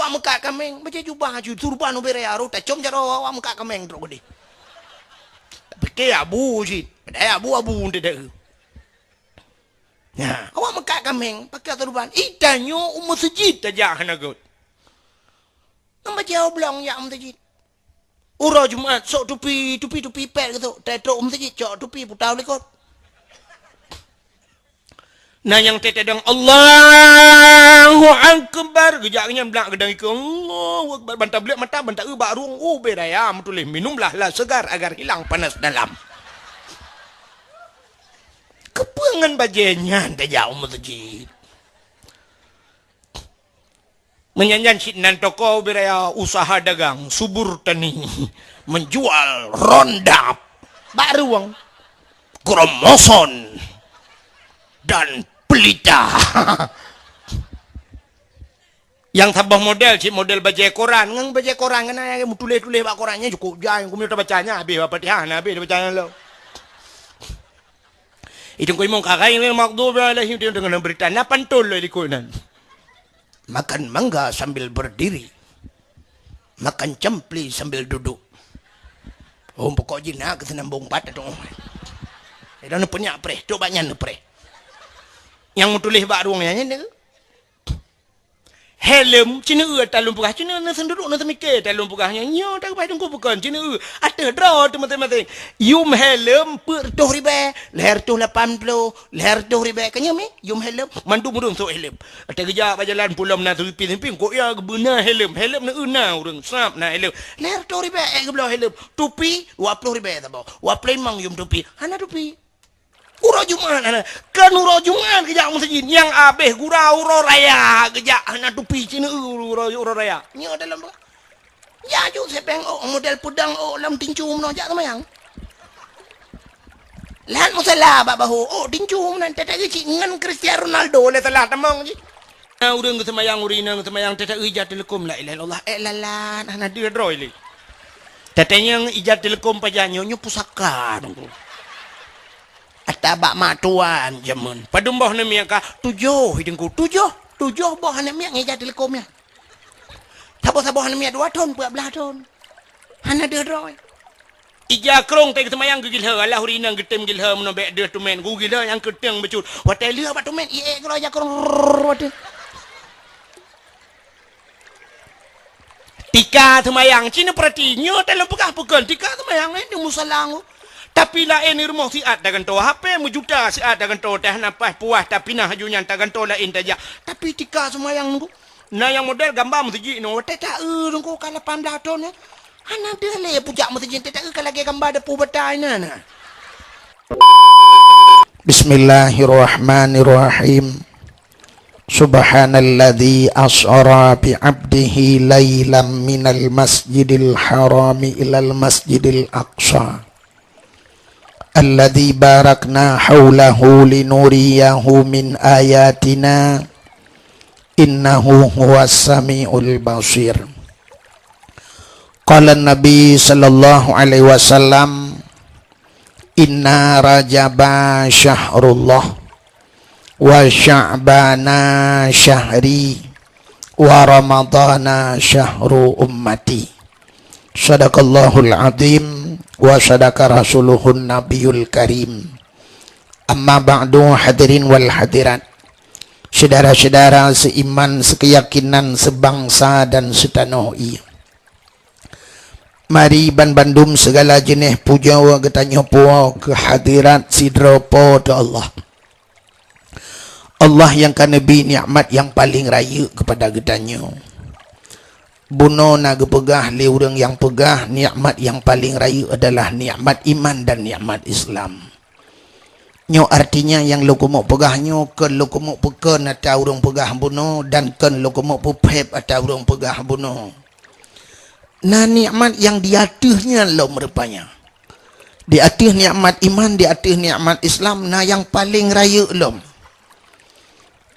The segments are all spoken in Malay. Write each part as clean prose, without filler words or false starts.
awak mekak kameng baca jubah ju turban ubere aru ta com jaro awak mekak kameng tro gede peke abu jit pada abu ndede ya awak mekak kameng pakai turban itanyo masjid aja hanagot baca oblong ya masjid ura Jumat sok tupi pet gitu tetok masjid cok tupi putau lekot. Nah yang tetedang Allahu Akbar gejaknya belak gedang ke Allahu Akbar bantah belik mata bantah bak ruang beraya metulih minumlah lah segar agar hilang panas dalam kepengen bajenya anda jauh masjid menyanyian sidnan toko beraya usaha dagang subur tani menjual rondap bak ruang kromoson dan pelita yang tambah model cik model baca koran ngang baca koran kan ayah tulis bak korannya cukup jang aku minta bacanya habis Fatihah habis bacanya lo itu kau mau kakai ini makdub alaihim dengan berita napan tol di konan makan mangga sambil berdiri makan cempli sambil duduk pokok jina kesenambung pada dong itu punya pre cobanya pre yang tulis bak ruangnya ni helm cina talung pugah cina na senduruk na semike talung pugahnya nyo tak pai tunggu bukan cina ada draw teman-teman yum helm per 2 ribu leher tu 80 leher 2 ribu kanya me yum helm mandu murung so helm ada kerja berjalan pulang na pimpin kok ya benar helm na una urang sap na helm leher 2 ribu geblo helm tupi 20 ribu tabo wa plain mang yum tupi hana tupi uro Jumat kan uro Jumat kejak masjid yang abeh gurau uro raya kejak hana tupi cina uro raya ni dalam ya ju sepeng model pedang lam tincu mno jak semayang lan musala ba bahu tincu mno tata ci ngan Cristiano Ronaldo le telah tamang ji urang ke semayang urina ke semayang tata ijat telekom la ilaha illallah lalan hana dia droy le tatanya ijat telekom pajanyo nyu pusaka Ata bak matuan jaman. Padumbah na miya ka, tujuh hidungku, tujuh boh na miya ngejak telekom ya. Tabo-tabo na miya 2 ton, 14 ton. Hana dia roy. Ija krong tay ketemayang gigil ha, Allah hurina getem gil ha, menobek dia tumen, gugil ha yang keteng becut. Watai liha bat tumen, iye kalau aja krong, watai. Tika temayang, cina perhatinya, dalam pegah-pegan, tika temayang, ini musalangu. Tapi lain ni rumah siat dagan to HP mujuta siat dagan to teh napas puas tapi nah hajunya dagan to lain tajak tapi tika semayang nunggu nah yang model gambar masjid no teh tak nunggu kala 18 ton ya ana dia le pujak masjid teh tak kala lagi gambar depu betai nah Bismillahirrahmanirrahim Subhanalladzi as'ara bi 'abdihi lailam minal masjidil harami ilal masjidil aqsa alladzi barakna haulahu linuriyahu min ayatina innahu huwas samiul basir. Qala Nabi sallallahu alaihi wasallam inna rajaba syahrullah wa sya'bana syahri wa ramadana syahru ummati. Sadaqallahul azim wa sadaqa rasuluhun nabiyul karim. Amma ba'du, hadirin wal hadirat, saudara-saudara seiman, sekeyakinan, sebangsa dan setanah iya. Mari bandum segala jenis puja wa getanyo puwa kehadirat sidropo ta Allah. Allah yang kan nabi nikmat yang paling raya kepada getanyo. Buno naga pegah le urang yang pegah nikmat yang paling raya adalah nikmat iman dan nikmat Islam. Nyo artinya yang lo kumuk pegahnyo kan lo kumuk peken atau urang pegah buno dan kan lo kumuk pepep atau urang pegah buno. Nah nikmat yang di atasnya lo merupanya. Di atas nikmat iman, di atas nikmat Islam, nah yang paling raya lo.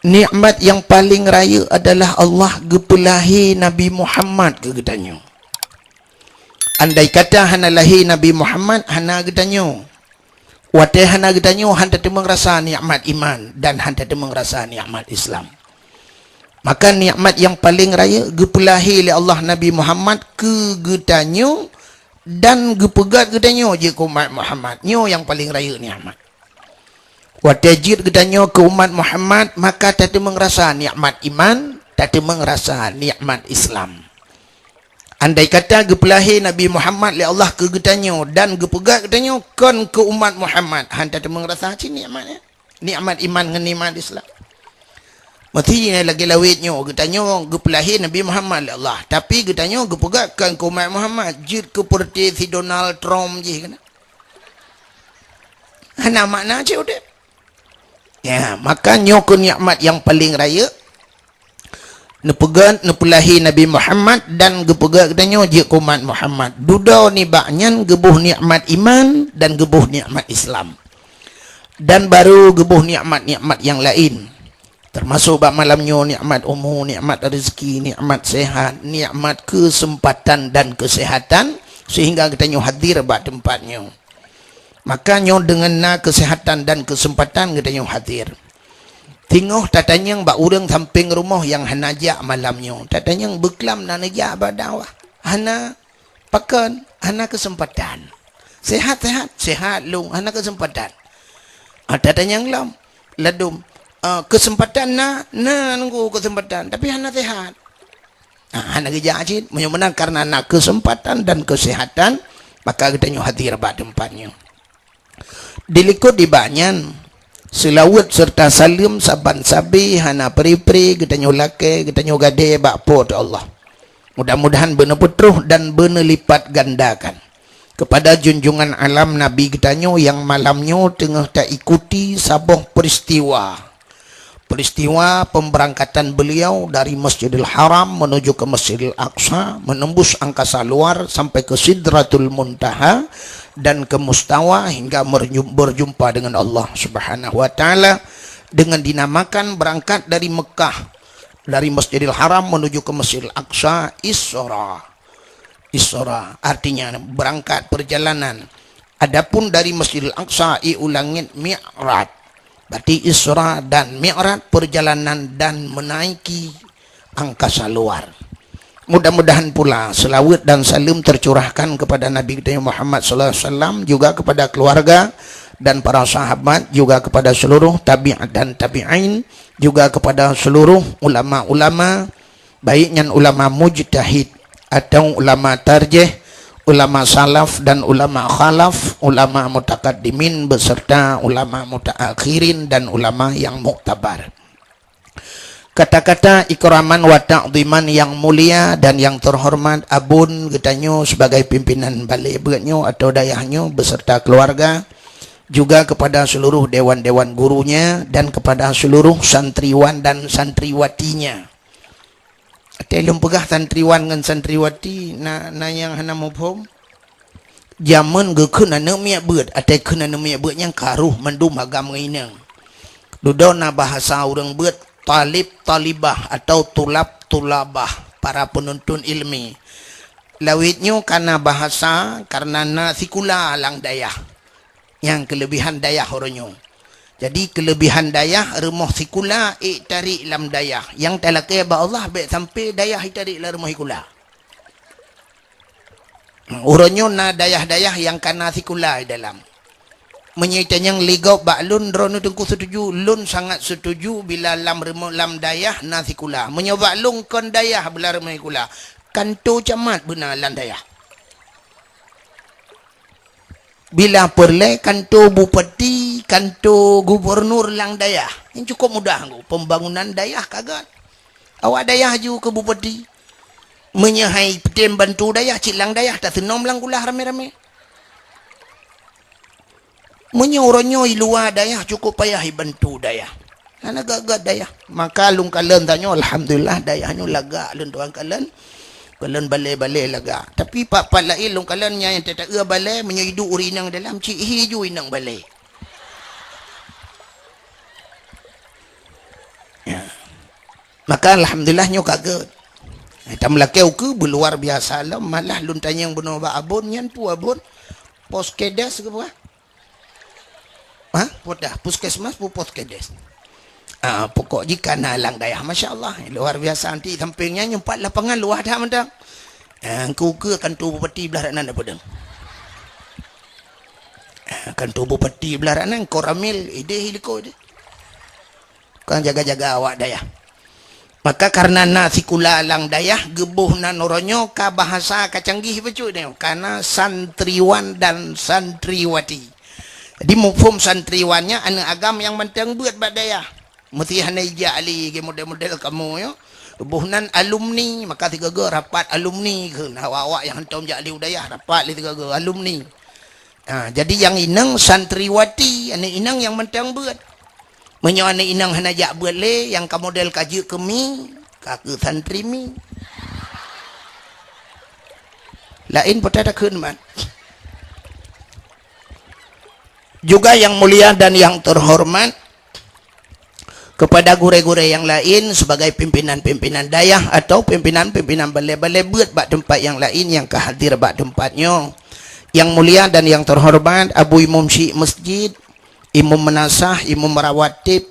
Nikmat yang paling raya adalah Allah gepelahi Nabi Muhammad ke getanyo. Andai kata hana lahi Nabi Muhammad hana getanyo. Watai hana getanyo hanta temeng rasa nikmat iman dan hanta temeng rasa nikmat Islam. Maka nikmat yang paling raya gepelahi oleh Allah Nabi Muhammad ke getanyo dan gepegat getanyo je ke umat Muhammad. Nyo yang paling raya nikmat. Watajir getanyo ke umat Muhammad, maka tadi mengerasa nikmat iman, tadi mengerasa nikmat Islam. Andai kata gepelahi Nabi Muhammad oleh Allah ke getanyo dan gepegat getanyo kon ke umat Muhammad, han tadi mengerasa ci nikmatnya. Nikmat iman dengan nikmat Islam. Mati lagi lawitnya getanyo gepelahi Nabi Muhammad Allah, tapi getanyo gepegakkan ke umat Muhammad jid ke seperti si Donald Trump je kena. Hana makna je udah. Ya, maka nyo ke nikmat yang paling raya nepegat nepelahi Nabi Muhammad dan gepegak getanyo jid ke umat Muhammad. Duda ni baknyan gebuh nikmat iman dan gebuh nikmat Islam. Dan baru gebuh nikmat-nikmat yang lain. Termasuk bab malamnya nikmat umur, nikmat rezeki, nikmat sehat, nikmat kesempatan dan kesehatan sehingga kita nyo hadir bab tempatnya. Maka nyo dengan na kesehatan dan kesempatan kita nyo hadir. Tengok tatanya bak urang samping rumah yang hanajak malamnya. Tatanya beklam na najak badawah. Hana pakan, hana kesempatan. Sehat long, hana kesempatan. Tatanya lam ladum kesempatan nunggu kesempatan tapi hana sehat. Hana kerja ajit menyumbang karena nak kesempatan dan kesehatan maka kita nyu hadir bak tempatnya. Dilikut di banyan selawat serta salim saban sabi hana peri-peri kita nyu lake kita nyu gade bak pot Allah. Mudah-mudahan benar petruh dan benar lipat gandakan kepada junjungan alam Nabi kita nyu yang malamnya tengah tak ikuti sabah peristiwa pemberangkatan beliau dari Masjidil Haram menuju ke Masjidil Aqsa, menembus angkasa luar sampai ke Sidratul Muntaha dan ke Mustawa hingga berjumpa dengan Allah Subhanahu wa taala dengan dinamakan berangkat dari Mekah dari Masjidil Haram menuju ke Masjidil Aqsa Isra artinya berangkat perjalanan. Adapun dari Masjidil Aqsa ulangin Mi'raj. Berarti Isra dan Mi'raj perjalanan dan menaiki angkasa luar. Mudah-mudahan pula selawat dan salam tercurahkan kepada Nabi kita Muhammad sallallahu alaihi wasallam, juga kepada keluarga dan para sahabat, juga kepada seluruh tabi'at dan tabi'in, juga kepada seluruh ulama-ulama, baiknya ulama mujtahid atau ulama tarjih, ulama salaf dan ulama khalaf, ulama mutakaddimin beserta ulama mutaakhirin dan ulama yang muktabar. Kata-kata ikraman wa ta'ziman yang mulia dan yang terhormat abun getanyo sebagai pimpinan balik beratnyo atau dayahnya beserta keluarga, juga kepada seluruh dewan-dewan gurunya dan kepada seluruh santriwan dan santriwatinya. Telung pegah santriwan dengan santriwati na yang hana mufhum zaman ge kena nemia beut ate kena nemia beut yang karuh mendum agam ngeineng dudona bahasa urang beut talib talibah atau tulab tulabah para penuntun ilmi lawitnya karena bahasa karena na sikula lang dayah yang kelebihan dayah oronyo. Jadi kelebihan dayah rumah sikula tarik lam dayah yang talakai ba Allah baik sampai dayah tarik la rumah sikula. Uronyo na dayah-dayah yang kana sikula dalam. Menyaitan yang ligau ba lun dronu tengku setuju, lun sangat setuju bila lam rumah lam dayah na sikula. Menyoba lung kon dayah bila rumah sikula. Kanto camat benar lam dayah. Bila perle kanto bupati, kanto gubernur lang dayah. Yang cukup mudah. Pembangunan dayah kagak. Awak dayah ju ke bupati. Menyahai petim bantu dayah, cik lang dayah. Tak senom lang kulah rame-rame. Menyoronyo luar dayah, cukup payah bantu dayah. Karena gagak dayah. Maka lung kalen tanya, alhamdulillah dayahnya lagak lun tuan kalen. Kalian balai-balai laga. Tapi pak-pak lain long kalian yang tak balai menyidu urinang dalam cik hiju inang balai. Ya. Maka alhamdulillahnya kaget. Tam lakau ke luar biasa lah malah lun tanya yang benar ba abon nyan pu abon poskedes ke apa? Ha? Podah puskesmas pu poskedes. Pokok jika nalang daya, Masya Allah, luar biasa. Nanti sampingnya nyempat lapangan luar dah mentang. Kuka kan tubuh peti belah ranan apa deng? Kan tubuh peti belah ranan koramil ide hiliko ide. Kan jaga-jaga awak daya. Maka karena nasi kulalang daya gebuh nanoronyo ka bahasa kacanggih becu dia. Karena santriwan dan santriwati. Jadi mufhum santriwannya anak agam yang mentang buat badaya. Mesti hanai jali ke model-model kamu yo. Buhnan alumni maka tiga ge rapat alumni ke awak yang hentam jali udayah rapat li tiga ge alumni. Jadi yang inang santriwati ane inang yang mentang buat. Menyo ane inang hanajak buat le yang ka model kaji kemi ka ke santri mi. Lain potata keun man. Juga yang mulia dan yang terhormat kepada gure-gure yang lain sebagai pimpinan-pimpinan dayah atau pimpinan-pimpinan balai-balai buat bak tempat yang lain yang kehadir bak tempatnya. Yang mulia dan yang terhormat Abu Imam Syekh Masjid, Imam Menasah, Imam Merawatib,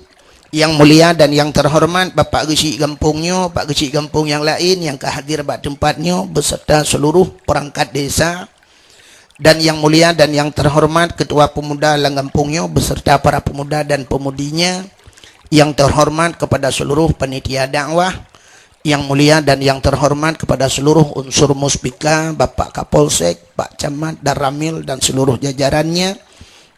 yang mulia dan yang terhormat Bapak Gesi Gampungnya, Pak Gesi Gampung yang lain yang kehadir bak tempatnya beserta seluruh perangkat desa. Dan yang mulia dan yang terhormat Ketua Pemuda Langgampungnya beserta para pemuda dan pemudinya. Yang terhormat kepada seluruh panitia dakwah, yang mulia dan yang terhormat kepada seluruh unsur muspika, Bapak Kapolsek, Pak Camat, Daramil dan seluruh jajarannya,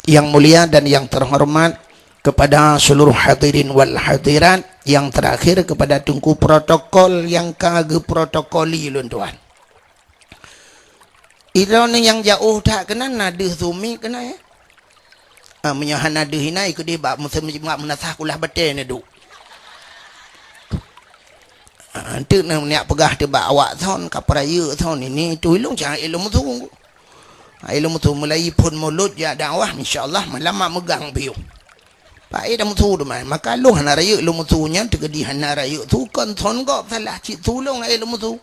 yang mulia dan yang terhormat kepada seluruh hadirin wal hadirat, yang terakhir kepada tungku protokol yang kage protokoli lun tuan. Ira ni yang jauh tak kena nadeh sumi kena ya. Menyahan ada hina ikut dia bak musim menasah kulah betul ni duk. Antuk nak niat pegah dia bak awak thon kapraya thon ini tulung jangan ilmu tu. Ilmu tu mulai pun mulut ya dakwah insya-Allah malam mak megang biu. Pak dah mutu tu mai maka lu hana raya ilmu tu nya tegedi hana raya tu kon thon gop salah cik tulung ilmu tu.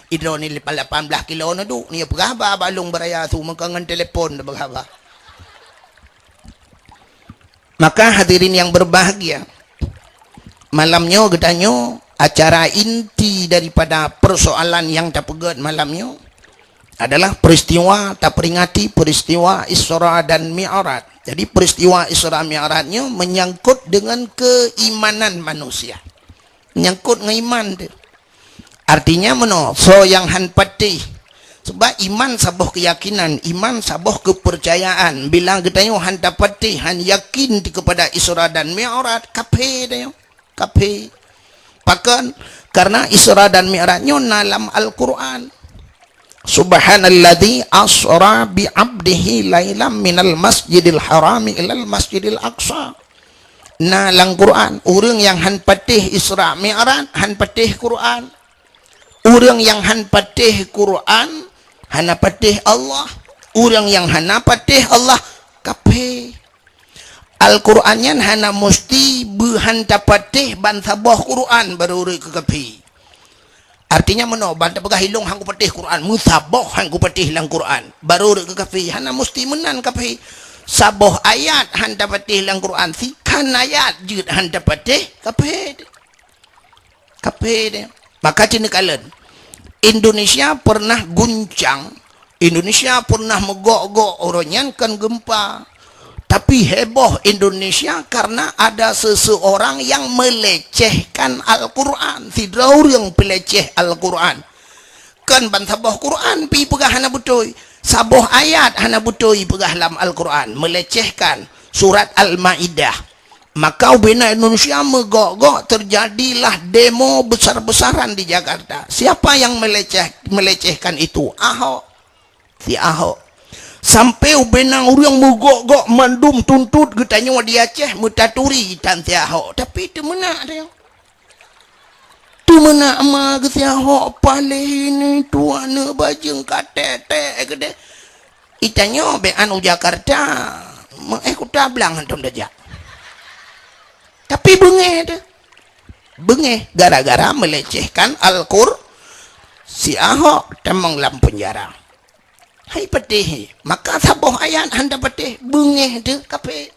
Idro ni 18 kilo na duk ni pegah ba balung beraya tu mengangan telefon dah berapa. Maka hadirin yang berbahagia, malamnya getanyo acara inti daripada persoalan yang terpegat malamnya adalah peristiwa tak peringati peristiwa Isra dan Mi'raj. Jadi peristiwa Isra Mi'rajnya menyangkut dengan keimanan manusia, menyangkut dengan iman tu. Artinya mana? So yang han patih. Sebab iman sabuh keyakinan, iman sabuh kepercayaan. Bila kita han dapati, han yakin kepada Isra dan Mi'raj, kape dia, kape. Bahkan karena Isra dan Mi'rajnya dalam Al-Quran. Subhanalladzi asra bi 'abdihi lailam minal masjidil harami ilal masjidil aqsa. Nah, dalam Quran, orang yang han patih Isra Mi'raj, han patih Quran. Orang yang han patih Quran, hana patih Allah. Orang yang hana patih Allah kape. Al-Qurannya hana mesti berhanta patih ban sabah Quran baru ke kape. Artinya mana? Banta pegah hilung hangku patih Quran, musabah hangku patih lang Quran baru ke kape. Hana mesti menan kape. Sabah ayat hanta patih lang Quran, sikan ayat jud hanta patih kape. Kape dia. Maka cina kalen Indonesia pernah guncang, Indonesia pernah megok-gok orangnya kan gempa. Tapi heboh Indonesia karena ada seseorang yang melecehkan Al-Quran. Tidak orang peleceh Al-Quran. Kan bantabah Quran pi pegah hana butoi. Saboh ayat hana butoi pegah dalam Al-Quran. Melecehkan surat Al-Ma'idah. Maka ubena Indonesia megok-gok terjadilah demo besar-besaran di Jakarta. Siapa yang melecehkan itu? Ahok. Si Ahok. Sampai ubena orang megok-gok mandum tuntut getanya di Aceh mutaturi dan si Ahok. Tapi itu mana dia? Tu mana ama ke si Ahok paling ini tuana bajeng katete gede. Itanya bean Jakarta. Aku tak bilang hantum dajak. Tapi bengeh dia. Bengeh gara-gara melecehkan Al-Qur. Si Ahok temang dalam penjara. Hai patih. Maka sabuh ayat handa patih. Bengeh dia kape.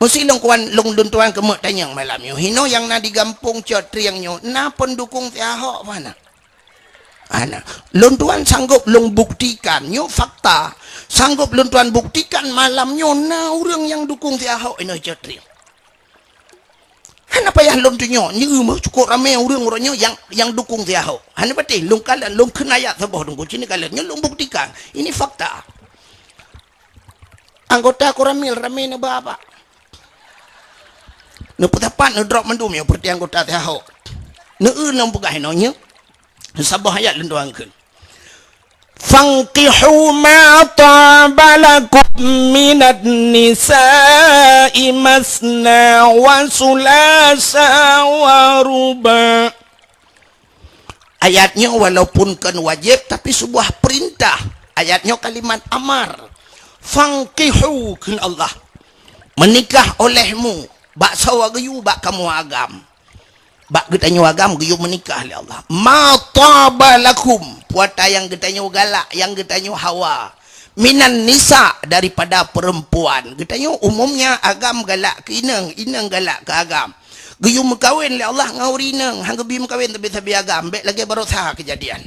Mesti long kuan long dun tuan kemek tanyang malam yo. Hino yang na digampung cot triang nyo. Na pendukung tiahok mana? Ana. Long tuan sanggup long buktikan nyo fakta. Sanggup long tuan buktikan malam nyo na orang yang dukung tiahok ino cot triang. Hana payah long tunyo ni mah cukup ramai orang-orangnya yang dukung tiahok. Hana pati long kalan long kenayat sabah dong sini kalan nyo long buktikan. Ini fakta. Anggota koramil ramai na bapa. Ne putapan ne drop mendum yo perti anggota tiahok. Ne nang pegah nonya. Sabah ayat lenduangkeun. Fanqihu ma tabalakum minat nisa'i masna wa sulasa wa ruba. Ayatnya walaupun kan wajib tapi sebuah perintah. Ayatnya kalimat amar. Fanqihu kun Allah. Menikah olehmu. Bak sawa geyu bak kamu agam. Bak getanyo agam geyu menikah oleh Allah. Ma tabalakum. Puata yang getanyo galak, yang getanyo hawa. Minan nisa daripada perempuan. Getanyo umumnya agam galak ke inang, inang galak ke agam. Geyu mekawin oleh Allah ngawri inang. Hang gebi mekawin tapi sabi agam. Bek lagi baru sah kejadian.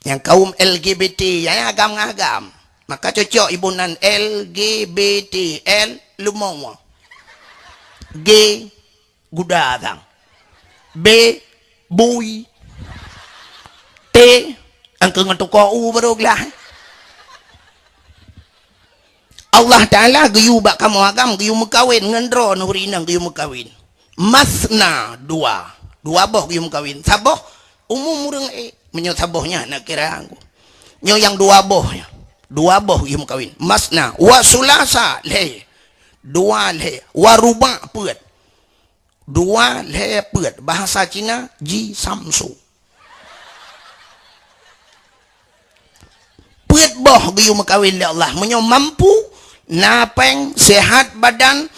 Yang kaum LGBT, yang agam-agam. Maka cocok ibunan LGBT, L lumong. G gudadang, B bui, T angkang toko u baroglah. Allah Taala geyu bak kamu agam geyu mekawin ngendro nurinang geyu mekawin. Masna dua boh geyu mekawin. Saboh umum urang menyo sabohnya nak kira aku. Nyo yang dua boh geyu mekawin. Masna wa sulasa le. Dua le waruba puat. Dua le puat. Bahasa Cina ji samsu. Puat boh geyu mekawin le Allah. Menyo mampu napeng sehat badan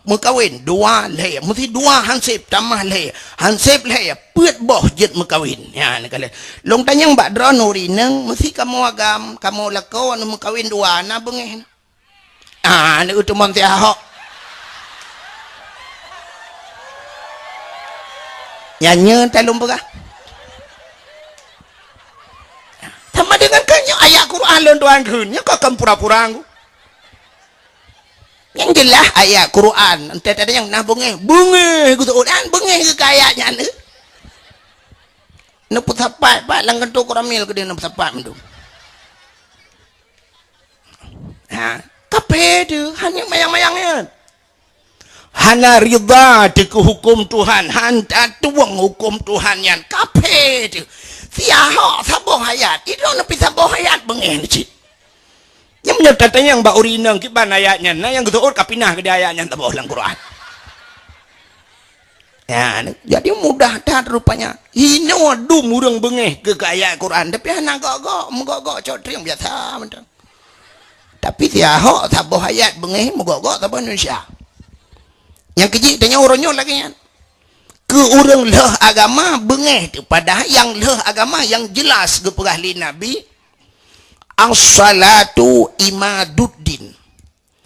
mekawin dua le. Mesti dua hansip tambah le. Hansip le puat boh jet mekawin. Ya nak kale. Long tanyang bak dron uri neng mesti kamu agam kamu lako anu mekawin dua na bengeh. Ni utuman tiahok. Nyanyi talung pegah. Sama dengan kanyo ayat Quran lon tuan kunnya kok kan pura-pura aku. Yang jelas ayat Quran. Ente tadi yang nah bengeh gitu Quran bengeh ke kayaknya ni. Ne putapat pak langkan tu koramil ke dia ne putapat mendu. Tapi tu hanya mayang-mayangnya. Hana ridha dengan hukum Tuhan. Hanta tuang hukum Tuhan yang kape tu. Tiahok saboh ayat. Itu napi saboh ayat bengeng cik. Yang menyertatanya yang mbak urinang kiban ayatnya. Nah yang gitu kapinah ke dia ayatnya taboh dalam Quran. Ya, jadi mudah dah rupanya. Hino dum urang bengeh ke ayat Quran. Tapi hana gok cotri yang biasa mentang. Tapi tiahok saboh ayat bengeh mogok saboh Indonesia. Yang kecil tanya orangnya lagi kan. Ke orang leh agama bengeh tu padahal yang leh agama yang jelas ke perahli Nabi as-salatu imaduddin.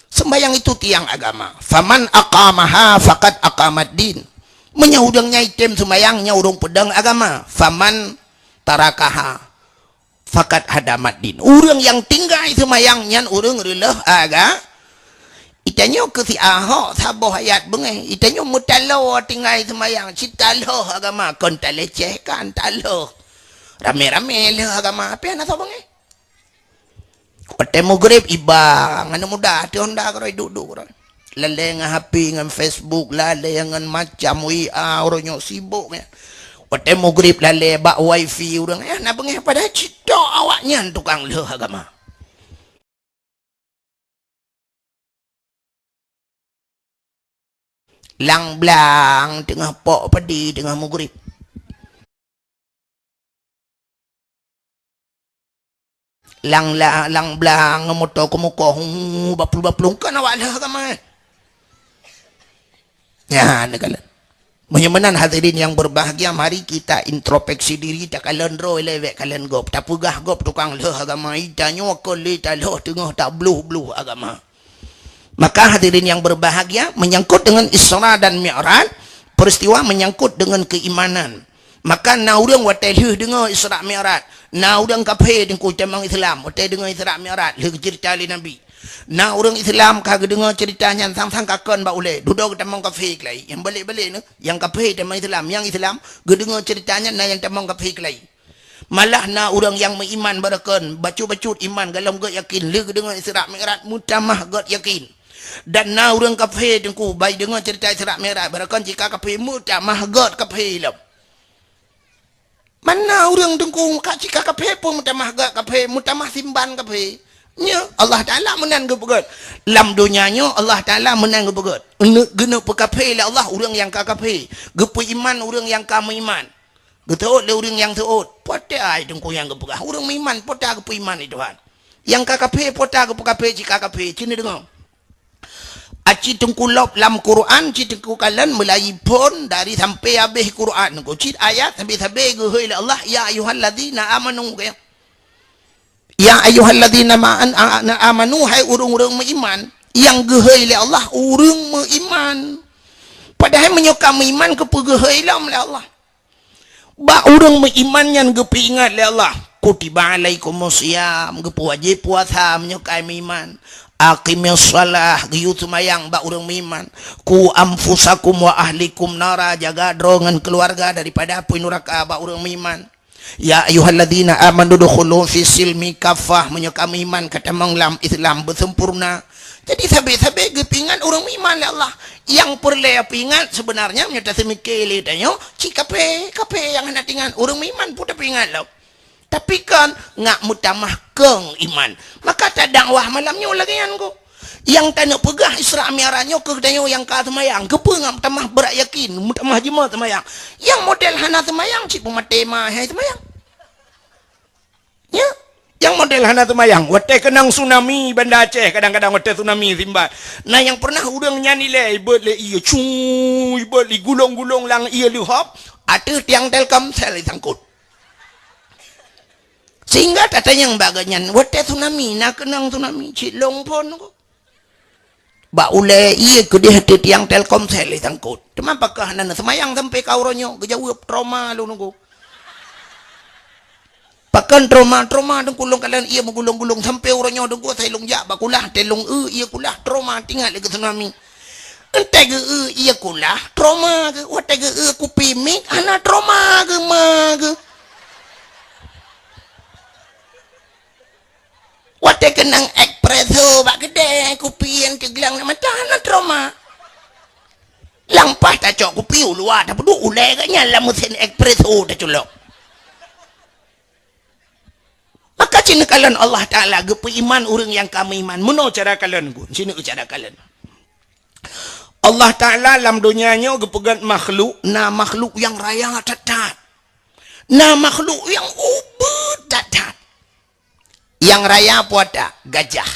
Sembayang itu tiang agama. Faman aqamaha faqad aqamaddin. Menyahudangnya item sembayangnya urung pedang agama. Faman tarakaha fakat hadamat din. Orang yang tinggal semayangnya orang relah aga. Itanya ke si ahok saboh ayat bengeh. Itanya mutalo tinggal semayang. Citalo agama. Kon talecehkan talo. Rame-rame lah agama. Apa yang nak bengeh? Kote mugrib ibang. Mana muda. Hati honda koroi duduk koroi. Lale dengan HP dengan Facebook. Lale dengan macam WA. Orangnya sibuk ya. Waktu maghrib lale bak wifi orang nak bengeh pada cita awaknya tukang leh agama. Lang blang tengah pok padi tengah maghrib. Lang blang motor ke muka bapul kan awak leh agama. Ya nak kala. Menyemanan hadirin yang berbahagia, mari kita introspeksi diri tak kalian roh lewek kalian gop tak pegah gop tukang leh agama itanyo ko le taloh tengah tak bluh agama Maka hadirin yang berbahagia, menyangkut dengan Isra dan Mi'raj, peristiwa menyangkut dengan keimanan. Maka na urang watai leh dengar Isra Mi'raj, na urang kafir dengku temang Islam watai dengar Isra Mi'raj leh cerita li Nabi. Na urang Islam kagak dengar ceritanya sang-sang kakon ba uleh duduk temang kafir kelai. Yang balik-balik ni yang kafir temang Islam, yang Islam ge dengar ceritanya na yang temang kafir kelai. Malah na urang yang beriman barakan bacut-bacut iman galam ge yakin leh dengar Isra Mi'raj mutamah ge yakin. Dan na urang kafir dengku baik dengar cerita Isra Mi'raj barakan jika kafir mutamah ge kafir lah. Mana orang dengkung kak cika kape pun mutamah gak kape mutamah simban kape nya Allah Taala menang ke pegat lam dunianya Allah Taala menang ke pegat gena pekape lah Allah orang yang kak kape gepe iman orang yang kamu iman geteut le orang yang teut potai dengkung yang ke pegat orang iman potai gepe iman itu Tuhan yang kak kape potai ke pekape cika kape cina dengar aci tengkulop lam Quran ci tengkukalan mulai pun dari sampai habis Quran ko ci ayat sampai gehoi Allah ya ayyuhalladzina amanu ya ayyuhalladzina amanu hai urang-urang beriman yang gehoi Allah urang beriman padahal menyokam iman ke pegehoi Allah ba urang beriman yang gepingat le Allah kutiba alaikumusiyam gepu wajib puasa menyokam iman aqimis shalah giyu semayang ba urang miman ku anfusakum wa ahlikum nara jaga drongan keluarga daripada api neraka ba urang miman ya ayyuhalladzina amanu dukhulu fi silmi kafah menyokam iman kata manglam Islam bersempurna jadi sabe-sabe gepingan urang iman Allah yang perle pingat sebenarnya menyata semikele tanyo cikape yang hendak tingan urang iman pun pingat lah. Tapi kan ngak mutamah keng iman. Maka tak dakwah malamnya lagi yang ko. Yang tanya pegah Isra Mi'rajnya ke tanya yang ka semayang. Kepa ngak mutamah berak yakin, mutamah jemaah semayang. Yang model hana semayang cik pematema hai semayang. Ya, yang model hana semayang. Watai kenang tsunami Banda Aceh kadang-kadang watai tsunami Simba. Nah yang pernah udang nyanyi le ibet le iya cuy ibet li gulung-gulung lang iya li hop. Ada tiang Telkomsel sangkut. Sehingga katanya yang baganyan wate tsunami nak kenang tsunami cilong pun ko ba ule iya ke dia hati tiang Telkomsel sangkut teman pakah nana semayang sampai kauronyo gejauh trauma lu nunggu pakan trauma dan kulung kalian iya menggulung-gulung sampai uronyo dengku saya lungjak bakulah telung iya kulah trauma tinggal ke tsunami ente ge iya kulah trauma ke wate ge kupimik ana trauma ge mag wate kenang espresso bak gede kopi yang teglang nama tanah trauma lampah tak cok kopi luar tak perlu ulai kanya lah mesin espresso tak colok maka cina kalian Allah Ta'ala gepe iman orang yang kami iman mana cara kalian gun cina cara kalian Allah Ta'ala dalam dunianya gepegan makhluk na makhluk yang raya tatat na makhluk yang ubud tatat yang raya apa ada gajah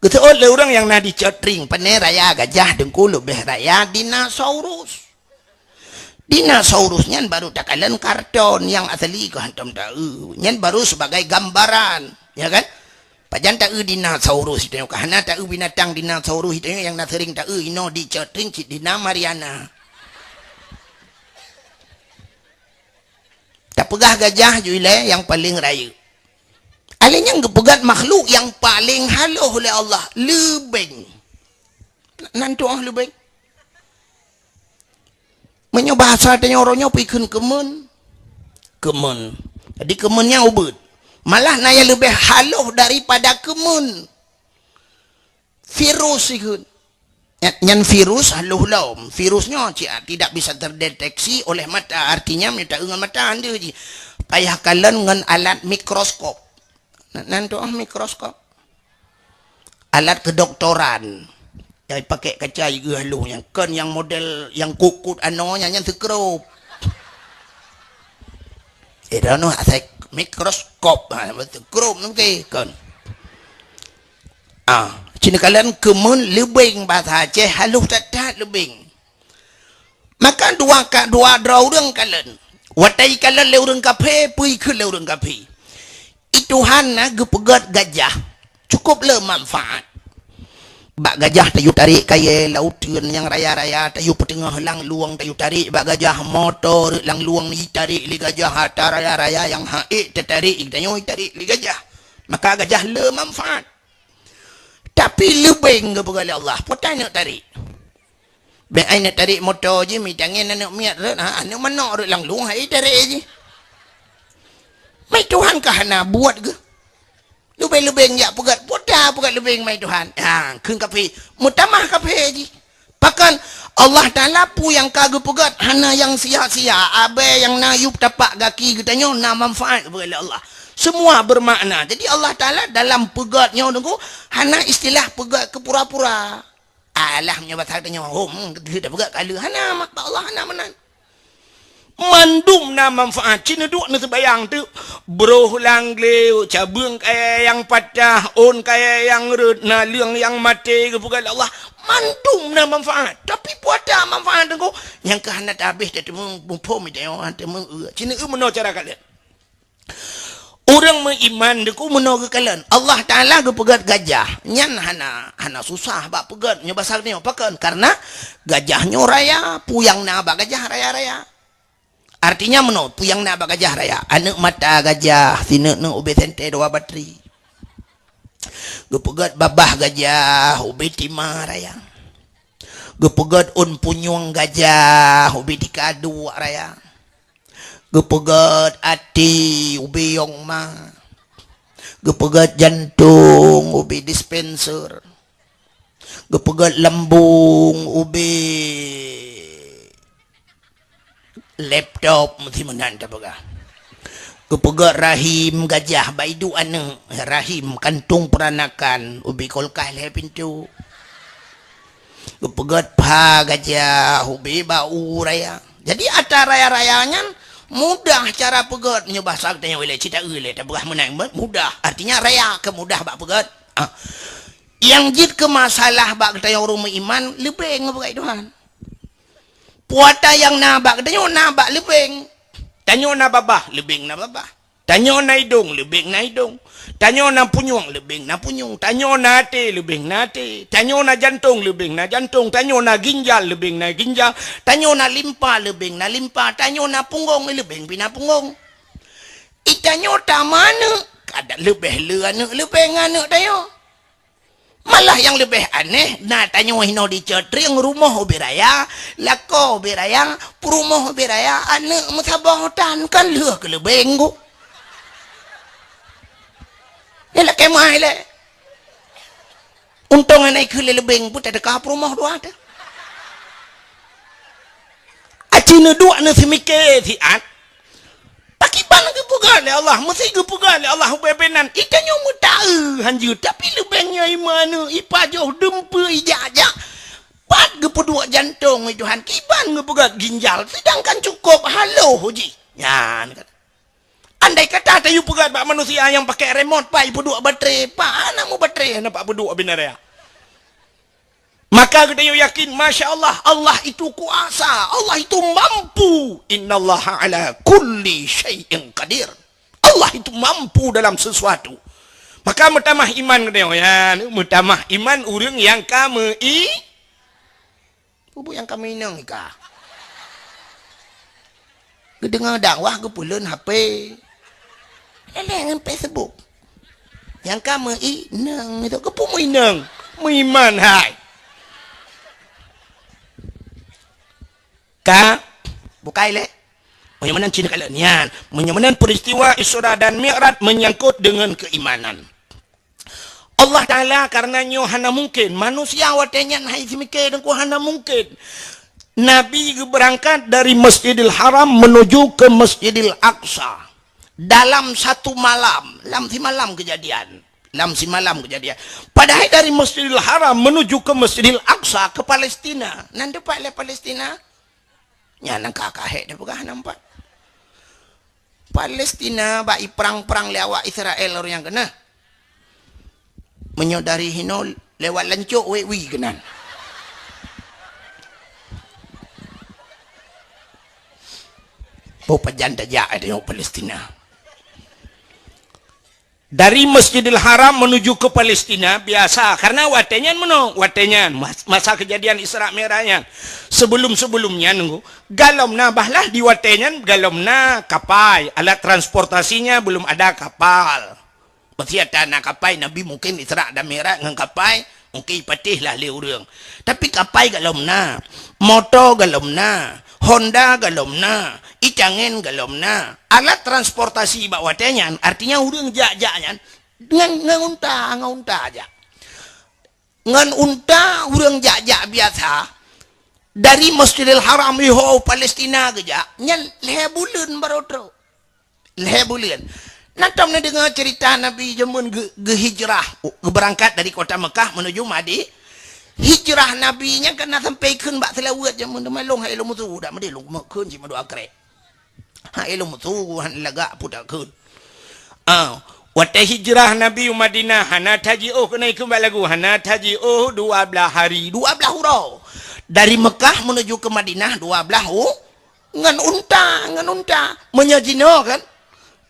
gitu oleh orang yang nak dicotring panai raya gajah dengku lebih raya dinosaurusnya baru takalan karton yang asli ke hantam tahu nyan baru sebagai gambaran ya kan pajan tahu dinosaurus itu karena tahu binatang dinosaurus itu yang nak sering tahu ino dicotring cik dina Mariana tak pegah gajah juile yang paling raya alenya gepegat makhluk yang paling halus oleh Allah lebeng nanti lebeng menyo bahasa tanya orangnya pikun kemen jadi kemennya ubud malah naya lebih halus daripada kemen virus ikut yang virus halus lah virusnya tidak bisa terdeteksi oleh mata artinya minta dengan mata anda je payah kalian dengan alat mikroskop nanti mikroskop alat kedoktoran yang pakai kaca juga lu yang kan yang model yang kukut anonya yang sekrup no asal mikroskop sekrup nanti kan cina kalian kemun lebing bahasa Aceh halus tak lebing maka dua orang kalian watai kalian le orang kafe pui ke le orang kafe Tuhan na gepegat gajah cukup le manfaat bak gajah tayu tarik kaya lautan yang raya-raya tayu petengah lang luang tayu tarik bak gajah motor lang luang ni tarik li gajah hata raya-raya yang haik tertarik tayu tarik li gajah maka gajah le manfaat tapi lebih ke pegala Allah putan nak tarik be ai nak tarik motor je mi tangan nak miat anak mana lang luang haik tarik je mai Tuhan kah nak buat ke lebih-lebih ya pegat putar pegat lebih mai Tuhan keun kafe mutamah kafe ji pakan Allah Taala pu yang kagak pegat hana yang sia-sia abe yang nayup tapak gaki katanya na manfaat kepada Allah semua bermakna jadi Allah Taala dalam pegatnya tunggu hana istilah pegat ke pura-pura alah menyebut katanya dah pegat kala hana mak Allah hana menan mandum na manfaat cina duk na sebayang tu broh lang leu cabung kaya yang patah on kaya yang red na liang yang mati kepada Allah mandum na manfaat tapi puata manfaat tu yang kehana habis dia temu bumpom dia temu cina meno cara kalian orang beriman deku meno ke kalian Allah Taala ke pegat gajah nyan hana susah bak pegat nya basal ni pakan karena gajahnya raya puyang na bak gajah raya-raya artinya meno puyang na bak gajah raya anak mata gajah sine no ube sente dua bateri gepegat babah gajah ube timah raya gepegat un punyung gajah ube dikadu raya gepegat ati ube yong ma gepegat jantung ube dispenser gepegat lambung ube laptop mesti menanda baga kepegat rahim gajah baidu ane rahim kantung peranakan ubi kolkah le pintu kepegat pa gajah ubi bau raya jadi atas raya-rayanya mudah cara pegat nya bahasa katanya wile cita le tak berah menang mudah artinya raya kemudah bak pegat yang jid ke masalah bak katanya orang iman lebih ngabai Tuhan puata yang nabak tanya nabak lebing tanya na babah lebing na babah tanya na hidung lebing na hidung tanya na punyung lebing na punyung tanya na hati lebing na hati tanya na jantung lebing na jantung tanya na ginjal lebing na ginjal tanya na limpa lebing na limpa tanya na punggung lebing pina punggung itanya ta mana kada lebih anak lebih anak tanya malah yang lebih aneh nah tanya hino di cetring rumah beraya lako beraya perumah beraya anak mutabahutan kan leh ke lebeng go ya kemah le untung anak ke lebeng pun tak ada perumah dua ada acina dua na semike si at pakiban ke pugal ya Allah mesti ke pugal ya Allah bebenan ikannya mutai hanju tapi lebengnya imana ipajoh dempe ijajak pat ke pedua jantung Tuhan kiban ke pugal ginjal sedangkan cukup halo hoji ya andai kata tayu pugal bak manusia yang pakai remote pak pedua baterai pak anak mu baterai nak pedua benar ya maka kita yakin Masya Allah Allah itu kuasa Allah itu mampu innallaha ala kulli syai'in qadir Allah itu mampu dalam sesuatu maka mutamah iman kita ya mutamah iman urang yang kami bubu yang kami nang ka kedengar dakwah ke pulen HP dengan Facebook yang kami nang itu ke pumu nang iman hai ka bukai le menyamanan Cina kalian menyamanan peristiwa Isra dan Mi'raj menyangkut dengan keimanan Allah Ta'ala karenanya hana mungkin manusia watenya hai semikir dan ku hana mungkin Nabi berangkat dari Masjidil Haram menuju ke Masjidil Aqsa dalam satu malam dalam si malam kejadian padahal dari Masjidil Haram menuju ke Masjidil Aqsa ke Palestina nanti pak le Palestina nyana kakak dah bukan nampak Palestina bai perang-perang lewat Israel orang yang kena menyodari hino lewat lancuk we kenan bau pajan dajak ada yang Palestina dari Masjidil Haram menuju ke Palestina biasa karena watenyan watenyan masa kejadian Isra Mi'rajnya sebelumnya nunggu galomna bahlah di watenyan galomna kapal alat transportasinya belum ada kapal berarti ada kapal Nabi mungkin Isra dan Mi'raj dengan kapal mungkin patih lah le urang tapi kapal galomna motor galomna Honda galomna, icangen galomna, alat transportasi bawa tenyan, artinya urang jak-jaknya, ngan unta aja. Ngan unta urang jak-jak biasa, dari Masjidil Haram iho Palestina keja, nyan lehe bulan barotro, lehe bulan. Nanti dengar cerita Nabi jaman hijrah, berangkat dari kota Mekah menuju Madinah. Hijrah Nabi nya kena sampai kun bak selawat jaman malong hai lomu tu dak mede long kun ji madu akre hai lomu tu han laga pudak kun wate hijrah Nabi Madinah hana taji kena ikut bak lagu hana taji 12 hari 12 hurau dari Mekah menuju ke Madinah 12 ngan unta menyajino kan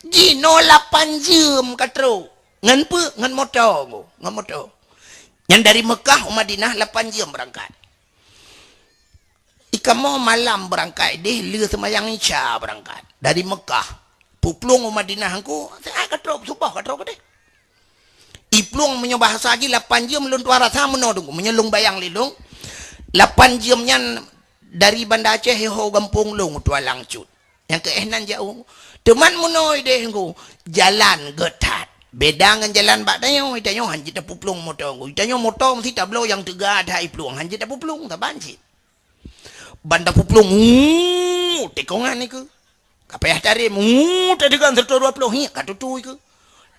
jino 8 jam katro ngan motor yang dari Mekah ke Madinah 8 jam berangkat. Ikamo malam berangkat deh, lu semayang Isya berangkat dari Mekah. Puplung ke Madinah aku, saya katrok subah katrok deh. Iplung menyobah saji 8 jam lun tuara sama no tunggu menyelung bayang lilung. 8 jamnya dari Banda Aceh ho Gampung Lung tua langcut. Yang ke ehnan jauh. Teman menoi deh aku jalan getat. Beda dengan jalan bak tayo hanjit dah puplung motor itanyo motor mesti tablo yang tega ada iplung hanjit dah puplung tak banjit banda puplung tekongan ni ke kapayah tarim tadi kan serta 20 hi katutu ke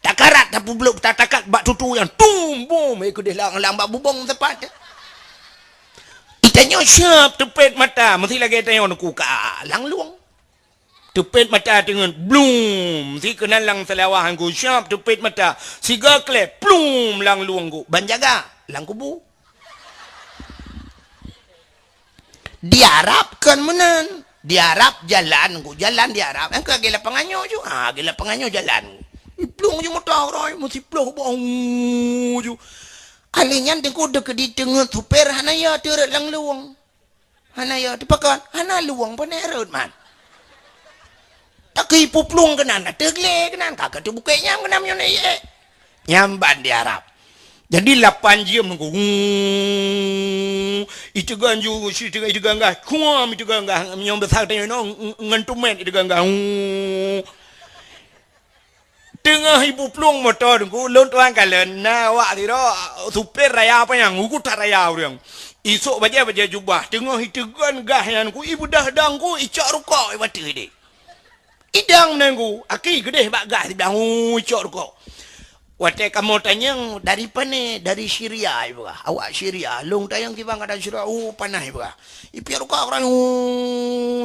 takarat dah puplung tatakat bak tutu yang tum bom ikut dia lang bak bubong tepat itanyo siap tepet mata mesti lagi tayo nak ka lang luang tepet mata dengan blum si kenal lang selawahan ku siap tepet mata siga klep blum lang luang ku banjaga lang kubu diharapkan menan diharap jalan ku jalan diharap engkau gila penganyo ju gila penganyo jalan blum ju motor roy mesti blum bong ju alinyan tengku dek di tengah super hanaya teret lang luang hanaya dipakan hana luang panerot man taki puplung kenan tegle kenan kakak tu bukanya kenam yo ne nyamban di Arab jadi 8 jam nunggu itu ganju si itu gangga kuam itu gangga nyom besar tanya no ngantumen itu gangga tengah ibu plung motor nunggu lon tuan kalen na wa di ro super raya apa yang uku taraya urang isok baja jubah tengah itu gangga yang ku ibu dah dangku icak ruko ibati de idang nenggu aki gede bak gas bilang ucok kok wate kamu tanya dari mana dari Syria ibu awak Syria long tayang kibang ada Syria panah ibu ipiar kok orang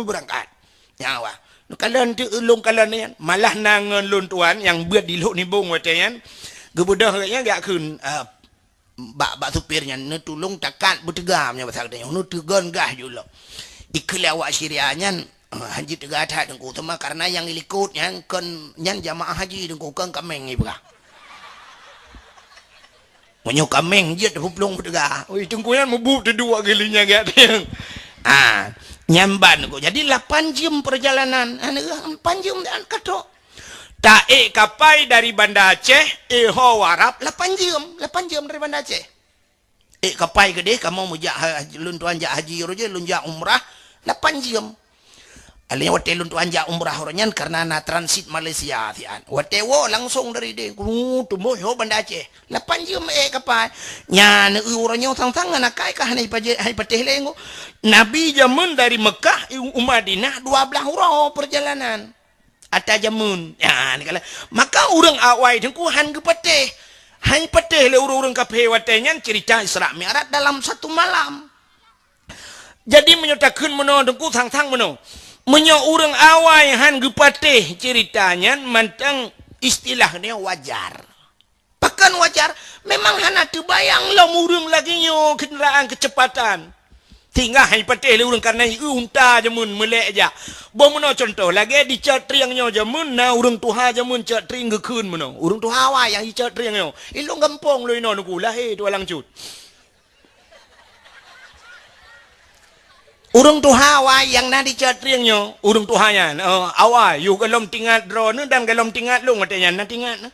berangkat ya awak kalian tu long kalian malah nangan lon tuan yang buat di lok ni bong wate yan gebudah kayaknya gak kun bak supirnya ne tulung takat bertegamnya pasal tanya nu tegan gah julo ikli awak Syria nya haji tegak ada dengku tema karena yang ikut yang kan yang jamaah haji dengku kan kameng ibu menyo kameng je puplung tegak oi dengku yang mabuk dua gilinya gak yang nyamban dengku jadi 8 jam perjalanan 8 jam dan kato tak kapai dari Banda Aceh ho warap 8 jam dari Banda Aceh kapai gede kamu mujak lun tuan jak haji roje lun jak umrah 8 jam alnya wate lun tuan jak umrah oranyan karena na transit Malaysia tian wate wo langsung dari de tumbuh ho Banda Aceh 8 jam kapai nya ne uranyo sang-sang na kai ka hanai paje hai pateh lengo Nabi jamun dari Mekah Madinah 12 hurau perjalanan ata jamun ya ni kala maka urang awai dengku han ke pateh hai pateh le urang kape watenyan cerita Isra Mi'raj dalam satu malam jadi menyatakan meno dengku sang-sang meno menyo urang awai han gepateh ceritanya mantang istilahnya wajar bahkan wajar memang hana terbayang lah urang lagi nyo kendaraan kecepatan Tinggal hai patih le urang karena unta jamun melek aja. Bom meno contoh lagi di cetriangnya jamun na urang tuha jamun cetring gekeun meno. Urang tuha wa yang di cetriangnya. Ilung gampong lo ino nuku lah tu alang cut. Urang tuha wa yang na di cetriangnya, urang tuhanya. Awai yu galom tingat drone dan galom tingat lu ngatanya na tingat na.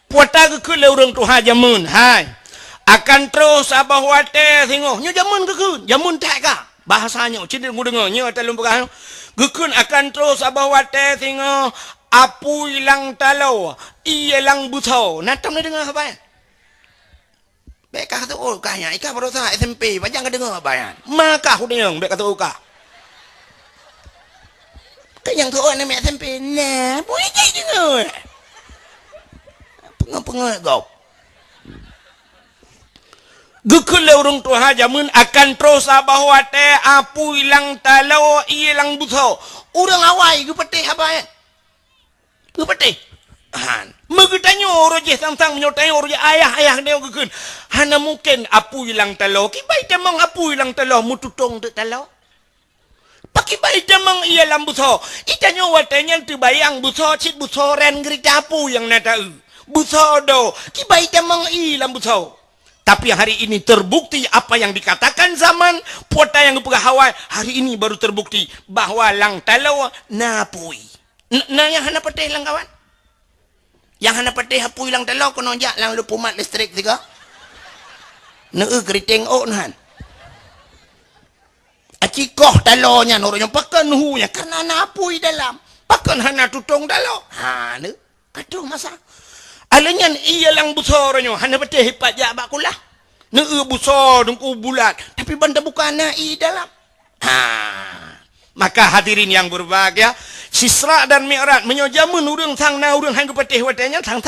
Puata gekeun le urang tuha jamun. Hai. Akan terus abah wate tengok nyo jamun gekun jamun tak ka bahasanya cina dengar nyo talung pegang gekun akan terus abah wate tengok apu ilang talau ilang butau natam ni dengar apa baik kata oh kaya ika baru sa SMP panjang ka dengar apa maka aku dengar baik kata uka kayang tu orang ni SMP nah boleh jadi dengar pengah kau gekul urung tuha jamun akan terus bahwa teh apu ilang talau ilang buto urang awai gepetih apa ya gepetih han megetanyo roje tang menyotai roje ayah dia gekun hana mungkin apu ilang talau kibai temang apu ilang talau mututong de talau pakibai temang ia lam buto itanyo watenya tu bayang buto cit buto ren gerita apu yang nata buto do kibai temang ilang buto. Tapi hari ini terbukti apa yang dikatakan zaman puata yang pegawai hari ini baru terbukti bahwa lang talau napui. Nah yang hana patih lang kawan. Yang hana patih hapui lang talau kono jak lang lupumat listrik tiga. Neu keriting onan. Acikoh talonya nornya pakan hunya karena napui dalam. Pakan hana tutong dalau. Ha ne aduh masa alanyan iya lang busornya hana beteh pajak bakulah neu busor dengku bulat tapi benda bukan i dalam maka hadirin yang berbahagia Isra dan Mi'raj menyojamun urang sang na urang hang petih watanya tang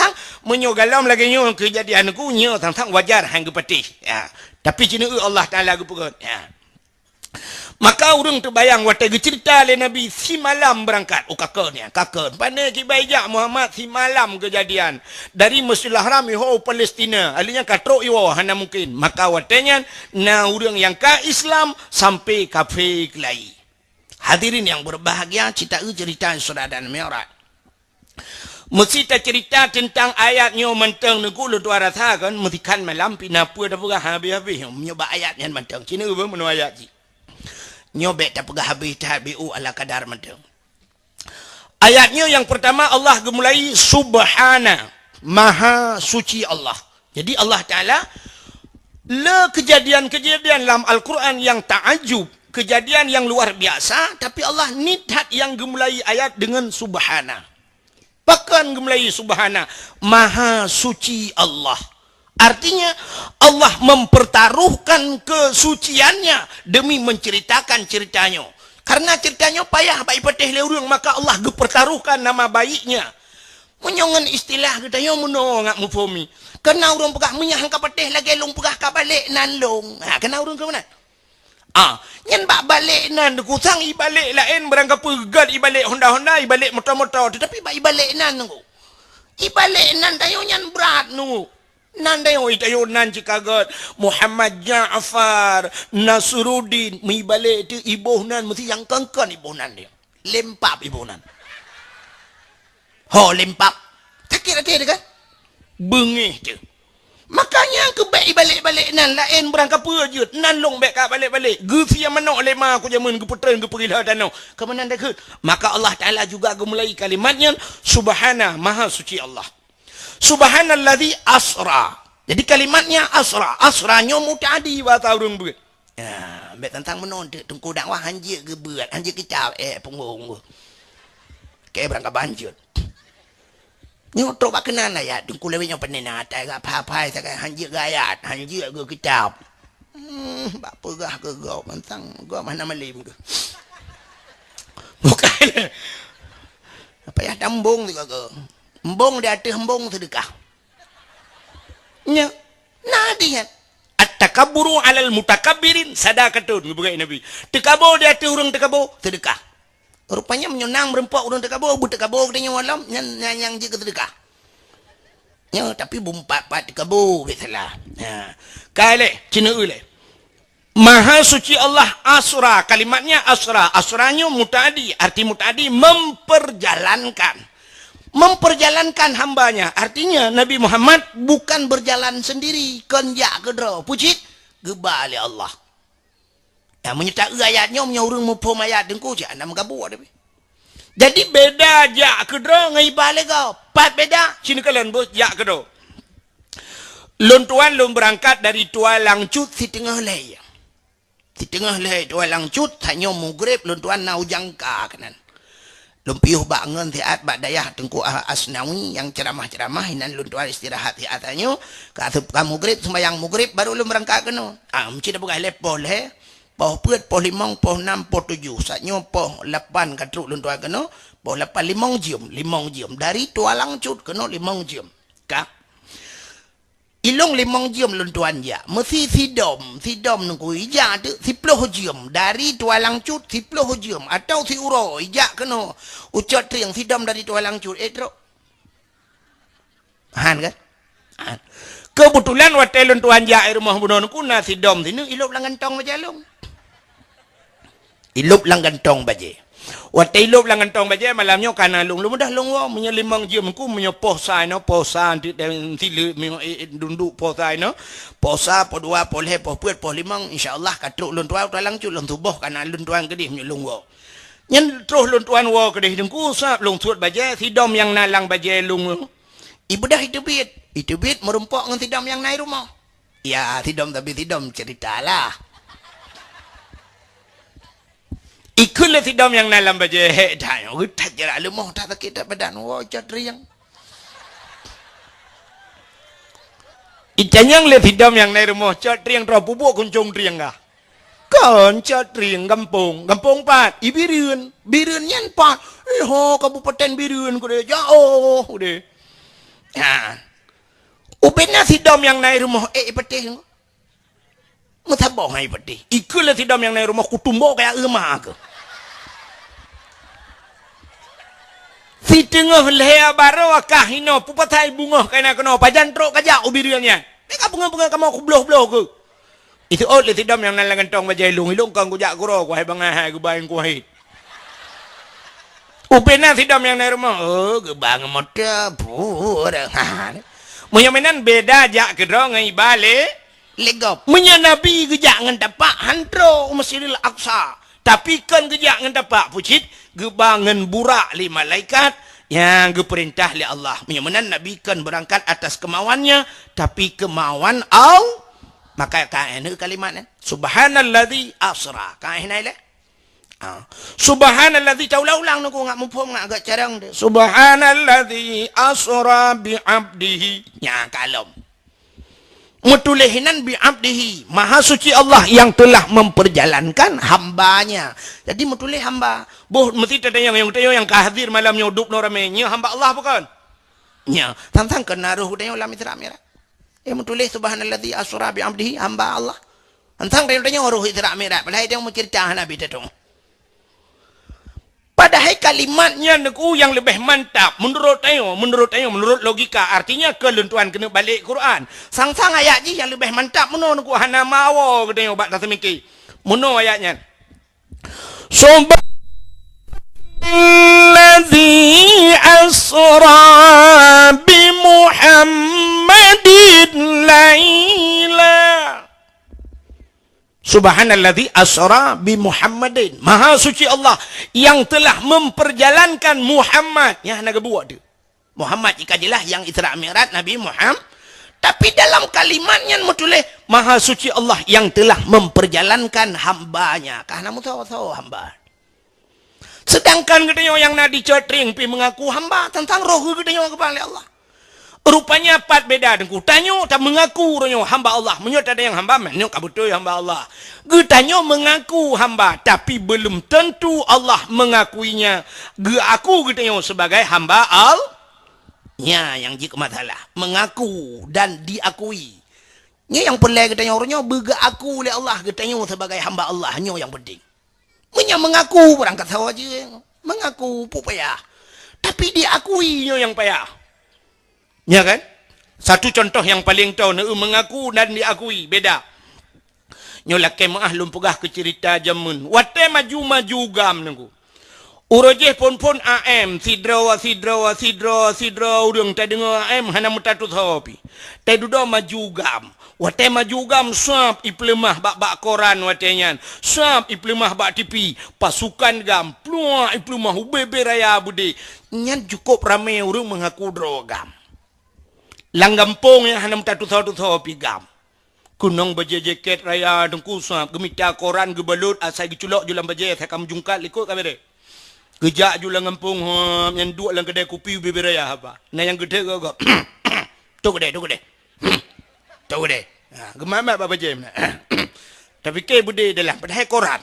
menyogalam lagi nyo kejadian ku nyo tang wajar hang petih ya tapi cina Allah Taala gupeun ya. Maka urang terbayang wate cerita le Nabi si malam berangkat kakaknya kakak pandai kibajak Muhammad si malam kejadian dari Masjidil Haram ho Palestina alinya katro iwo hana mungkin maka watenya na urang yang ka Islam sampai kafir kelai. Hadirin yang berbahagia cerita Isra dan Mi'raj mesti cerita tentang ayatnya mentang neku lu tuara kan mesti kan malam pinapu dah pura habis nyoba ayatnya mentang cina ubah menu ayat ji nyobek tak pegah habis tabi'u ala kadar madang. Ayatnya yang pertama Allah gemulai subhana maha suci Allah. Jadi Allah Ta'ala le kejadian-kejadian dalam Al-Quran yang ta'ajub, kejadian yang luar biasa, tapi Allah nidhat yang gemulai ayat dengan subhana. Bahkan gemulai subhana maha suci Allah. Artinya Allah mempertaruhkan kesuciannya demi menceritakan ceritanya. Karena ceritanya payah baik petih leurung maka Allah pertaruhkan nama baiknya. Menyongan istilah katanya menongak mufumi. Kena urang pegah menyahang ka petih lagi long pegah ka balik nan long. Kena urang ke mana? Nyen bak balik nan kusang ibalik lain berangkat pegat ibalik Honda ibalik motor-motor tetapi bak ibalik nan nunggu. Ibalik nan tayo nyan berat nunggu. Nandai oi tayo nan cikagat Muhammad Ja'far Nasruddin mi balik tu ibuh nan mesti yang kangkan ibuh nan dia lempap ibuh nan lempap tak kira kan bengih tu makanya ke baik balik-balik nan lain berangkat pejut nan long baik kat balik-balik gefi yang manok lema aku jaman ke putran ke perilah tanah ke mana dah ke maka Allah Ta'ala juga gemulai kalimatnya subhana maha suci Allah. Subhanalladzi asra. Jadi kalimatnya asra. Asranya mutadi bahasa urang beut. Ya, ambek tentang menonde tengku dakwah hanjir ke beut, hanjir kicap punggung. Kayak berangkat banjir. Nyotok bak kenan ayat tengku lewenya penena atai gak apa-apa sakai hanjir ayat, hanjir ke kicap. Bak perah ke gau tentang gau mana malim ke. Bukan. Apa ya dambung tu ke. Embong dia ada embong sedekah. Nya, nadian. At-takaburu 'alal mutakabbirin sadaqatun ngebukai Nabi. Tekabur dia ada orang tekabur sedekah. Rupanya menyonang berempat orang tekabur, bu tekabur dia malam yang je ke sedekah. Ya, tapi bumpat-pat kebu bisalah. Ha. Kale cina ule. Maha suci Allah asra, kalimatnya asra. Asranya mutadi, arti mutadi memperjalankan. Memperjalankan hambanya. Artinya Nabi Muhammad bukan berjalan sendiri. Kenjak kedra. Pucit. Gebali Allah. Ya, menyertai ayatnya, menyurung mupum ayat dengku. Jangan nama gabu ada. Jadi beda jak kedra ngai balik kau. Pat beda. Sini kalian bos jak kedra. Lun tuan lun berangkat dari Tua Langcut si tengah lay. Si tengah lay Tua Langcut hanya mugrib lun tuan nau jangka kanan. Lun piuh bangun tiat bak dayah Tengku Asnawi yang ceramah-ceramah hinan lun tuan istirahat tiatannya. Katup ka mugrib sembahyang mugrib baru lun berangkat kena. Mesti dah bukan lepoh le. Poh puet, poh limong, poh enam, poh tujuh. Saatnya poh 8 katruk lun tuan kena. Poh 8 limong jam. Dari Tua Langcut kena 5 jam. Kak. Ilong 5 jam lun tuan ya. Mesti sidom nunggu ijak tu 10 jam. Dari Tua Langcut 10 jam. Atau si uro ijak kena. Ucat triang sidom dari Tua Langcut. Truk. Han kan? Han. Kebetulan waktu lun tuan ya rumah bunon kuna sidom sini ilup lang gantong majalong. Ilup lang gantong baje. Waktu ilup lang gantong baje malamnya kana lung mudah lung wa punya 5 jam ku punya posa no posa di silu dunduk posa no posa po 2 po le po puet po 5 insyaallah katruk lun tuan Langcut lun tubuh kana lun tuan kedih punya lung wa. Nyen terus lun tuan wa kedih dengku sap lung suat baje sidom yang nalang baje lung. Ibu dah itu bit merumpok dengan sidom yang naik rumah. Ya sidom tapi sidom ceritalah. Ikulah sidom yang nalam baje dah. Tak jarak lemah tak sakit tak badan. Wah cadriang. Icanyang le sidom yang naik rumah cadriang terus bubuk kuncung triang kah. Kan cadriang kampung pat Ibirun nyan pat. Kabupaten Birun kude jauh kude. Ya. Upena sidom yang naik rumah petih. Ngetabong hai petih. Ikulah sidom yang naik rumah kutumbo kayak emak ke. Si tengah leher baru kahino pupatai bunga kena pajan truk kajak ubiriannya. Neka bunga-bunga kamu aku bloh-bloh ke. Itu le sidom yang naik gantong bajai lung ilung kang kujak kuro ku hai bangah ku bain ku hai. Upena sidom yang naik rumah. Gebang motor pura. Menyamanan beda jak kedro ngai balik legop. Menya Nabi gejak ngan tapak hantro Masjidil Aqsa. Tapi kan gejak ngan tapak pucit gebangan burak li malaikat yang geperintah li Allah. Menyamanan Nabi kan berangkat atas kemauannya tapi kemauan Allah. Maka kain kalimatnya subhanalladzi asra. Kain ile. Subhanalladzi ulang nak ngak mumpung ngak agak carang dia. Subhanalladzi asra bi abdihi. Ya kalom. Mutulihinan bi abdihi. Maha suci Allah yang telah memperjalankan hambanya. Jadi mutulih hamba. Boh mesti tanya yang kahadir malam nyudup no ramenya hamba Allah bukan? Ya, tantang kena ruh tanya ulam isra merah. Mutulih subhanalladzi asra bi abdihi hamba Allah. Tantang tanya ruh isra merah. Padahal dia mau cerita Nabi tu. Padahal kalimatnya neku yang lebih mantap menurut logika artinya keluntuan kena balik Quran. Sang-sang ayat ni yang lebih mantap menurut neku hana mawo kena obat tak semiki. Menurut ayatnya. Subhanalladzi asra bi Muhammadin laila. Subhanalladzi asra bi Muhammadin. Maha suci Allah yang telah memperjalankan Muhammad. Ya nak buat dia. Muhammad ikajilah yang Isra Mi'raj Nabi Muhammad. Tapi dalam kalimatnya mutulih Maha suci Allah yang telah memperjalankan hambanya. Karena tahu hamba. Sedangkan katanya yang nadi cetring pi mengaku hamba tentang roh katanya kepada Allah. Rupanya empat beda dengku. Tanyo tak mengaku ronyo hamba Allah. Menyot ada yang hamba menyok kabutoy hamba Allah. Getanyo mengaku hamba tapi belum tentu Allah mengakuinya. Ge aku getanyo sebagai hamba Allah. Ya yang jika masalah mengaku dan diakui. Nya yang pelai getanyo ronyo bega aku oleh Allah getanyo sebagai hamba Allah nyo yang penting. Menya mengaku berangkat sawaje. Mengaku payah. Tapi diakui nyo yang payah. Ya kan? Satu contoh yang paling tahu mengaku dan diakui beda. Nyolake maah lumpugah ke cerita jamun. Wate maju-maju gam nunggu. Urojeh pon-pon AM sidra urang ta dengar AM hana mutatu thopi. Ta dudo maju gam. Wate maju gam swap iplemah bak koran watenyan. Swap iplemah bak TV. Pasukan gam plua iplemah ubebe raya bude. Nyan cukup ramai urang mengaku drogam. Langgampong yang hana mutatu thopi gam. Kunong baje jaket raya dengku swap gemita koran gebalut asai geculok julang baje sakam jungkat likut kamera. Kejak julang ngampung yang dua lang kedai kopi ubi beraya apa. Nah yang gede kau tu kedai. Tu kedai. Gemamat apa jam. Tapi ke bude dalam padahal koran.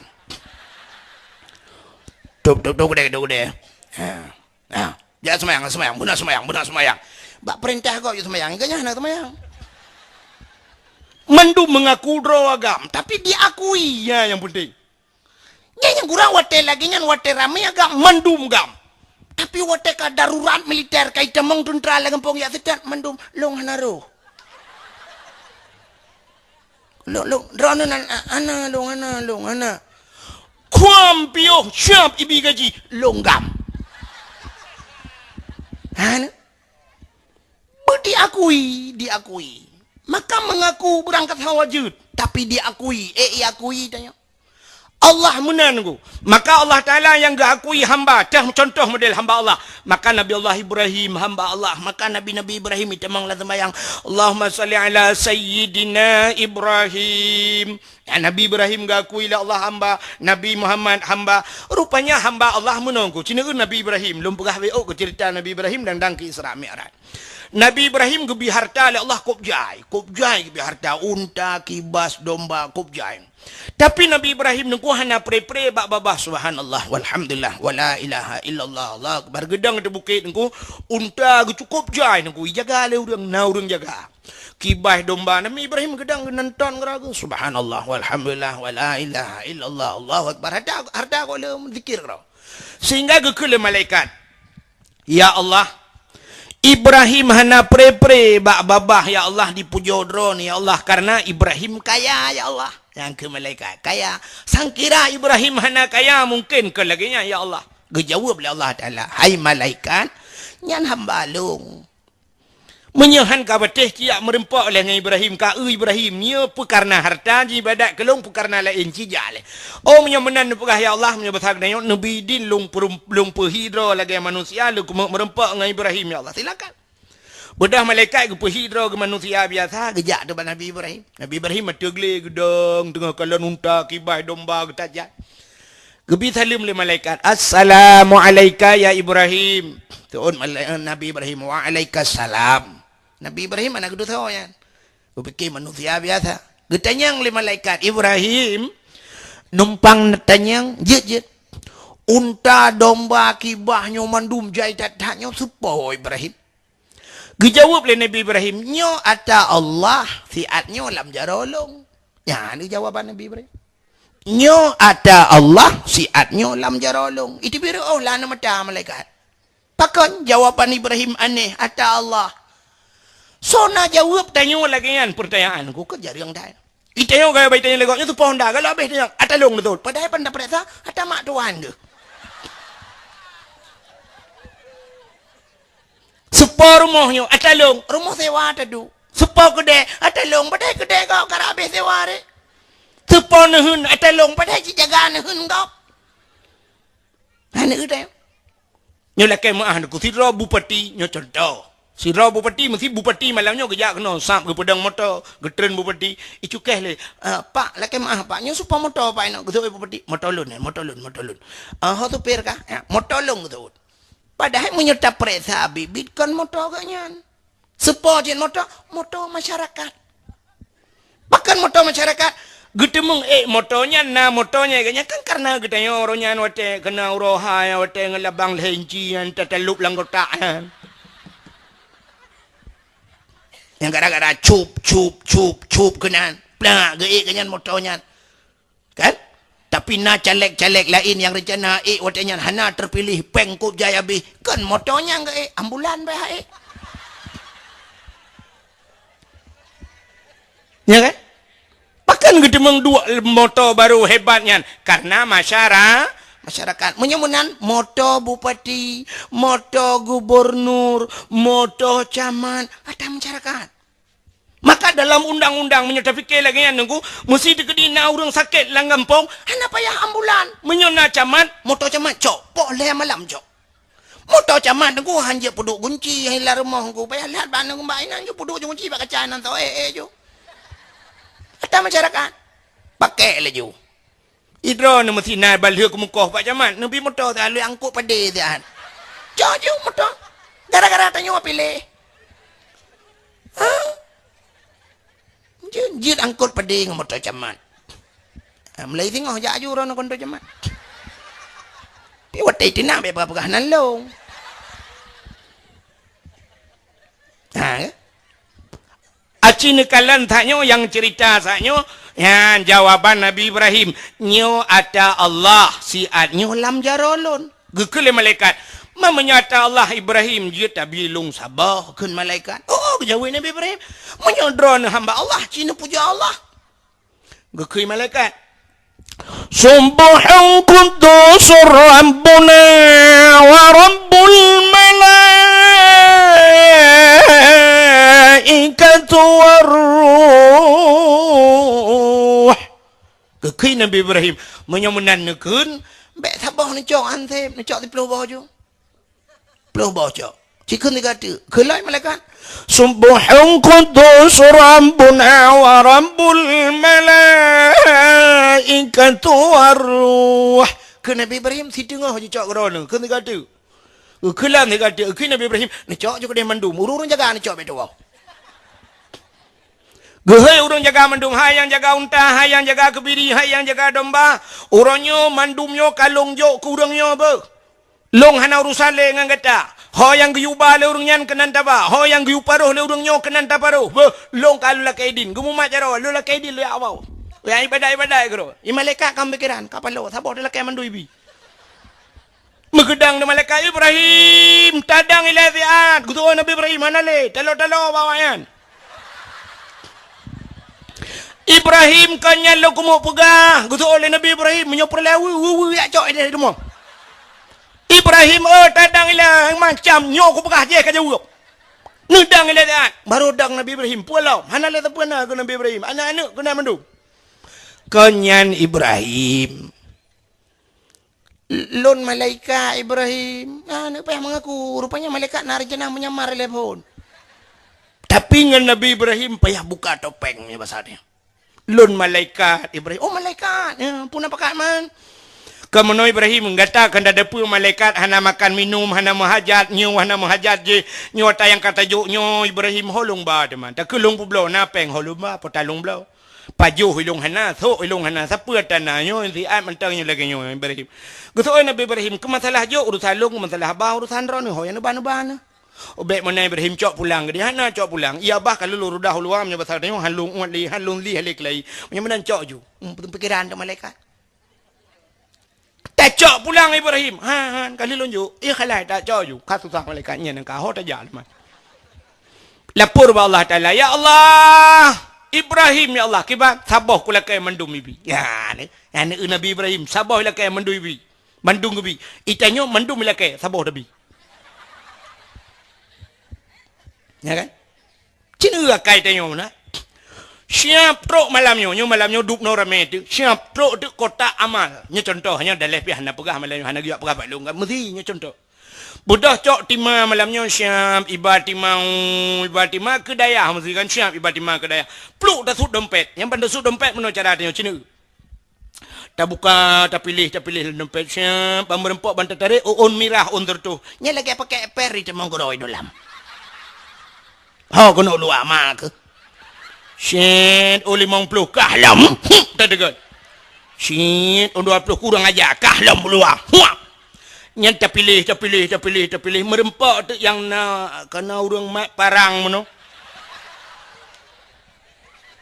Tu kedai. Ya semayang, benar semayang. Bak perintah kau ya semayang, kanya nak semayang. Mandu mengaku agam, tapi diakui ya yang penting. Yang kurang wate lagi nyan wate ramai agam mandum gam. Tapi wate ka darurat militer kai temong tentara lagi pong ya sedat mandum long hanaro. Long drone ana. Kuam pio siap ibi gaji long gam. Hana. Diakui. Maka mengaku berangkat hawajud. Tapi diakui. Iakui tanya. Allah menangu. Maka Allah Ta'ala yang akui hamba. Contoh model hamba Allah. Maka Nabi Allah Ibrahim hamba Allah. Maka Nabi Ibrahim itu memang sembahyang. Allahumma salli ala Sayyidina Ibrahim. Ya, Nabi Ibrahim akui lah Allah hamba. Nabi Muhammad hamba. Rupanya hamba Allah menunggu. Cina Nabi Ibrahim. Lumpugah WO ke cerita Nabi Ibrahim dan ke Isra Mi'raj. Nabi Ibrahim gebi harta oleh Allah kopjai gebi harta unta, kibas, domba, kopjai. Tapi Nabi Ibrahim nunggu hana pre-pre bak-babah subhanallah walhamdulillah wala ilaha illallah Allah akbar gedang di bukit nunggu unta cukup jai nunggu jaga le urang jaga. Kibas domba Nabi Ibrahim gedang nonton geraga subhanallah walhamdulillah wala ilaha illallah Allah akbar harta ko le zikir kau. Sehingga gekele malaikat. Ya Allah Ibrahim hana pre-pre bak babah ya Allah dipuja drone ya Allah karena Ibrahim kaya ya Allah yang ke malaikat kaya sangkira Ibrahim hana kaya mungkin ke laginya ya Allah gejawab oleh Allah Ta'ala hai malaikat nyan hamba long menyahan kabateh ciak merempak oleh Ibrahim ka Ibrahim nya pu karena harta ji badak kelong pu karena lain cijale oh menyemenan pegah ya Allah menyebutkan nabi din long perhidro lagi manusia lu merempak dengan Ibrahim ya Allah silakan bedah malaikat ke perhidro ke manusia biasa gejak depan Nabi Ibrahim tegle gedong tengah kalan unta kibai domba getajat gebi salim le malaikat assalamu alayka ya Ibrahim tuun Nabi Ibrahim wa alaikassalam Nabi Ibrahim anak kedua tahu ya. Berpikir manusia biasa. Getanyang le malaikat Ibrahim numpang netanyang jet. Unta domba kibahnya mandum jai tatanya supo Ibrahim. Gejawab le Nabi Ibrahim, "Nyo ata Allah siatnyo lam jarolong." Ya, ini jawaban Nabi Ibrahim. Nyo ata Allah siatnyo lam jarolong. Itu biru oh lah nama malaikat. Pakon jawaban Ibrahim aneh ata Allah. So na jawab tanya lagi kan pertanyaan ku ke jari yang dah. Itanya gaya bayi tanya legoknya tu pohon dah kalau habis tanya atalong betul. Padahal pandai perasa ada mak tuan ke. Separ rumahnya atalong rumah sewa tadu. Separ kedai atalong padahal kedai kau kara habis sewa re. Separ nehun atalong padahal jaga nehun kau. Hanya itu. Nyolak kemah aku sidra bupati nyo contoh. Sidra bupati mesti bupati malamnya kejak kena sap ke pedang motor getren bupati icukeh le pak laki maaf pak nyo supaya motor pak nak getu bupati motor lun ha tu per ka motor lun getu padahal menyerta presa bibit kan motor ganyan support motor masyarakat bahkan motor masyarakat getemung motornya motornya kayaknya kan karena getanya orangnya wate kena uroha ya wate ngelabang lenci yang tatalup langgotaan yang gara-gara cup kenan plak geik kenyan motornya kan tapi na caleg-caleg lain yang rencana watenya hana terpilih pengkup jaya bi kan motornya geik ambulan bah Ya kan? Bahkan gede dua moto baru hebatnya karena masyarakat menyemunan moto bupati, moto gubernur, moto camat, ada masyarakat. Maka dalam undang-undang menyata fikir lagi yang nunggu mesti dikedina orang sakit lang kampung, hana payah ambulan. Menyona camat, moto camat cok, boleh malam cok. Moto camat nunggu hanya puduk kunci hilang rumah nunggu payah lihat ban nunggu mainan jo puduk kunci pakai canan tau jo. Ada masyarakat pakai laju. Idro ni mesti nak balik ke muka Pak Camat. Nabi motor tu lalu angkut pada dia. Jauh motor. Gara-gara tanya apa pilih. Ha? Jid angkut pada dengan motor Camat. Mulai tengok jauh orang nak motor Camat. Tapi waktu itu nak berapa kahanan long. Ha? Aci nekalan tanya yang cerita sanyo yang jawaban Nabi Ibrahim nyo ada Allah siat nyo lam jarolon gekele malaikat menyata Allah Ibrahim dia tabilung sabah kun malaikat kejawab Nabi Ibrahim menyodron hamba Allah cina puja Allah gekele malaikat Subhan quddus rabbuna wa rabbul malaikatu warruh. Kekei Nabi Ibrahim menyamunan nekun bek sabah ni cok antep ni cok di peluh bawah jo. Peluh bawah cok. Cikun tiga tu. Kelai malaikat. Subhan quddus rabbuna wa rabbul malaikatu warruh. Ke Nabi Ibrahim si tengah je cok kerana. Ke tiga tu. Kelam tiga tu. Ke Nabi Ibrahim ni cok je dia mandum. Urung jaga ni cok betul. Gehai orang jaga mandum, hai yang jaga unta, hai yang jaga kebiri, hai yang jaga domba. Orangnya mandumnya kalongjo kurangnya apa? Long hana urusan le ngan kata. Ho yang guyuba le urang nyan kenan taba. Ho yang guyu paruh le urang nyo kenan taparuh. Long kalu la kaidin. Gumu mak jaro, lu la kaidin lu awau. Ya ibadah gero. I malaikat kam pikiran, kapan lo sabo de la kay mandu ibi. Megedang de malaikat Ibrahim, tadang ilaziat. Gutu Nabi Ibrahim mana le? Talo bawayan. Ibrahim kanya lo kumuk pegah. Gutu oleh Nabi Ibrahim menyopor lewi ya cok dia semua. Ibrahim tadang ilah macam nyok pegah je ka jauh. Nudang ilah dia. Baru dang Nabi Ibrahim pulau. Hana le tapana ke Nabi Ibrahim. Anak-anak kena mandu. Kanyan Ibrahim. Lon malaikat Ibrahim. Nak payah mengaku. Rupanya malaikat narjana menyamar telepon. Tapi dengan Nabi Ibrahim payah buka topengnya bahasanya. Lun malaikat Ibrahim. Oh malaikat. Ya, pun apa kat man. Kemudian Ibrahim mengata kan ada pun malaikat hana makan minum hana mahajat nyu hana mahajat je nyu tayang kata juk nyu Ibrahim holong ba teman. Tak kelong publo na peng holong ba potalong blau. Paju hilung hana so hilung hana siapa tanah nyu si ai mentang nyu lagi nyu Ibrahim. Gutoi Nabi Ibrahim ke masalah juk urusan long masalah ba urusan ro ni ho yang ban-ban. Obek mana Ibrahim cok pulang dia hana cok pulang ia bah kalau lu rudah luar nya pasal tengok halung li halik lai menan cok ju pikiran tu malaikat tak cok pulang Ibrahim kali lunjuk ia khalai tak cok ju ka susah malaikatnya nang ka ho ta ja man lapor ba Allah taala ya Allah Ibrahim ya Allah kibat sabah kula kay mandum ibi ya ni Nabi Ibrahim sabah la kay mandum ibi mandung ibi itanyo mandum la kay sabah dabi. Ya kan? Cina kai tanya mana? Siap truk malamnya duk no rame tu. Siap truk tu kotak amal. Nya contohnya dalam pihak hana pegah malamnya hana giak pegah balung. Mesti nya contoh. Budak cok tima malamnya siap ibadat tima kedaya mesti kan siap ibadat tima kedaya. Pluk dah sud dompet. Yang pandai sud dompet mana cara tanya Cina? Tak buka, tak pilih dompet siap. Pemberempok bantai tarik on mirah on tertu. Nya lagi pakai peri temang goroi dalam. Kau kena luar mak ke? Syed, 50 kahlam. Tak dekat. Syed, 20 kurang aja kahlam luar. Yang tak pilih. Merempak tu yang nak kena orang mak parang mana.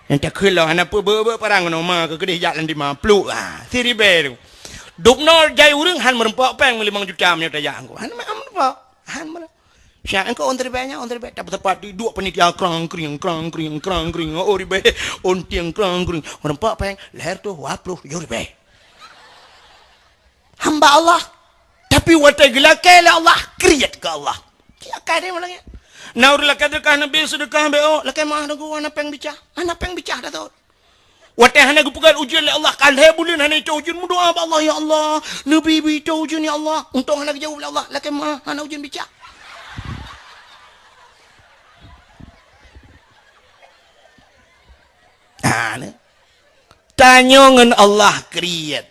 Yang tak kelah anak apa parang mana mak ke kedih jalan di mana. Peluk lah. Siri beru. Duk no jai orang han merempak peng 5 juta punya tajak aku. Han merempak. Han merempak. Siya engkau on teribanya on teribaya dapat tepat di dua penitia krang kring oh ribe on tiang krang kring merempak peng leher tu wapluh yo ribe hamba Allah tapi watai gelake Allah kriyat ke Allah ya kade malangnya naur lakadakah nabi sedekah beo lakai mah nagu ana peng bica dah tu watai hana gupukan ujian Allah kalhe bulin hana itu ujian mu doa Allah ya Allah nabi bi ujian ya Allah untuk hana jawab Allah lakai mah hana ujian bica. Tanya ngan Allah kriat.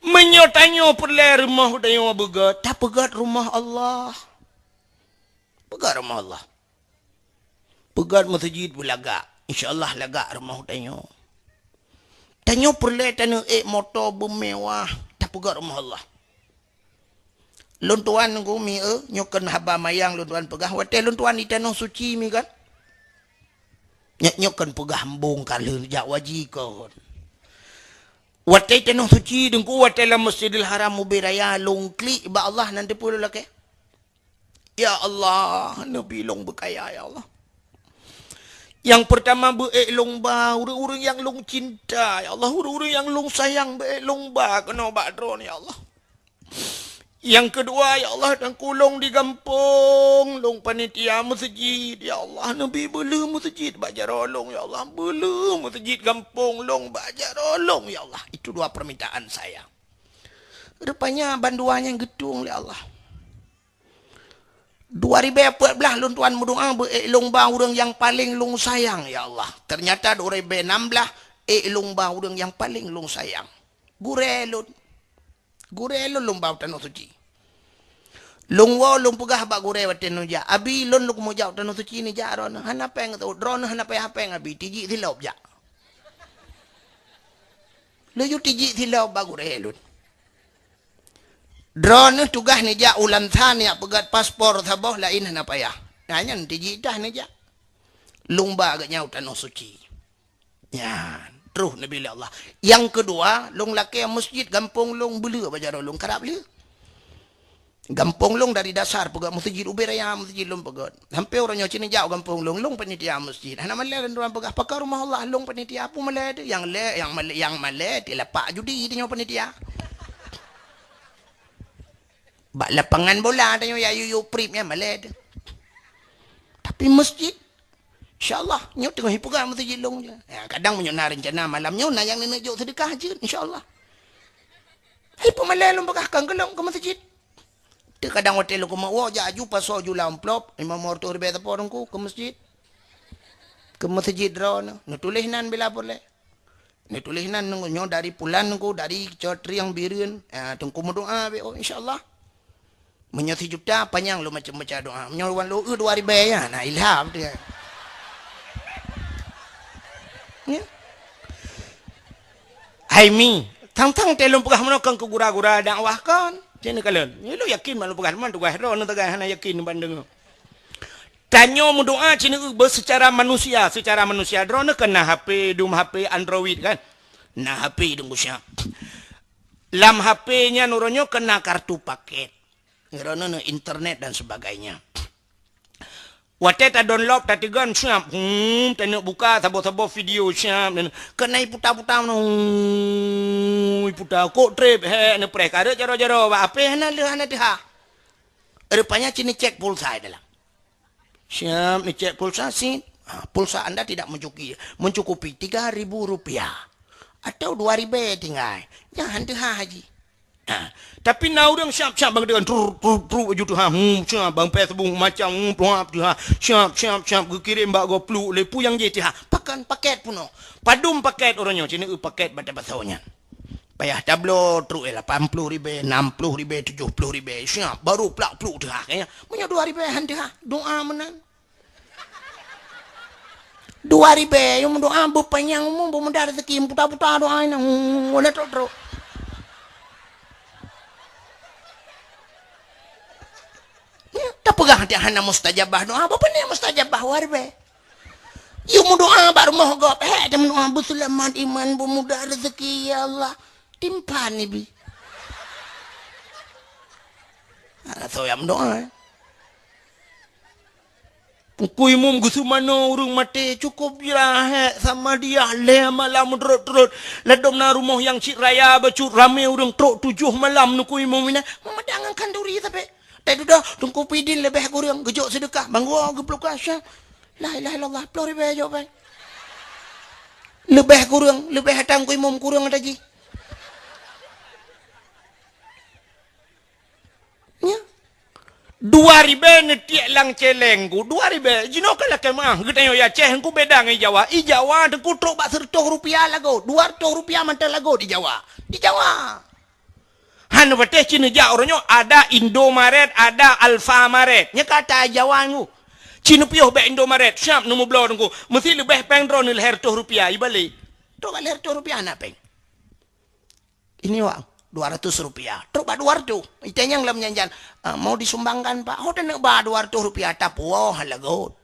Menyo tanya perle rumah dayo begat, tak pegat rumah Allah. Pegat rumah Allah. Pegat masjid bulaga. Insya-Allah laga rumah dayo. Tanya perle tanya motor bermewah, tak pegat rumah Allah. Luntuan ngku mi nyokan haba mayang luntuan pegah wate luntuan di tanah suci mi kan. Nyokan pegah bongkar lejak waji kon. Watai tanah suci dengku watai la Masjidil Haram mubiraya longkli ba Allah nanti pula lake. Ya Allah, nabi long berkaya ya Allah. Yang pertama long ba urang yang long cinta ya Allah, urang yang long sayang long ba kena ba drone ya Allah. Yang kedua ya Allah dan kulong di kampung long panitia masjid ya Allah nabi bela masjid baca rolong ya Allah bela masjid kampung long baca rolong ya Allah itu dua permintaan saya. Rupanya banduannya gedung ya Allah 2014 long tuan berdoa long ba urang yang paling long sayang ya Allah ternyata 2016 long ba urang yang paling long sayang gurelon long ba tanah suci. Long wo long pugah ba gure waten ja abi lon luk mo jaw tanah suci ni ja ron hana peng to drone hana pe hapeng abi tiji thilaw ja lo yu tiji thilaw ba gure lon drone tugah ni ja ulan than ya pegat paspor thaboh lain hana pa ya nanya tiji dah ni ja lumba ga nyaw tanah suci ya terus nabi Allah yang kedua long laki masjid gampung long belu ba jaro long karap le gampung long dari dasar pegat masjid ubiraya masjid long pegat hampir orangnya cini jauh gampung long panitia masjid hana malai dan pakar pakar rumah Allah long panitia apa malai tu yang malai tilapak judi dia panitia bak lapangan bola tanya ya yu pripnya malai tu tapi masjid insyaallah nyo tengah hipugan masjid long je ya, kadang menyona rencana malam nyo na yang nenek jok sedekah je insyaallah hipu malai long pakahkan kelong ke masjid. Kadang hotel ko mawo jaju paso ju lamplop imam morto ribe ta porongku ke masjid drone nutulisnan bila boleh nutulisnan nyo dari pulan ko dari cotri yang birin tungku doa be insyaallah menyoti juta panjang lo macam-macam doa menyowan lo 2000 ya nah ilham dia ya hai mi tang-tang telung pegah menokang ke gura-gura dakwah kan Cina kalian, ni lu yakin malu pegang man tu gah ro nu tegah hana yakin bandeng. Tanyo mu doa Cina secara manusia drone kena HP dum HP Android kan. Nah HP dum sia. Lam HP-nya nuronyo kena kartu paket. Ngerono internet dan sebagainya. Wate ta download ta tigan siap. Tanya buka tabo-tabo video siap dan kena putar-putar putar kok trip he ne prek ada jaro-jaro ba ape hana le hana teh. Rupanya cini cek pulsa adalah. Siap ni cek pulsa sih. Pulsa Anda tidak mencukupi 3.000 rupiah atau 2.000 tinggal. Jangan teh haji. Tapi na orang siap-siap bang dengan tru baju tu siap bang Facebook macam puap tu siap kirim bak go plu lepu yang je ha pakan paket puno padum paket orangnya cini paket bata-batanya payah tablo tru 80.000 60.000 70.000 siap baru plak plu tu ha kayaknya punya 2.000 han ha doa menang 2.000 yang doa berpanjang umum bermendar rezeki putar-putar doa ini boleh terus tak pegang hati hana mustajabah doa apa ni mustajabah warbe you mu doa baru mau gop dia doa berselamat iman bermudah rezeki ya Allah timpan ni bi atau yang doa Kui mum gusu mano urung mati cukup je lah sama dia le malam terut ledom na rumah yang cik raya bacut rame urung truk 7 malam nu kui mum ina mama jangan kanduri tapi dah dah tunggu pidin lebih kurang gejok sedekah banggu geblok asya la ilaha illallah pelori be jawab lebih kurang lebih hatang kui mum kurang ada ji ya 2,000 netiak lang celengku 2,000 jino kala kemah getayo ya ceh ku beda ngai Jawa i Jawa deku truk bak 100 rupiah lago 200 rupiah mantel lago di Jawa han bete cina ja oronyo ada Indomaret ada Alfamaret nya kata Jawa ngu cina pioh be Indomaret siap numu blor ngu mesti lebih peng drone leher 100 rupiah i balik truk bak leher 100 rupiah nak peng ini wang 200 rupiah. Truk ba 200. Itanya yang lam nyanjan. Mau disumbangkan pak. Ho nak ba 200 rupiah. Tapuo halagot.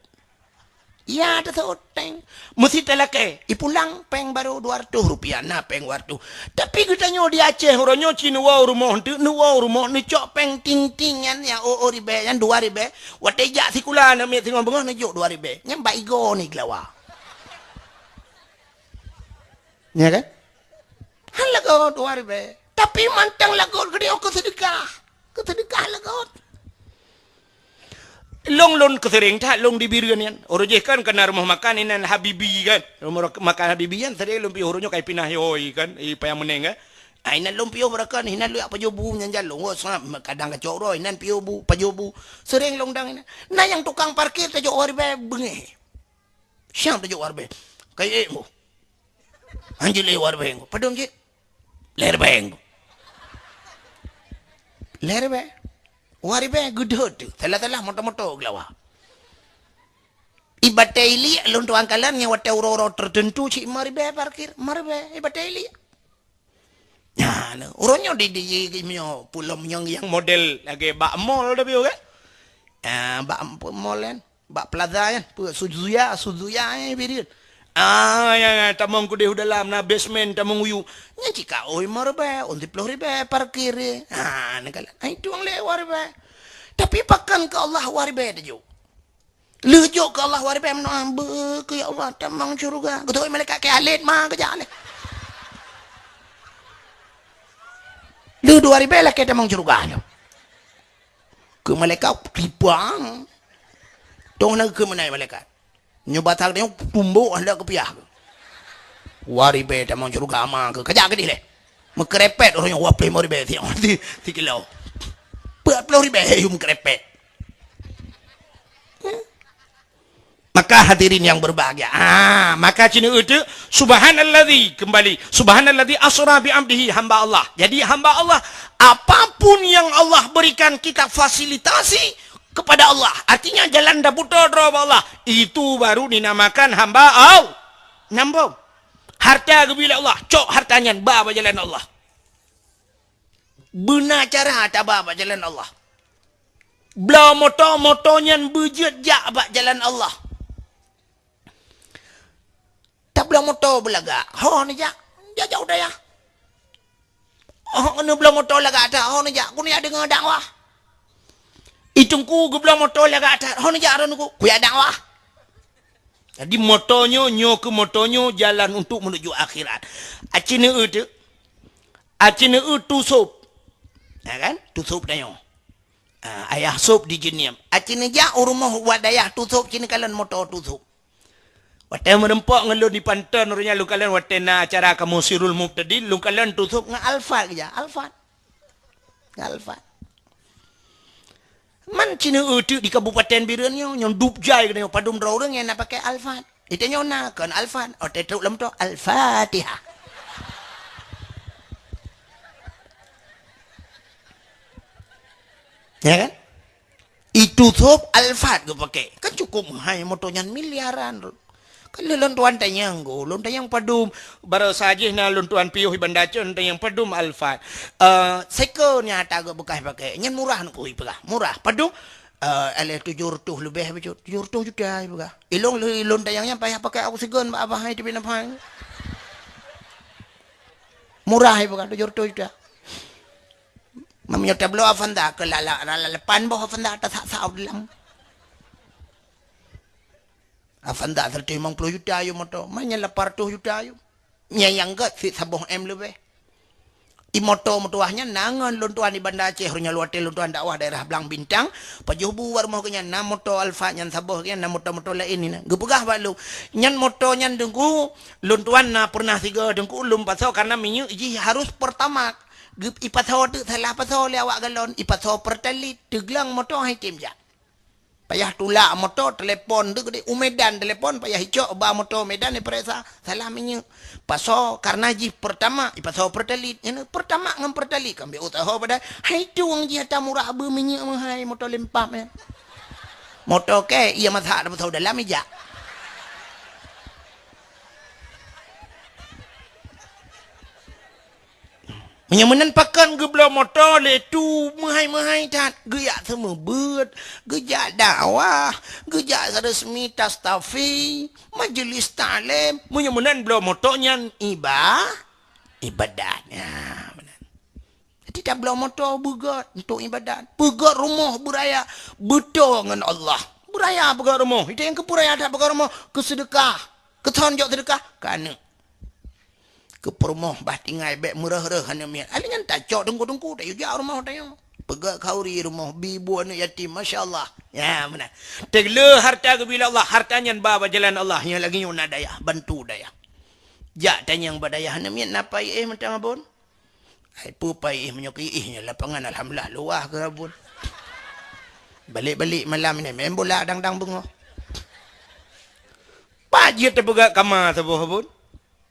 Ya ada teng. Mesti telake. Ipulang peng baru 200 rupiah. Na peng wartu. Tapi kita nyo di Aceh. Horonyo cina wow rumah. Nuwa rumah. Ni cok peng ting-tingan. Ya o ribe. Yang 2 ribe. Watejak sikula. Namanya tengok bengah. Ni jok 2 ribe. Yang ba igo ni gelawa. Ya kan? Halagot 2 ribe. Tapi mantang lagot gede aku sedekah lagot long kesering tak long di biruan yan oroje kan kena rumah makan inan Habibi kan rumah makan Habibi kan tadi lumpi oronya kai pinah yoi kan payang meneng kan inan lumpi mereka inan lu apa jobu nyanjal long kadang kacok roy inan piobu pajobu sering long dang inan nah yang tukang parkir tajuk warbe bengeh siang tajuk warbe kayak mo anjil warbe padong je leher beng leher be wari be gudhot telah moto-moto glawa ibataili lon tuang kalan yang wate uro tertentu ci mari be parkir mari be ibataili ya no uronyo di mio pulom yang model lagi bak mall dah bio kan bak mall kan bak plaza kan Suzuya birin ya tamang ku deh dalam na basement tamang uyu nya cika oi marbe on 10,000 parkir nakala itu ang lewar be tapi pakan ke Allah warbe dejo lejo ke Allah warbe menambe ke ya Allah tamang surga gotoi malaikat ke alit mah ke jale lu 2,000 lah ke tamang surga ke malaikat ribang tong nak ke mana malaikat nyobatak dia tumbuh anda kepiah wari be tamang surga ama ke kajak ke dile mekrepet orang yang wape mau ribe ti kilo 40,000 yum krepet maka hadirin yang berbahagia maka cina itu subhanalladzi kembali subhanalladzi asra bi abdihi hamba Allah jadi hamba Allah apapun yang Allah berikan kita fasilitasi kepada Allah artinya jalan daputo drama Allah itu baru dinamakan hamba Allah nambung harta bila Allah cok hartanya baba jalan Allah benar cara tak baba jalan Allah bela motonya bejut jak bak jalan Allah tak bela motor belaga ho ni jak jauh dah ya oh ni bela motor laga ada ho ni jak ku ni ada dengar dakwah itungku geblang motor laga atas hon jaran ku ku ya dakwah jadi motonya ke motonya jalan untuk menuju akhirat acine tusup ya kan tusup dayo ayah sup di jeniam acine ja rumah wadayah tusup cine kalian motor tusup wate merempok ngelun di pantan orangnya lu kalian wate na acara kamu sirul mubtadi lu kalian tusup nga alfa ya alfa man cina utu di kabupaten Biren yang dupjai kena padum draurang yang nak pakai alfat itu nyona kan alfat ote truk lam to al-fatihah ya kan itu top alfat gue pakai kan cukup hai motonya miliaran kan lontuan tanyang go lontayang padum baru saja na lontuan piuh bandacon tanyang padum alfat seko nya tago bekas pakai nyen murah nu kui pegah murah padum ale 700 lebih bejo 700 juta pegah ilong lontayangnya payah pakai aku segon apa hai di pinapah murah pegah 700 juta mamnya tablo afanda ke lala lepan boh afanda tak sah dalam Afanda 150 juta yo moto. Manya 800 juta yo. Nyayang ke si saboh M lebih. Imoto mutuahnya nangan luntuan di Banda Aceh hanya luar luntuan dakwah daerah Belang Bintang pajubu war mau kenya na moto alfa nyan saboh kenya na moto lain ni na gepegah balu nyan moto nyan dengku luntuan na pernah tiga dengku ulum paso karena minyu ji harus pertama gep ipaso tu salah paso le awak galon ipaso pertali teglang moto hai tim ja payah tulak moto telepon tu gede umedan telepon payah hicok ba moto medan ni peresa salah minyu paso karena ji pertama ipaso pertali ini pertama ngam pertali kambe utaho pada hai tu wang ji hata murah be minyu hai moto lempam ya moto ke ia mazhab paso dalam meja menyamanan pakan gebla motor le tu mahai tat geyak semua bet gejak dakwah gejak resmi tastafi majlis talim menyamanan bela motornya ibadahnya tidak bela motor begat untuk ibadat begat rumah beraya betul dengan Allah beraya begat rumah itu yang kepuraya tak begat rumah kesedekah ketonjok sedekah kana ke permoh bah tinggal bek murah-murah hanya mian alingan tak cok dengku tak jauh rumah tak yo pegak kauri rumah bibu anak yatim masya-Allah ya benar tegle harta ke bila Allah hartanya bawa jalan Allah yang lagi nyuna daya bantu daya jak tanya yang badaya hanya mian napa mentang abon ai pupai menyoki nya lapangan alhamdulillah luah ke abon balik-balik malam ni main bola dang-dang bengoh pagi terpegak kamar sebuah abon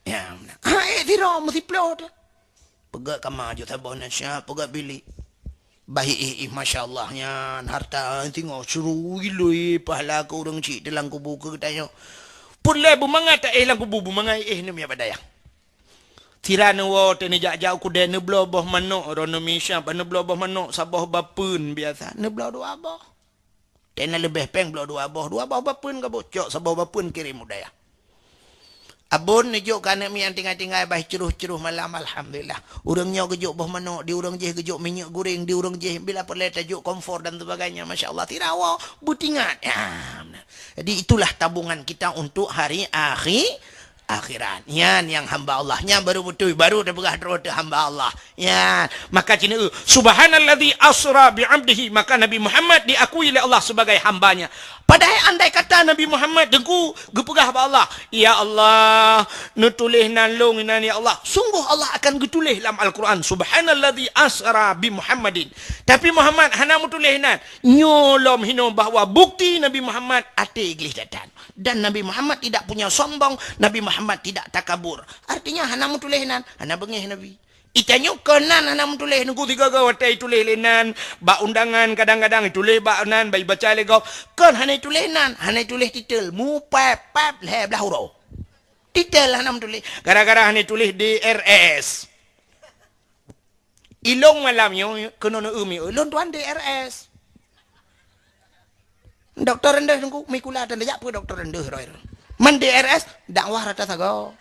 ya benar tiro mesti plot pegak kamar je sabah nasya pegak bilik baik masya-Allah nya harta tengok seru gila pahala ke orang cik dalam kubur ke tanya pulai bumangai tak lang kubur bumangai ni mi badaya tirana wa teni jak-jak ku de ne bloboh manok rono misya ne bloboh manok sabah bapun biasa ne blo dua abah tena lebih peng blo dua abah bapun ka bocok sabah bapun kirim budaya abon nejuk kana mi yang tinggal-tinggal bah ceruh-ceruh malam alhamdulillah. Urangnya gejuk bah manok, di urang je gejuk minyak goreng, di urang je bila perlu tajuk komfor dan sebagainya. Masya-Allah tirawa butingan. Ya. Jadi itulah tabungan kita untuk hari akhirat. Yang hamba Allah. Yang baru betul baru dah berah terus hamba Allah. Ya. Maka cina subhanalladzi asra bi 'abdihi, maka Nabi Muhammad diakui oleh Allah sebagai hambanya. Padahal andai kata Nabi Muhammad dengku gepegah ba Allah, ya Allah, nutulis nalung nan ya Allah. Sungguh Allah akan getulis dalam Al-Quran subhanalladzi asra bi Muhammadin. Tapi Muhammad hana mutulis nan nyolom hino bahawa bukti Nabi Muhammad ate iglis datan. Dan Nabi Muhammad tidak punya sombong, Nabi Muhammad tidak takabur. Artinya hana mutulis nan, hana bengih Nabi. Itanyo kenan hana mutulis nunggu tiga gaw watai tulis lenan ba undangan kadang-kadang tulis ba nan bai baca lego kan hana tulis nan hana tulis titel mu pap le belah huruf titel hana mutulis gara-gara hana tulis DRS ilong malam yo kena umi ulun tuan DRS doktor rendah nunggu mikula dan jak apa doktor rendah roy man DRS dakwah rata sago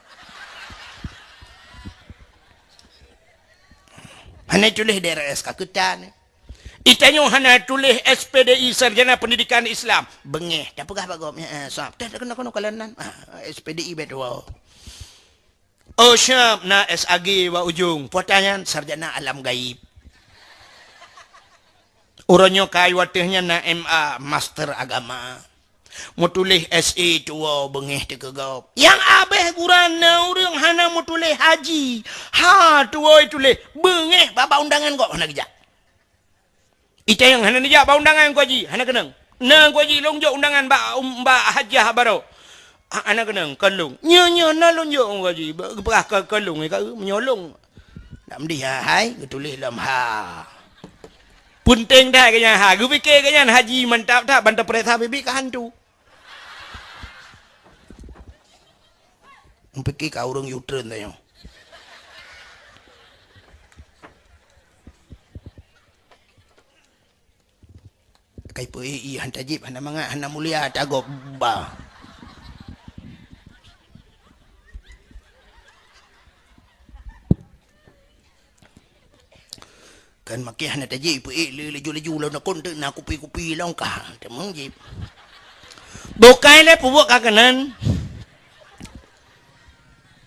hana tulis DRS kakutan. Itanyo hana tulis SPDI Sarjana Pendidikan Islam. Bengeh. Tak pegah bagom. Sap. Tak kena kalanan. SPDI betul. Oh syam na SAG wa ujung. Pertanyaan Sarjana Alam Gaib. Uronyo kai watihnya na MA Master Agama. Mau tulis SA tua bengeh tekegau. Yang abeh gurana orang hana mau tulis haji. Ha tua tulis bengeh baba undangan kok hana kejak. Ita yang hana dijak ba undangan kau haji hana kenang. Nang kau haji longjok undangan ba hajah baru. Hana kenang kalung. Nya na longjok kau haji berah kalung ka menyolong. Nak dia hai tulis dalam ha. Punting dah kanya ha. Gu fikir kanya haji mantap tak bantu perintah bibi ka hantu. Fikir kau orang U-turn tanya. Kai PEI hantar jip hana mangat hana mulia tagop ba. Kan makin hana tajip PEI laju-laju lah nak konten nak kupi-kupi langkah temang jip. Bukannya pubuk kakanan.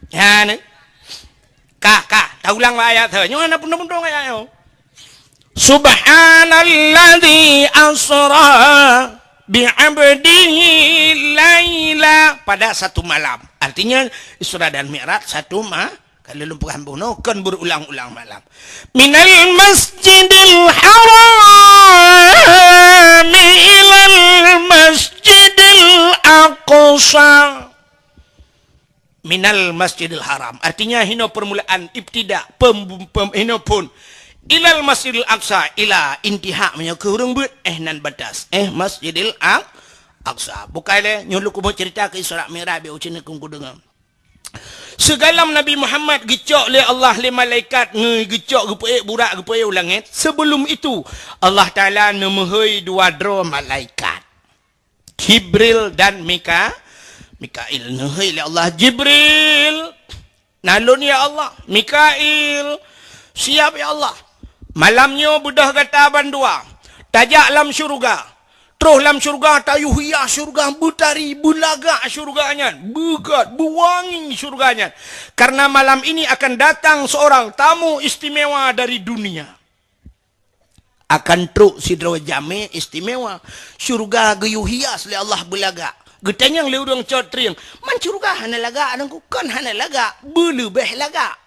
Ya ni. Kah, tak ulang ayat tu. Nyo ana pun-pun ayat yo. Subhanalladzi asra bi'abdihi laila pada satu malam. Artinya Isra dan Mi'raj satu kalau lumpur hambuno kan berulang-ulang malam. Minal masjidil haram ilal masjidil aqsa. Minal masjidil haram. Artinya hino permulaan ibtida hino pun ilal masjidil aqsa ila intiha nya ke hurung but nan batas masjidil aqsa. Bukannya nyulu ku cerita ke Isra Mi'raj be ucin ku dengar. Segalam Nabi Muhammad gecok oleh Allah le malaikat ngecok gepe burak gepe langit. Sebelum itu Allah Taala nemehoi dua dro malaikat. Jibril dan Mikail nehoi le Allah. Jibril nalun ya Allah. Mikail siap ya Allah. Malamnya budah kata bandua. Tajak lam syurga. Terus lam syurga tayu hias syurga butari bulaga syurganya. Begat buwangi syurganya. Karena malam ini akan datang seorang tamu istimewa dari dunia. Akan truk sidro jame istimewa. Syurga gayu hias le Allah bulaga. Getanyang le urang cotring. Man syurga hana laga adangku kan hana laga. Belebeh laga.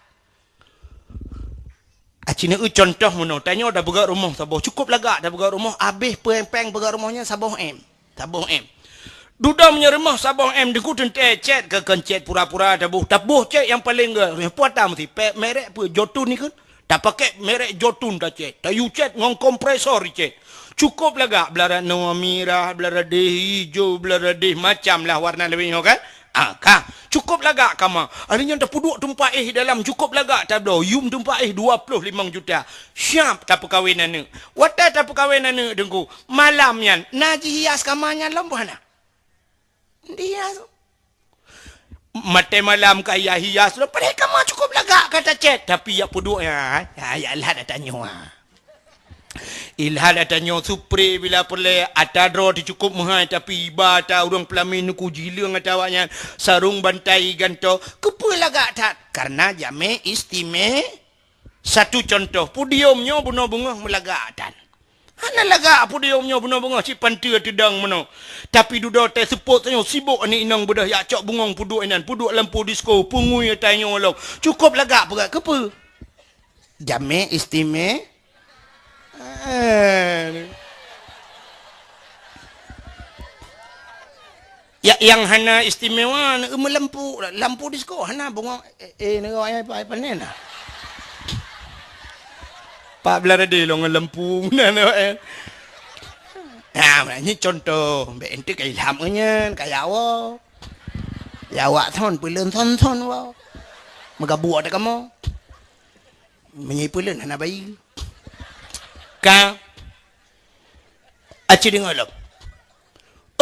Acina contoh mono tanya dah bergerak rumah saboh cukup laga dah bergerak rumah habis peng bergerak rumahnya saboh M. Duda punya rumah saboh M deku tente chat ke kencet pura-pura tabuh chat yang paling puata mesti merek apa Jotun ni kan tak pakai merek Jotun dah chat tayu chat ngong kompresor chat cukup laga belara no merah belara hijau belara macam lah warna lebih kan. Cukup lagak kama. Artinya tak puduk tumpak dalam cukup lagak tak ada. Yum tumpak 25 juta. Siap tak perkahwinan ni. Wata tak perkahwinan ni dengku. Malam yan. Naji hias kamanya lampuh nak. Dia mate malam kaya hias lo. Pada kama cukup lagak kata chat. Tapi ya puduk ya. Ya Allah dah tanya. Ilhal adanya supre bila perle atadro dicukup mahal tapi iba ta urang pelamin ku jileung atawanya sarung bantai ganto kepula gak tat karena jame satu contoh pudiumnya bunga-bunga melagatan ana laga pudiumnya bunga-bunga si pantia tedang meno tapi duda teh sepot tanyo sibuk ani inang bedah yak cok bungong puduk inan puduk lampu disko pungui tanyo lo cukup laga pegat kepe jame ya yang hana istimewa lampu disko hana bunga negara apa nena pak belara de long lampu nana ini contoh be ente kai ilhamnya kayak awak ya awak thon pulen thon wa magabuat dak kamu menyai pulen hana bayi ka aci dengar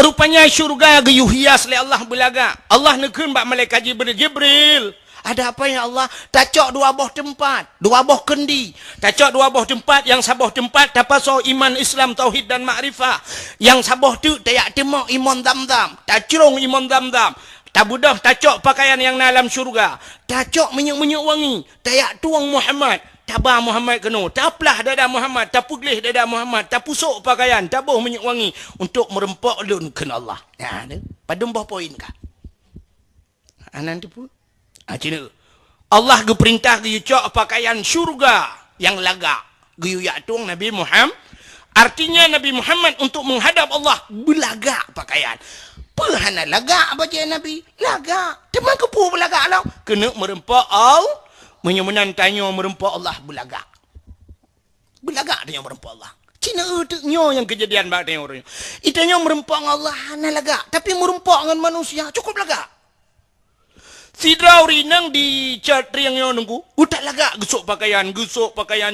rupanya syurga gayu hias le Allah belaga Allah nekeun bak malaikat Jibril ada apa ya Allah tacok dua buah tempat dua buah kendi tacok dua buah tempat yang sabuh tempat tapaso iman Islam tauhid dan makrifah yang sabuh tu tayak temo iman dam-dam tacrong iman dam-dam tabudah tacok pakaian yang dalam syurga tacok minyak-minyak wangi tayak tuang Muhammad tabah Muhammad kena taplah dada Muhammad tapuglah dada Muhammad tapusuk pakaian tabuh minyak wangi untuk merempak lun kena Allah ya pada mbah poin kah anan tu cina Allah geperintah geyucok pakaian syurga yang laga geyuyak tuang Nabi Muhammad artinya Nabi Muhammad untuk menghadap Allah belaga pakaian perhana laga baca Nabi laga teman kepu belaga lah kena merempak Allah menyemenan tanya merempak Allah belaga tanya merempak Allah Cina tu nyo yang kejadian bak tanya orang itanya merempak Allah hana laga tapi merempak dengan manusia cukup laga sidra urinang di catriang yang nunggu utak laga gusuk pakaian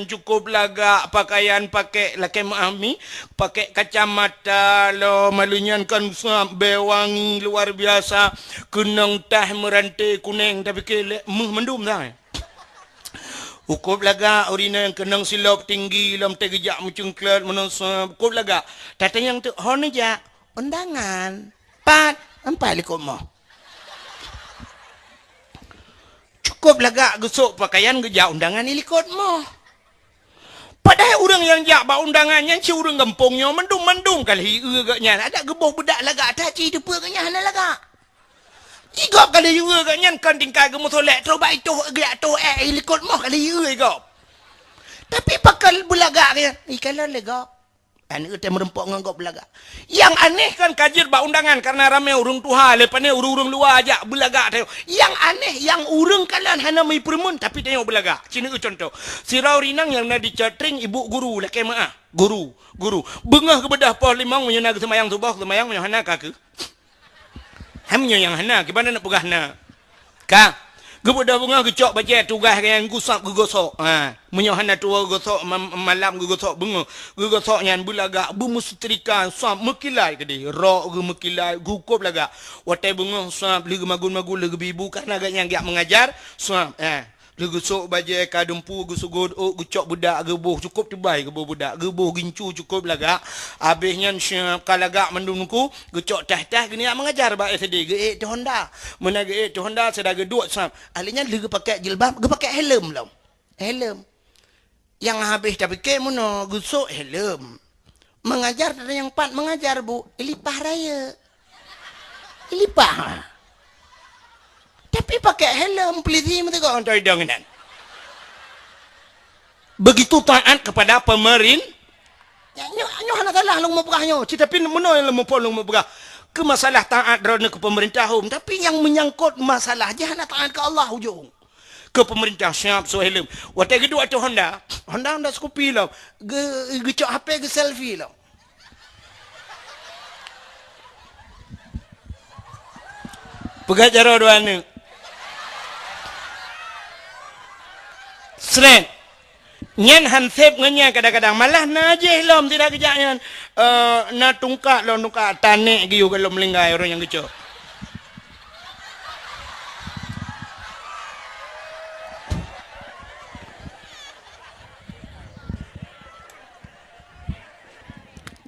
cukup laga pakaian pakai lakai mami pakai kacamata lo malunyan kan bewangi luar biasa kenang tah merantai kuning tapi ke mendum dah Ukup laga urina yang kenang silap tinggi lam tegejak mucungklat menang ukup laga tatang yang tu hon aja undangan empat likut mo. Cukup lagak gesuk pakaian gejak undangan ilikut mo. Padahal orang yang jak ba undangannya ci orang gempongnya mendung kali gaknya ada geboh bedak lagak tak ci depa gaknya hana lagak. Igop kali gaknya kan tingkal gemu solek coba itu gak tu ilikut mo kali igop. Tapi pakal belagak dia ikalah legak. Anak kita merempok nganggap belagak. Yang aneh kan kajir ba undangan karena ramai urung tuha lepas ni urung luar ajak belagak tengok. Yang aneh yang urung kalian hana mai permun tapi tengok belagak. Cina contoh. Sirau rinang yang nak dicatring ibu guru lah kemaah. Guru. Bengah ke bedah pos limang menyana ke semayang subuh semayang menyana kaki. Hamnya yang hana gimana nak pegah na. Ka Gebudah bunga gecok baca tugas yang gusap gugosok. Menyohana tua gosok malam gugosok bunga. Gugosok yang bulaga bumu setrika suap mekilai kedi. Rok ge mekilai gukup laga. Watai bunga suap lagi magun-magun lagi bibu karena agaknya gak mengajar suap. Gusok baca kadempu gusuk godok gecok budak gebuh cukup tebai gebuh budak gebuh gincu cukup laga. Habisnya kalagak mendungku gecok tah gini mengajar ba SD ge Honda. Mana ge Honda sedang geduk sam. Ahlinya lagi pakai jilbab ge pakai helm lah. Helm. Yang habis tapi ke mono gusok helm. Mengajar ada yang pat mengajar bu ilipah raya. Ilipah. Tapi pakai helm peliti mesti kau antai dengan. Begitu taat kepada pemerintah. Nyo hana salah long mau pegahnya. Tapi mana yang mau polong mau pegah. Ke masalah taat drone ke pemerintah tapi yang menyangkut masalah je hana taat ke Allah hujung. Ke pemerintah siap so helm. Watai kedua tu Honda Scoopy lah. Gecok HP ge selfie lah. Pegah jaro dua ni. Seren. Nyan hansep ngenya kadang-kadang malah najih lom tidak kejaknya. Na tungkak lo tungkak tanek giu kalau melinggai orang yang gecok.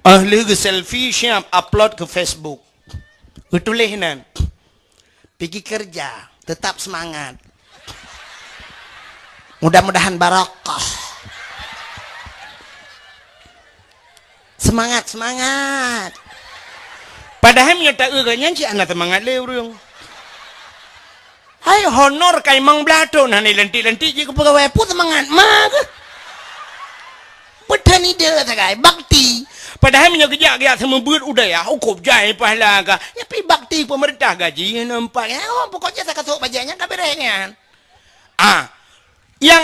Ahli ke selfie siap upload ke Facebook. Betulinan. Pergi kerja, tetap semangat. Mudah-mudahan barakah. Semangat. Padahal nyata agaknya si anak semangat le urang. Hai honor kai mang blato nah ni lenti je ke pegawai pun semangat mag. Petani dia sagai bakti. Padahal minyak kerja sama buat udah ya hukum jai pahala ka. Ya pi bakti pemerintah gaji nampak ya. Oh pokoknya saya kasuk bajaknya ka berengnya. Yang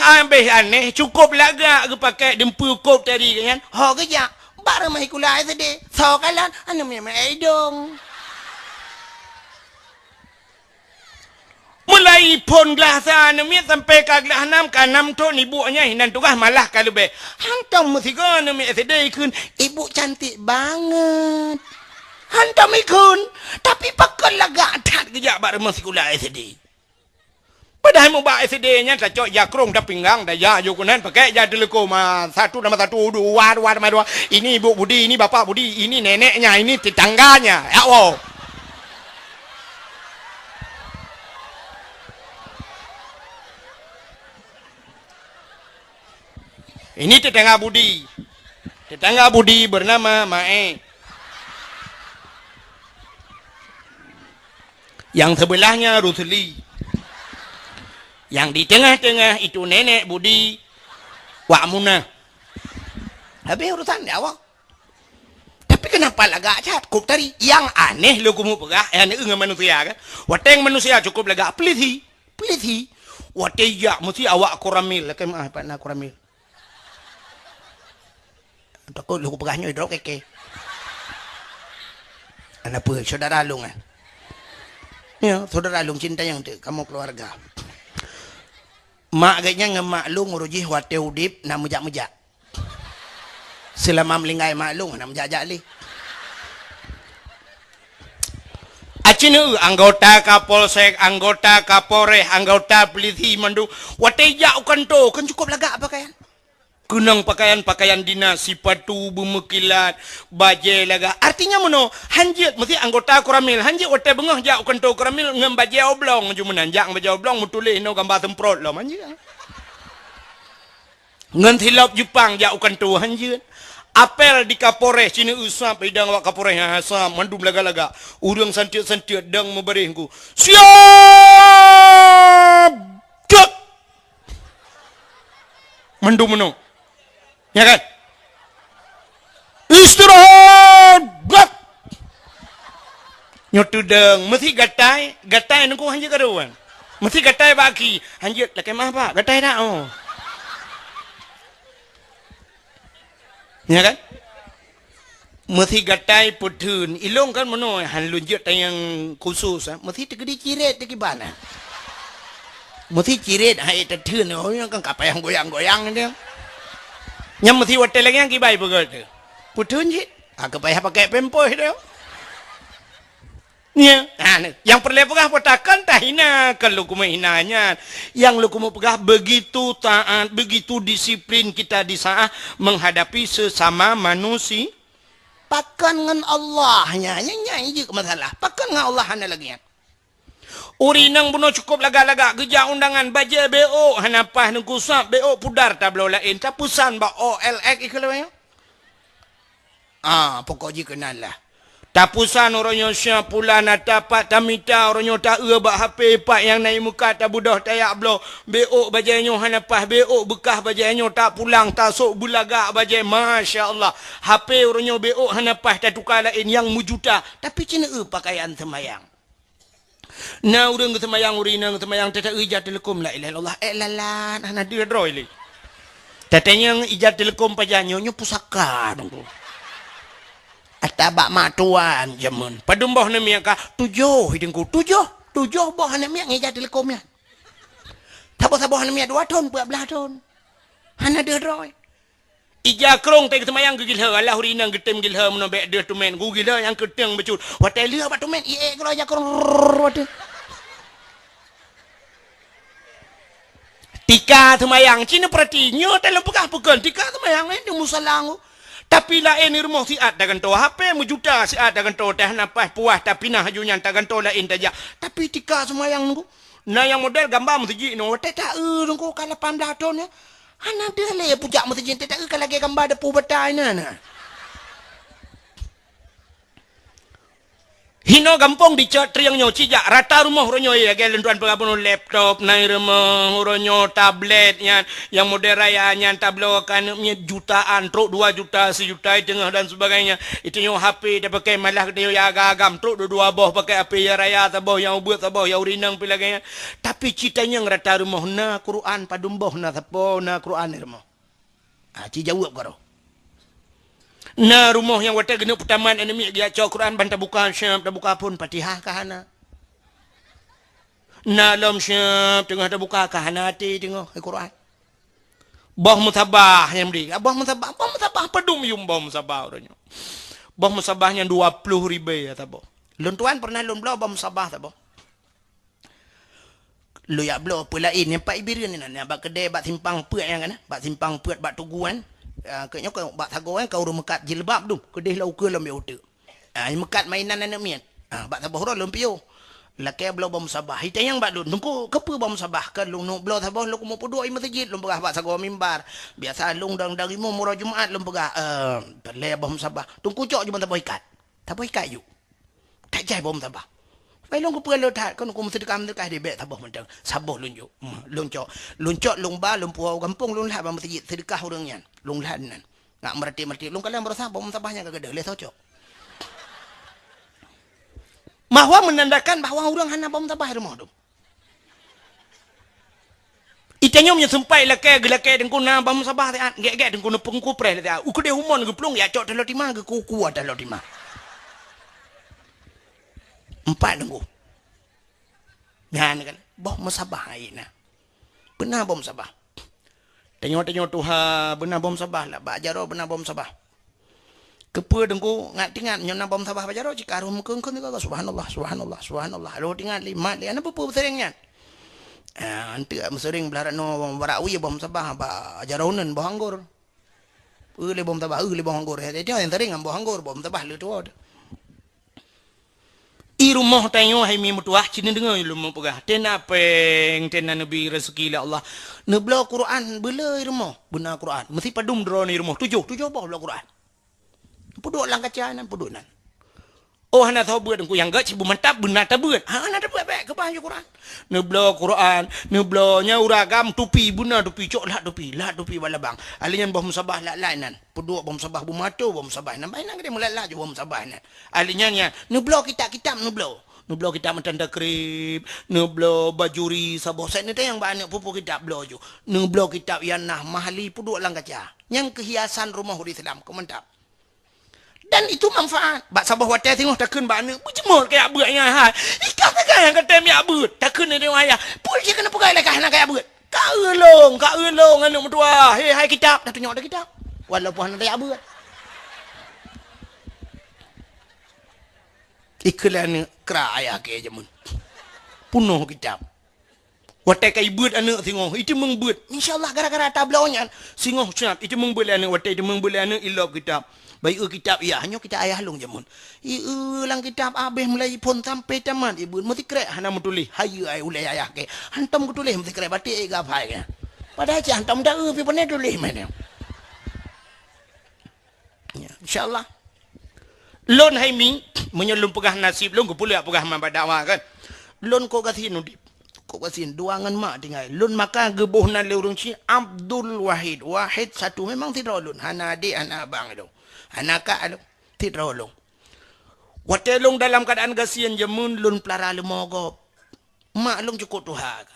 aneh cukup laga ke pakai dempu kop tadi kan. Ho kerja baru mai kulai tadi. So kalan anu memang dong. Mulai pon gelasa anu mi sampai ka gelas 6 ka 6 tu ibunya hinan tugas malah kalau be. Hantam mesti kan mi SD kun ibu cantik banget. Hantam ikun tapi pakai laga tak kerja baru masih kulai SD. Padahal mau bawa SD-nya tak cok jakrong dah pinggang dah ya jukunan pakai ya telekom satu nama satu dua nama dua ini ibu Budi ini bapak Budi ini neneknya ini tetangganya ya wow. Ini tetangga Budi bernama Mae. Yang sebelahnya Rusli. Yang di tengah-tengah itu nenek Budi Wak Munah. Habis urusan dia awak. Tapi kenapa lagak cukup tadi? Yang aneh lu kumu pegah. Yang dengan manusia kan. Wateng manusia cukup lagak. Peliti. Wateng ya mesti awak koramil. Lekai maaf pak nak koramil. Takut lu pegahnya hidrok keke. Anak apa? Saudara Alung kan? Ya, saudara Alung cinta yang tu. Kamu keluarga. Mak kayaknya ngemaklung urujih wate udip nak mejak-mejak. Selama melinggai maklung nak mejak-jak li. Acinu anggota Kapolsek, anggota Kapolres, anggota polisi mandu. Wate jak kan tu kan cukup lagak apa kan? Kunang pakaian-pakaian dinas, sipatu, bumekilat, bajai laga. Artinya mana? Hanjit, mesti anggota koramil. Hanjit, otai bengah, jak kantor koramil, ngem bajai oblong. Cuma nanjak bajai oblong, mutulih, no gambar temprot lah, hanjit. Ngan hilap Jepang, jak kantor, hanjit. Apel di Kapolres, Cina usap, idang wak Kapolres, asam, mandum laga-laga. Urang santiat-santiat, dang memberihku. Siap! Cek! Mandum menung. Ya kan? Istirahat! Gak! Nyotudeng, mesti gatai nunggu hanjit karuan. Mesti gatai baki. Hanjit, laki mah pak, gatai dah. Oh. Ya kan? Mesti gatai putun. Ilong kan mana han lunjut yang khusus. Mesti tegedi ciret tegi bana. Mesti ciret hai tertun. Oh yang kan kapal yang goyang-goyang dia. Yang mesti hotel lagi yang kibai begitu. Putun je. Kapal pakai pempoh dia. Ya, yang perlu pegah potakan tak hina kalau kuma hinanya. Yang lu kuma pegah begitu taat, begitu disiplin kita di saat menghadapi sesama manusia. Pakan dengan Allahnya, nyanyi je masalah. Pakan dengan Allah hana lagi. Urinang buno cukup laga-laga kerja undangan baja BO hanapah nungkusap BO pudar tak belau lain. Tak pusan ba OLX ikhlas ya. Pokok je kenal lah. Tapusan orangnya siap pula nak dapat tamita orangnya tak bak HP pak yang naik muka tak budah tayak blo beok bajanya hanapah beok bekah bajanya tak pulang tak sok bulaga bajai masya-Allah HP orangnya beok hanapah tak tukar lain yang mujuta tapi cina pakaian semayang. Nah urang semayang urinang semayang tak ijat telekom la ilaha illallah lalan ana dia droi li. Tatanya ijat telekom pajanyo nyo pusaka dong. Atabak matuan jaman. Padumbah na miya ka, tujuh hidungku, tujuh boh na miya ngejat telekom ya. Tabo-tabo na miya 2 ton, 14 ton. Hana dia roy. Ija krong tay ketemayang gigil ha, Allah rinang getem gil ha, menobek dia tumen, gugil ha yang keteng becul. Watai liha bat tumen, kalau aja krong, watai. Tika temayang, Cina perhatinya, dalam pegah-pegan, tika temayang, ini musalang. Tapi lain ni rumah siat dagan to HP mujuta siat dagan to teh napas puas tapi nah hajunya dagan to lain taja. Tapi tika semayang nunggu. Nah yang model gambar mesti no teh tak nunggu kala 18 ton ya. Ana dia le pujak mesti teh tak kala gambar depu betai nah. Hino gampong dicat triang nyo cijak rata rumah ronyo ya galen tuan pengabun laptop nai rumah ronyo tablet yang model raya yang tablo kan jutaan truk 2 juta sejuta tengah dan sebagainya itu nyo HP dia pakai malah dia ya agam truk 2 boh pakai HP ya raya taboh yang ubut taboh yang urinang pilaganya tapi citanya rata rumah na Quran padumboh na tapo na Quran rumah ci jawab karo. Nah rumah yang watak genuk pertamaan enemi dia cak Quran bantah buka syam tak buka pun Fatihah kahana. Nah lam syam tengah tak buka kahana hati tengok Quran. Bah musabah yang beri. Bah musabah pedum yum bah musabah orangnya. Bah musabahnya 20,000 ya tabo. Lun tuan pernah lun belau bah musabah tabo. Lu ya belau pula ini pak ibirin ni nak bak kedai bak simpang puat yang kan. Bak simpang puat bak tuguan. Kayaknya kau bak thago kan kau ru mekat jilbab tu kedih lau ke lam yote mekat mainan anak mian bak thabah ro lum pio laki blo bom sabah hita yang bak lu nungku kepe bom sabah kan lu no blo thabah lu mo podo ai masjid lum pegah bak thago mimbar biasa lung dang dari mo murah jumaat lum pegah le bom sabah tungku cok je thabah ikat yu tak jai bom sabah pai long ko pelo that kan ko mesti dekam dekai de bet thabah mentang saboh lunjuk luncok lung ba lum puau kampung lung lah ba masjid sedekah urang yan lung lah nan ngak merti lung kalian berasa bom sabahnya kagak le tocok bahwa menandakan bahwa orang hana bom sabah rumah tu itanya punya sempai lake dengku na bom sabah te gek dengku na pengku pre te u kede humon geplung ya cok telo timah ge kuku telo timah 4 dengku ngan kan bom sabah aina benar bom sabah tengok tuha benar bom sabah lah bajaro benar bom sabah kepe dengku ngat tingat nyona bom sabah bajaro jika arum keung subhanallah lo tingat 5 dia ana pupu seringnya ante mesering belarat no barawi bom sabah ba jaronen bohanggur le bom tabah le bom anggur dia yang tering bom anggur bom tabah le tu i rumah tayo hai mi mutuah cina dengar rumah pegah tena peng tena nabi rezeki la Allah nebla Quran bela rumah benar Quran mesti padum dro ni rumah tujuh apa bela Quran puduk lang kacanan puduk nan oh hana tahu buat aku yang gak cibu mantap benar tak buat hana tak buat baik ke bahasa Quran nebla Quran neblanya uragam tupi benar tupi cok lah tupi bala bang alian bom sabah la lainan puduk bom sabah bu mato bom sabah nampai nang dia mulai je bom sabah nan alinya nebla kitab nebla kitab tanda krip nebla bajuri sabah set ni yang banyak pupu kitab blo ju nebla kitab yang nah mahali puduk lang kaca yang kehiasan rumah Islam ke mantap. Dan itu manfaat. Bak sabah watai tengok takun bana. Berjemur kayak abutnya. Ikan tak kaya kata mi abut. Takun dia ayah. Pul dia kena pegai lah kahana kayak abut. Kak elong anak mertua. Hei hai kitab. Dah tunjuk ada kitab. Walaupun ada abut. Iklan kera ayah ke jamun. Punuh kitab. Watai kai but anak tengok. Itu mengbut. InsyaAllah gara-gara tablaunya. Singoh cunap. Itu mengbut anak. Watai itu mengbut anak. Ilap kitab. Baik kitab ya hanya kita ayah long jamun. Lang kitab abeh mulai pun sampai tamat ibu mesti krek hana mutulih hayu ai ulai ayah ke. Hantam kutulih mesti krek batik ga phai ke. Padahal ci hantam dah pi pone tulih mana. Ya insyaallah. Lon hai mi menyelum pegah nasib long kupulih pegah mabadawa kan. Lon ko gasin udip. Ko gasin duangan mak tinggal. Lon maka gebuhna le urang ci Abdul Wahid. Wahid satu memang tidak lon hana adik hana abang itu. Anak alo tidak rolong. Watelong dalam keadaan gasian jamun lun pelara lemogop. Mak long cukup tuhaga.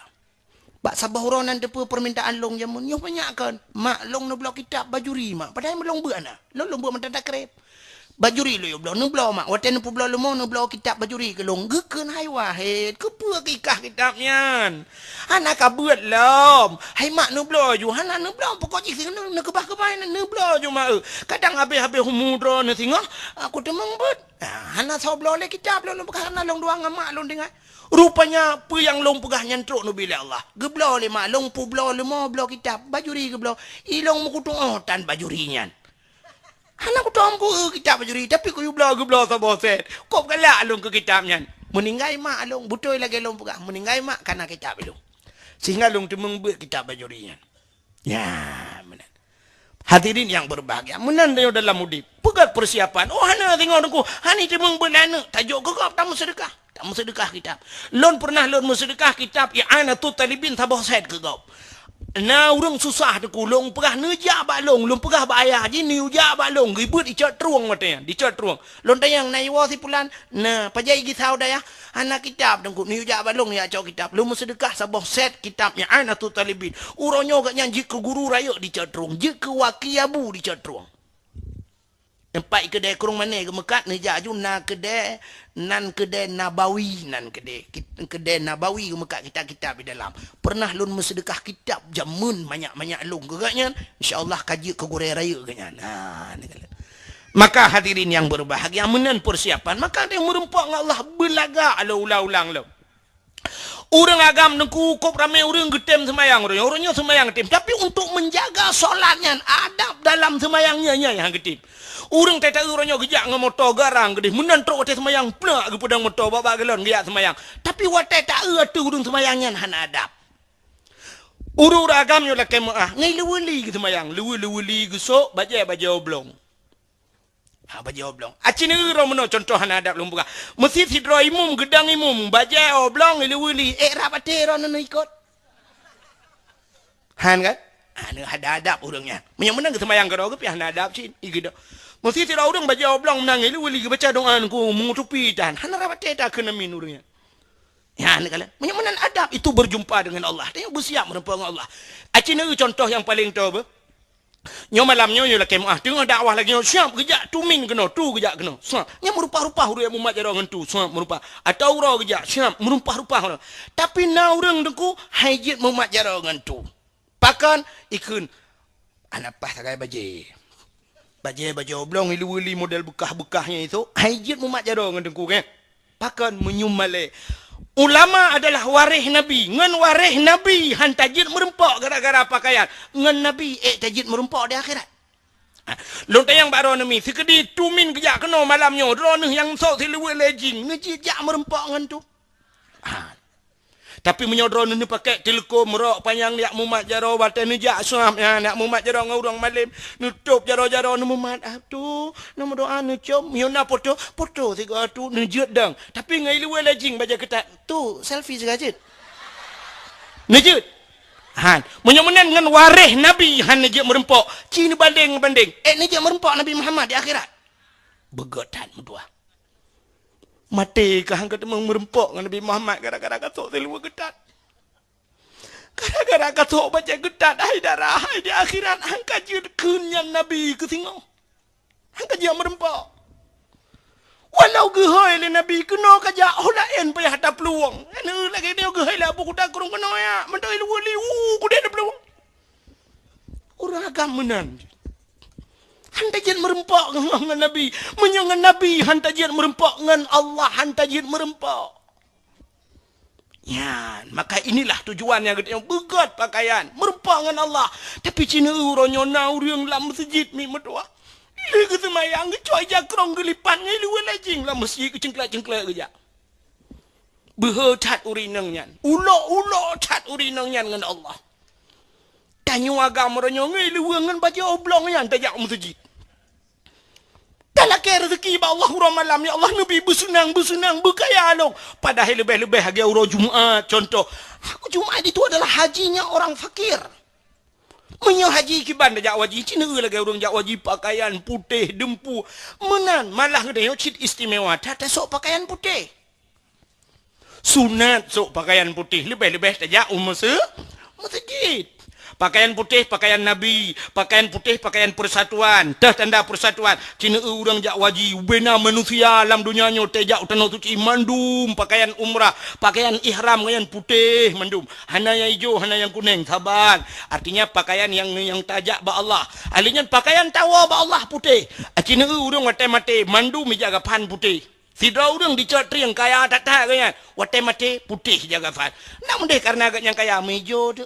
Bak sabah ronan depa permintaan long jamun yo banyakkan. Mak long no blok kitab bajuri mak. Padahal melong buat ana. Long buat mentanda krep. Bajuri lo yo blok no blok mak. Waten pu blok lemo no blok kitab bajuri ke long geukeun hai wahid. Kepa kikah kitabnya. Anak kabuat lom. Hai mak no blok ju hana no blok pokok jik ne kebah-kebah no blok ju mak. Kadang habis-habis humudro ne tengok aku temang bet. Hana saw blok le kitab lo bekas hana long doang mak long dengar. Rupanya apa yang long pegah nyantruk no bila Allah. Geblo le mak long pu blok lemo blok kitab bajuri geblo. Ilong mukutung otan bajurinya. Anak aku ku kitab bajuri tapi ku geblo sabah set. Kop galak long ke kitabnya. Meninggai mak long butoi lagi long pegah meninggai mak karena kitab long. Sehingga long temeng buat kitab bajurinya. Ya, benar. Hadirin yang berbahagia, menandai dalam mudi. Pegat persiapan. Oh, hana tengok aku. Hani temeng buat anak. Tajuk kekop tak sedekah. Tak sedekah kitab. Lon pernah lon sedekah kitab i'anatut talibin sabah set kekop. Na urang susah tu long pegah neja balong long pegah bayar je ni uja balong ribut dicat truang matanya dicat truang lon tayang nai wa si pulan na pajai gi sau daya anak kitab dengku ni uja balong ya cau kitab lu sedekah sabah set kitabnya I'anatut talibin uronyo gak nyanji ke guru raya dicat truang je ke wakiabu dicat truang empat kedai kurung mana ke Mekat neja juna kedai nan kedai Nabawi nan kedai Nabawi ke Mekat kitab-kitab di dalam pernah lun bersedekah kitab jamun banyak-banyak lung gegaknya insyaallah kaji ke Goreng Raya gegaknya nah maka hadirin yang berbahagia menan persiapan maka dia merempak dengan Allah belaga ala ulang-ulang lo orang agam nengku kop ramai orang getem semayang orangnya semayang getem tapi untuk menjaga solatnya adab dalam semayangnya yang getem. Urang tak tahu orangnya gejak dengan motor garang gede. Menantruk watai semayang pelak ke pedang motor babak gelon gejak semayang. Tapi watai tak tu urang semayangnya hana adab. Urang agamnya lah kemah. Ngai leweli ke semayang. Leweli ke sok bajai oblong. Bajai oblong. Aci ni urang mana contoh hana adab lumpuka. Mesti sidro imum gedang imum. Bajai oblong leweli. Rapati orang nak ikut. Han kan? Ada adab urangnya. Menang ke semayang ke roga hana adab cin. Igeda. Mesti tidak orang baca oblong menangis lu wali baca doaan ku mengutupi dan hana rapat tak kena minurnya. Ya ni kala. Menyamanan adab itu berjumpa dengan Allah. Dia bersiap menempuh dengan Allah. Acina contoh yang paling tahu apa? Nyo malam nyo lah kemah. Tengok dakwah lagi nyo siap kejak tumin kena tu kejak kena. Siap. Nya merupa-rupa huru yang mumat jarang tu. Siap merupa. Atau orang kejak siap merupa-rupa. Tapi na orang dengku hajit mumat jarang tu. Pakan ikun anak pas sagai baje. Baju oblong ilu-ilu model bekah-bekahnya itu. Hajit mumat jaro dengan dengku kan. Pakan menyumale. Ulama adalah warih Nabi. Ngan warih Nabi. Han tajid merempak gara-gara pakaian. Ngan Nabi tajid merempak di akhirat. Lontai yang baru nami sekedi tumin kejak kena malamnya drone yang sok siluwe lejing ngejit jak merempak ngan tu. Tapi menyodron ni pakai telkom merok panjang liak mumat jaro batan ni jak suam ya nak mumat jaro ngurang malam nutup jaro-jaro ni mumat tu nama doa ni com miona foto tiga tu ni jet dang tapi ngai luwe lejing baca ketat tu selfie segajit ni jet han menyomenan dengan warih nabi han ni jet merempok cini banding ni jet merempok Nabi Muhammad di akhirat begotan medua mati ke hang kata merempok dengan Nabi Muhammad gara-gara katok telua getat. Gara-gara katok baca getat hai darah hai di akhirat hang kaji kenyan Nabi ke tengok. Hang kaji merempok. Walau gehai le Nabi kena kaja holaen payah hata peluang. Anu lagi dia gehai lah buku tak kurung kena ya. Mentai lu ku dia ada peluang. Orang agam menan. Hantajian merempak dengan Nabi. Menyangan Nabi. Hantajian merempak dengan Allah. Hantajian merempak. Ya, maka inilah tujuannya. Begat pakaian. Merempak dengan Allah. Tapi cina uronyo naur yang lam masjid. Mi medua. Lega semayang. Kecuali jakrong gelipan. Ngai luar lajing. Lam masjid kecengklak-cengklak kerja. Behetat urinangnya. Ulok-ulok tat urinangnya dengan Allah. Tanya agama orang ngai luar dengan baca oblongnya. Tajak masjid. Tak laki rezeki ba Allah urang malam ya Allah Nabi bersenang berkaya long. Padahal lebih-lebih hagi urang Jumaat contoh. Aku Jumaat itu adalah hajinya orang fakir. Menyo haji kiban dak wajib cina lagi urang jak wajib pakaian putih dempu. Menan malah ngede cit istimewa tak sok pakaian putih. Sunat sok pakaian putih lebih-lebih tajak masjid. Pakaian putih, pakaian Nabi. Pakaian putih, pakaian persatuan. Dah tanda persatuan. Cina orang jak wajib. Bina manusia alam dunia nyo. Tejak utanau suci. Mandum. Pakaian umrah. Pakaian ihram. Yang putih. Mandum. Hana yang hijau. Hana yang kuning. Sabar. Artinya pakaian yang tajak ba Allah. Alinya pakaian tawa ba Allah putih. Cina orang mati-mati. Mandum jaga pan putih. Sidra orang dicotri yang kaya tak-tak kan. Mati-mati putih jaga pan. Nak mendih karena agak yang kaya. Hijau tu.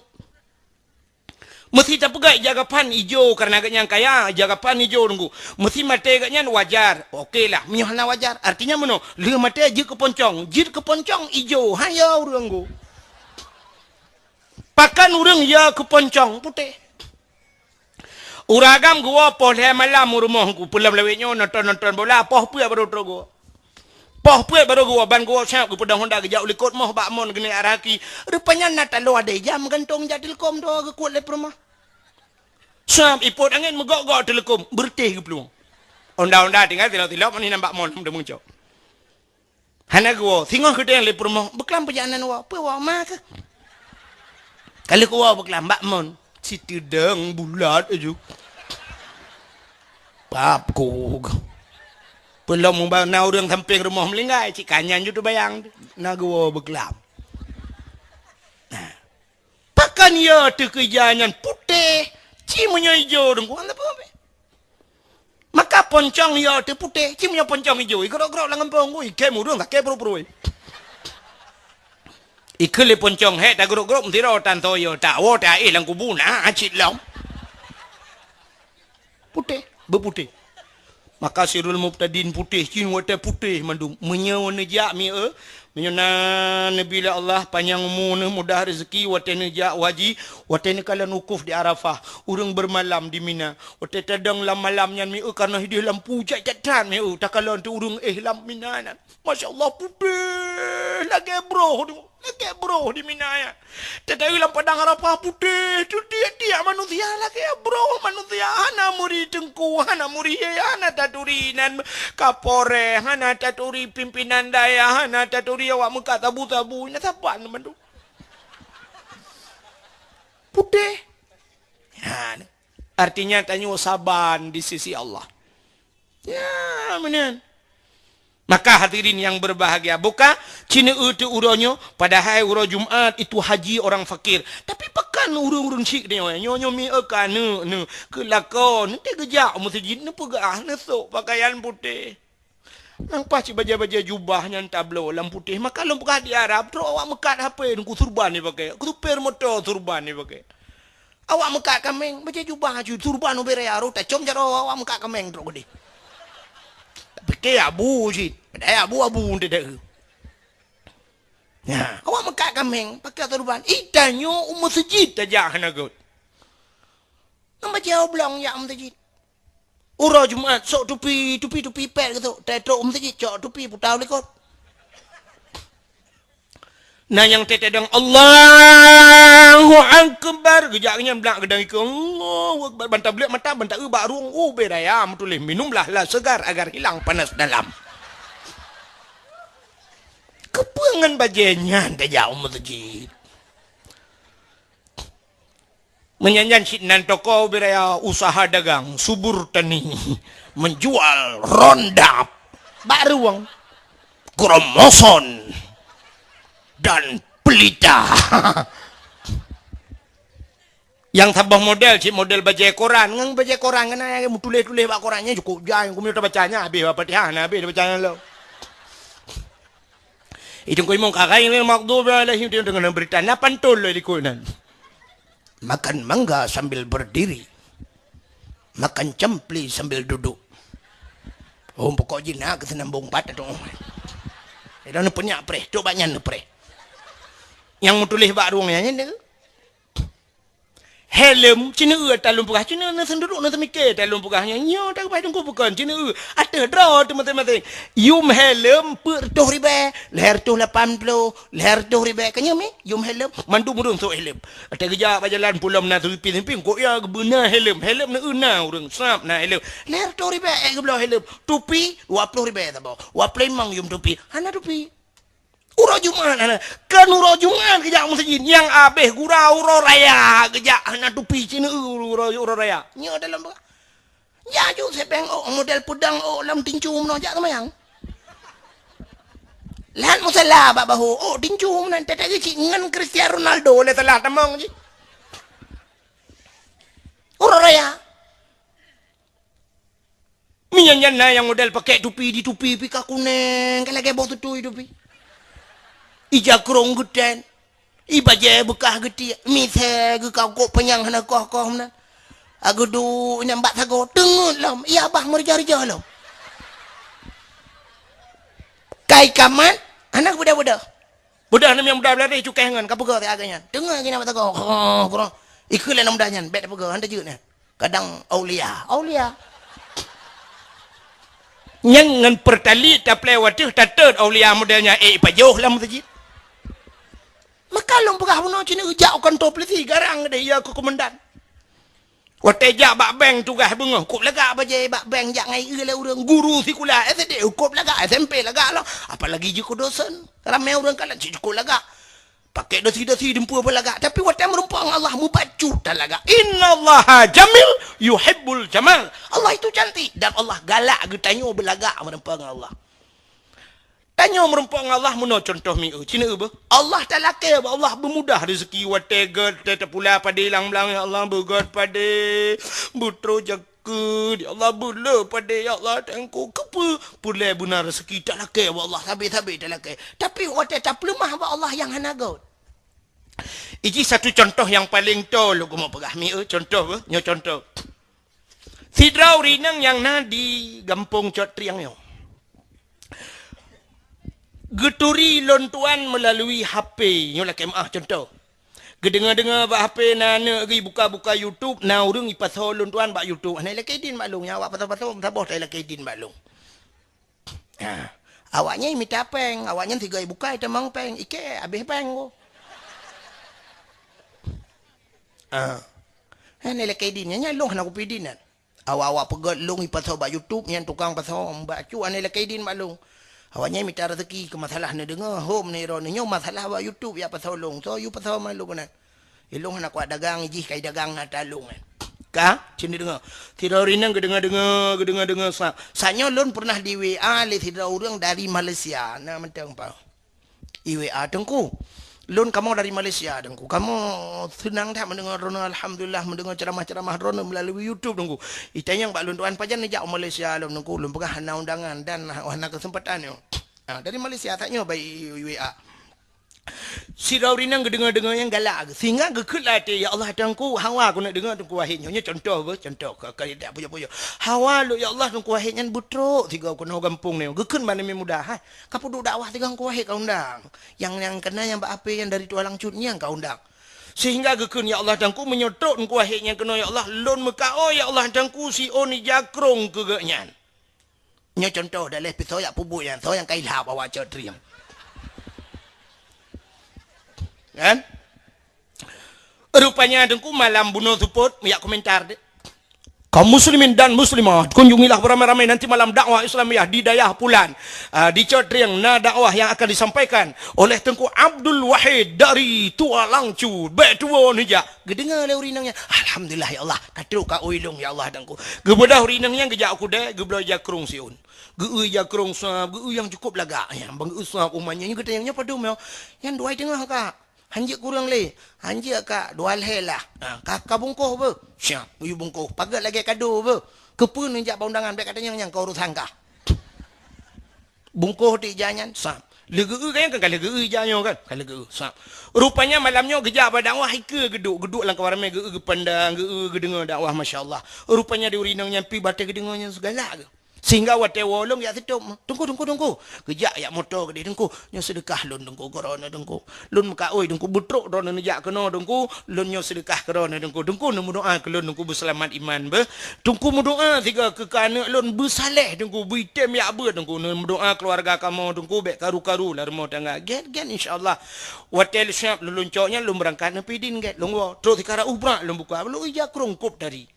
Mesti tak pegai jaga pan hijau karena agaknya kaya jaga pan hijau nunggu. Mesti mati agaknya wajar. Okeylah, miohna wajar. Artinya mana? Le mati je ke poncong, jid ke poncong hijau. Haya urang go. Pakan urang ya ke poncong putih. Uragam gua poleh malam rumah ku pulang lewetnya nonton bola poh pu baru trogo. Poh pu baru gua ban gua siap ku pedang Honda gejak likut moh bakmon gini araki. Rupanya natalo ada jam gantung jadil kom do ke kuat le rumah. Siap ipot angin megok-gok telekom bertih ke peluang. Honda tinggal tilap-tilap ni nampak mon dah muncul. Hana gua tengok ke dia le rumah beklam perjalanan wa pe wa ma ke. Kalau gua beklam bakmon situ deng bulat aja. Pap ko. Belum mau orang samping rumah melinggai, cik kanyan juga bayang. Nagawa bergelam. Nah, pakan ya terkejangan putih, cimunya hijau dong. Maka poncong ya terputih, cimunya poncong hijau. Ikrok-krok langan pong, ikai murung tak kebro-bro. Ikele poncong he tak grok-grok mesti rotan toyo tak wo tak lang kubuna acit long. Putih, berputih. Maka sirul mubtadin putih cin wate putih mandum menyawa nejak mi menyana nabi Allah panjang umur mudah rezeki wate nejak waji wate ne kala wukuf di Arafah urang bermalam di Mina wate tadang lam malamnya mi karena hidih lampu cak catan mi tak kala tu urang lam Mina masyaallah putih lagi bro di Mina ya tetapi lam padang Arafah putih tu dia manusia lagi bro manusia hana muri tengku hana muri hana taturinan kapore hana taturi pimpinan daya hana taturi awak muka tabu-tabu ini siapa nama tu putih ya, artinya tanya saban di sisi Allah ya benar. Maka hadirin yang berbahagia buka cina itu uronyo pada hari uro Jumaat itu haji orang fakir tapi pekan urung-urung cik dia nyonya mi akan ne kelakon nanti gejak masjid ne pegah ne sok pakaian putih nampak cik baja-baja jubahnya tablo lam putih maka lu pegah di Arab terus awak mekat apa ku surban ni pakai ku per motor surban ni pakai Awak mekak kameng, baca jubah ju turban ubere aru ta com jaro awak mekak kameng tro gede. Tapi ke abu sih, ada abu ndek. Ya, awak mekak kameng pakai turban. Itanyo masjid aja hanagot. Nama jauh belang ya masjid. Ura Jumat sok tupi pet gitu. Tetok masjid sok tupi putau lekot. Nah yang tetedang Allahu Akbar gejaknya belak gedang ke Allahu Akbar bantah belik mata bantah bak ruang beraya metulih minumlah lah segar agar hilang panas dalam. Kepengan bajenya dah jauh masjid. Menyanyian sidnan toko beraya usaha dagang subur tani menjual rondap bak ruang kromoson dan pelita. Yang tabah model cik model baca koran ngang baca koran kan ay tulis bak korannya cukup jang kumi bacanya habis Fatihah habis bacanya lo. Itu ko imong kakain ng magdubi alaihim dengan berita na pantol lo likunan. Makan mangga sambil berdiri. Makan cempli sambil duduk. Oh pokoknya nak kesenambung patah dong. Itu punya pre, coba nyan pre. Yang mau tulis bak ruangnya ni helm cina talung pugah cina na senduruk na semike talung pugahnya nyo tak pai tunggu bukan cina ada draw teman-teman yum helm per 2,000 leher tu 80 leher 2,000 kanya me yum helm mandu murung so helm ada kerja berjalan pulau na tupi kok ya benar helm na una urang sap na helm leher 2,000 ke belah helm tupi 20,000 tabo wa plain mang yum tupi hana tupi Uro Jumat kan uro Jumat kejak masjid yang abeh gurau uro raya kejak anak tupi cina uro raya nyo dalam ya ju sepeng model pedang lam tincu mno jak tamayang lan musalla babahu tincu mno tete ci ngan Cristiano Ronaldo le telah tamang ji uro raya minyan na yang model pakai tupi di tupi pika kuning lagi bawa tupi ija krong geden ibaje bekah geti mithe ge kau kok penyang hana koh na agudu nyambat sago tengut lam iya bah merja-rja lam kai kaman anak budak nam yang budak lari cukai ngan kapega te aganya dengar gina batago kurang ikule nam danyan bet pega anda jeuna kadang aulia yang ngan pertali ta plewat tatet aulia modelnya pajoh lam masjid makalong pagah puno cina ujak kan topleti garang deh ya ke komandan watejak bak beng tugas bengah kop laga baje bak beng jak ngai le urang guru sekolah SD kop laga SMP laga lo apalagi je ko dosen ramai urang kalan cukup laga pakai dosi dempu apa laga tapi watam rumpang Allah mubacu talaga innallaha jamil yuhibbul jamal Allah itu cantik dan Allah galak getanyo belaga merumpang Allah tanya merumpang Allah meno contoh mi cina ba Allah talake Allah bermudah rezeki watega tetap pula pada hilang belang ya Allah begat pada butro jaga ya Allah bula pada ya Allah tengku kepa pula benar rezeki talake Allah habis talake tapi wate tak lemah ba Allah yang hanagot ini satu contoh yang paling tol aku mau pegah mi contoh ba nyo contoh sidrau rinang yang na di Gampung Cot Triang yo geturi lontuan melalui HP nyolah kemah contoh gedengar-dengar bak HP nana gi buka YouTube na urang ipasol lontuan bak YouTube ana lekidin maklum nya awak pasal-pasal sabah tak lekidin maklum awaknya minta peng awaknya tiga buka itu mang peng ike habis peng go ana lekidin nya long nak pidinan awak pegat long ipasol bak YouTube yang tukang pasal bacu ana lekidin maklum awaknya minta rezeki ke masalah ni dengar home ni ron nyo masalah wa YouTube ya pasal long so you pasal malu kan ilong nak kuat dagang iji kai dagang na talung ka cini dengar tidak rinang gedengar sanyo lon pernah di WA le tidak orang dari Malaysia na mentang pa WA tengku lon kamu dari Malaysia dengku kamu senang tak mendengar ron alhamdulillah mendengar ceramah-ceramah ron melalui YouTube dengku itanya bak lon tuan pajan ni jak Malaysia lon dengku lon pegah hana undangan dan hana kesempatan yo dari Malaysia taknya by WA Si Raurinang dengar-dengar yang galak. Sehingga gekutlah hati. Ya Allah tangku. Hawa aku nak dengar tangku wahid. Nyonya contoh apa? Contoh. Kali tak punya-punya. Hawa lu ya Allah tangku wahid. Yang butruk. Tiga aku nak gampung ni. Gekut mana ni mudah. Ha? Kapu duduk dakwah tiga tangku wahid kau undang. Yang kena yang apa yang dari Tua Langcut ni yang kau undang. Sehingga gekun ya Allah tangku menyotok tangku wahid yang kena ya Allah. Lon mekao ya Allah tangku si oni jakrong kegaknyan. Nyo contoh dalam episode yang pubuk yang. So yang kailhap awak codriam. Kan? Rupanya dengku malam bunuh support ya komentar deh. Kaum muslimin dan muslimat kunjungilah beramai-ramai nanti malam dakwah Islamiyah di Dayah Pulan di Codriang dakwah yang akan disampaikan oleh Tengku Abdul Wahid dari Tua Langcut betua nija gedengar le urinangnya alhamdulillah ya Allah katru ka uilung ya Allah dengku gebedah urinangnya gejak aku deh gebelo jakrung siun geu jakrung sa geu yang cukup laga yang bang usah umanya yang gedengnya padum yang dua tengah ka hanjik kurang le hanjik kak dua lah kakak bungkuh apa siap you bungkuh pagat lagi kado apa kepun ninjak undangan baik katanya yang kau urus hangka bungkuh di jangan sap lega kan kalau lega jangan kan kalau lega sap rupanya malamnya gejak pada dakwah ke geduk lang kawaramai ge pandang ge dengar dakwah masyaallah rupanya di urinang nyampi batai gedengarnya segala ke sehingga wate wolong ya situ tunggu kejak ya motor gede tunggu nyo sedekah lon tunggu korona tunggu lon muka oi tunggu butruk ron nejak kena tunggu lon nyo sedekah korona tunggu nemu doa ke lon tunggu berselamat iman be tunggu doa tiga ke kana lon bersaleh tunggu bitem ya be tunggu nemu doa keluarga kamu tunggu bek karu-karu lah rumah tangga get insyaallah wate siap lon coknya lon berangkat nepi din get lon terus dikara ubra lon buka lu ija krongkop dari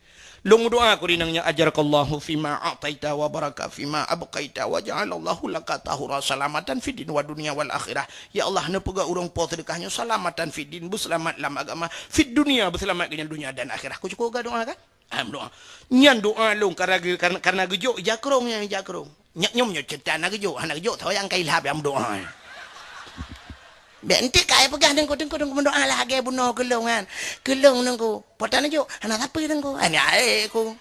Long doa aku rinangnya ajarakallahu fima a'taita wa baraka fima abqaita wa ja'alallahu laka tahura salamatan fid din wa dunya wal akhirah. Ya Allah nepega urang po sedekahnya salamatan fid din berselamat dalam agama fid dunia berselamat dengan dunia dan akhirah. Ku cukup doa kan? Doa. Nyan doa long karena gejuk jakrongnya jakrong. Nyak nyom nyot cerita anak gejuk tahu yang kailhab yang doa. Nanti kaya pegang dengku mendoa lagi bunuh kelongan kelong dengku potan aja anak apa dengku ani aku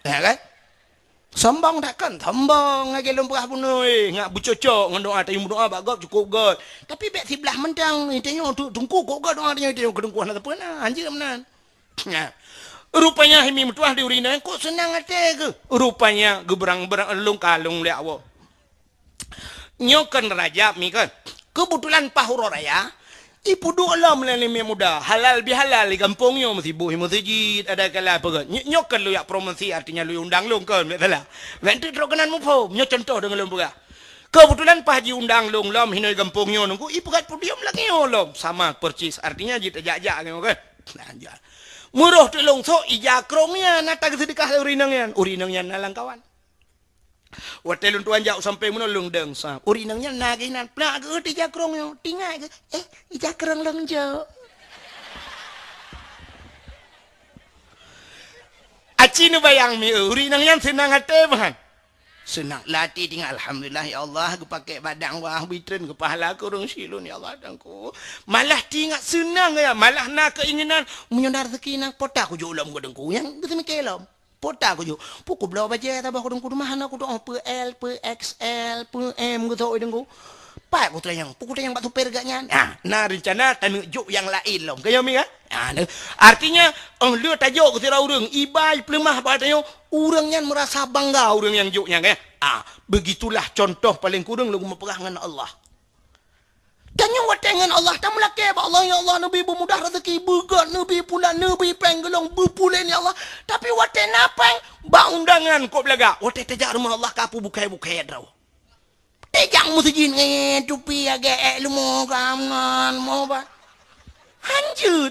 ya kan sombong takkan sombong lagi lumpah bunuh ngak bucocok ngendoa tapi mendoa bagap cukup god tapi bek sebelah mentang intinya dengku kok god doa dia dengku anak apa nah anjir menan ya rupanya himi mutuah di urina kok senang ate ke rupanya geberang-berang elung kalung le awo nyokan raja mikan kebetulan pahuro raya ipu doa melalui muda halal bihalal di kampungnya mesti buhi masjid ada kala apa nyokan lu ya promosi artinya lu undang lu kan betul nanti terkenan mupo nyok contoh dengan lu buka kebetulan pah ji undang lu lom hinoi kampungnya nunggu ipu kat podium lagi lom sama percis artinya jita jajak kan lanjut muruh telung so ijakrongnya nata sedekah urinangnya nalang kawan Watelun tuan jauh sampai mana lung deng sa. Urinangnya naginan. Nak ke di jakrong yo. Tinggal ke. Jakrong lung jauh. Aci nu bayang mi urinangnya senang hati bahan. Senang latih tinggal alhamdulillah ya Allah aku pakai badang wah bitren ke pahala aku urang silun ya Allah dangku. Malah tinggal senang ya malah nak keinginan menyondar rezeki nak potak aku jualam ku dengku yang kita mikelom. Pota aku jo pukul belau baca tabah aku dengku rumah anak aku doa PL PXL PM gitu dengku pak aku tanya pukul tanya batu perganya nah rencana tanu juk yang lain lom kaya mi kan artinya lu tajuk ke sira urang ibai pelemah batanya urangnya merasa bangga urang yang juknya kan begitulah contoh paling kurang lu memperah dengan Allah tanya watengan Allah tak melake Allah ya Allah nabi bermudah rezeki begat nabi pula nabi penggelong berpulen ya Allah tapi waten apa ba undangan kok belaga waten tejak rumah Allah kapu bukai draw tejak masjid tupi age lu mau kaman mau ba hanjut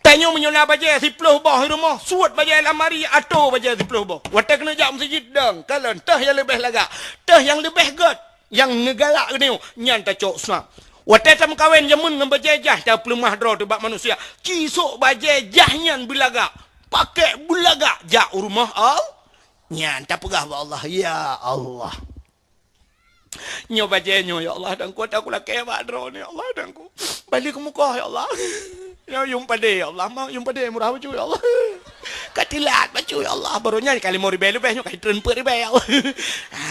tanya menyona baja 10 bah rumah suat baja lamari atau baja 10 bah waten kena jak masjid dang kalau tah yang lebih laga tah yang lebih god yang negalak ni nyan ta cok snap wate tam kawen jamun ngembajejah ta pelemah draw tebak manusia cisok bajejah nyan belaga pakai belaga ja rumah al nyan ta pegah Allah ya Allah nyo bajenyo ya Allah dan ku tak kula kebak draw ni Allah dan ku balik ke muka ya Allah ya yung pade ya Allah mau yung pade murah baju ya Allah katilat baju ya Allah barunya kali mau ribelu beh nyo kai tren per ribe ya Allah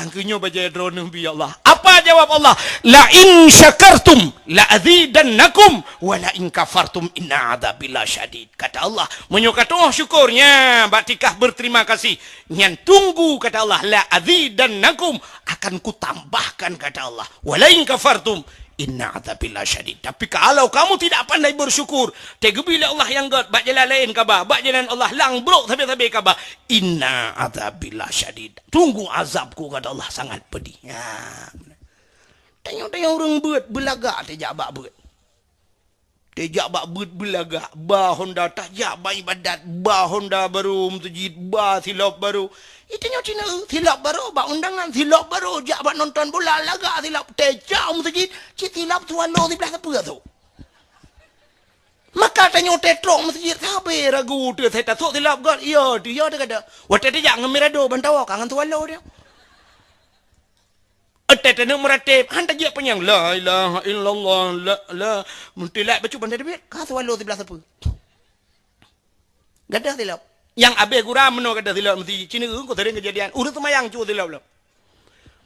angkunyo bajai draw nabi ya Allah Apa jawab Allah? La in syakartum la azidannakum wa la in kafartum inna adzabi lasyadid. Kata Allah, menyukat syukurnya, batikah berterima kasih. Nyan tunggu kata Allah, la azidannakum, akan kutambahkan kata Allah. Wa la in kafartum inna adzabi lasyadid. Tapi kalau kamu tidak pandai bersyukur, tega bila Allah yang god, bak jalan lain khabar, bak jalan Allah lang brok tabe-tabe khabar. Inna adzabi lasyadid. Tunggu azabku kata Allah sangat pedih. Ya. Tanya-tanya orang buat belagak tejak bak buat. Tejak bak buat belagak, ba Honda tajak ba ibadat, ba Honda baru masjid, ba silap baru. Itanya Cina silap baru, ba undangan silap baru, jak ba nonton bola lagak silap tejak masjid, cik silap tualo di belah apa tu. Maka tanya tetrok masjid, sabar ragu tu saya tak silap god, iya dia kata. Waktu tejak ngemirado bantawa kangen tualo dia. Atet nak meratib, hantar je penyang la ilaha illallah la muntilat baca bandar dia, kau tualo di belah apa? Gadah silap. Yang abe gura meno kata silap mesti Cina ko sering kejadian. Urang semayang cu silap lah.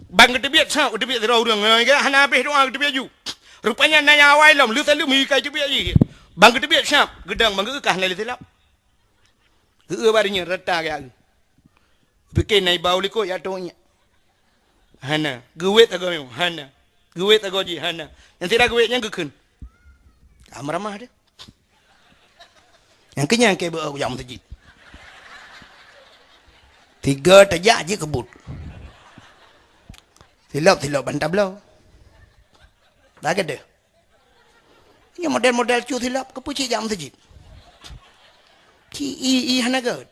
Bang kata biat sa, kata biat terau urang ke hana abe doa kata biat ju. Rupanya nanya awai lam, lu selalu mikai kata biat ji. Bang kata biat sa, gedang bang ke hana silap. Ke barinya rata ke. Bikin nai bau liko ya tonya. Hana, gewet ago yo, hana. Gewet ago ji hana. Yang tidak gewetnya gekeun. Amramah dia. Yang kenyang ke bau jam masjid. 3 tajak je kebut. Silap bantah belau. Bagai dia. Ini model-model cu silap ke pucik jam masjid. Ci i hanagat.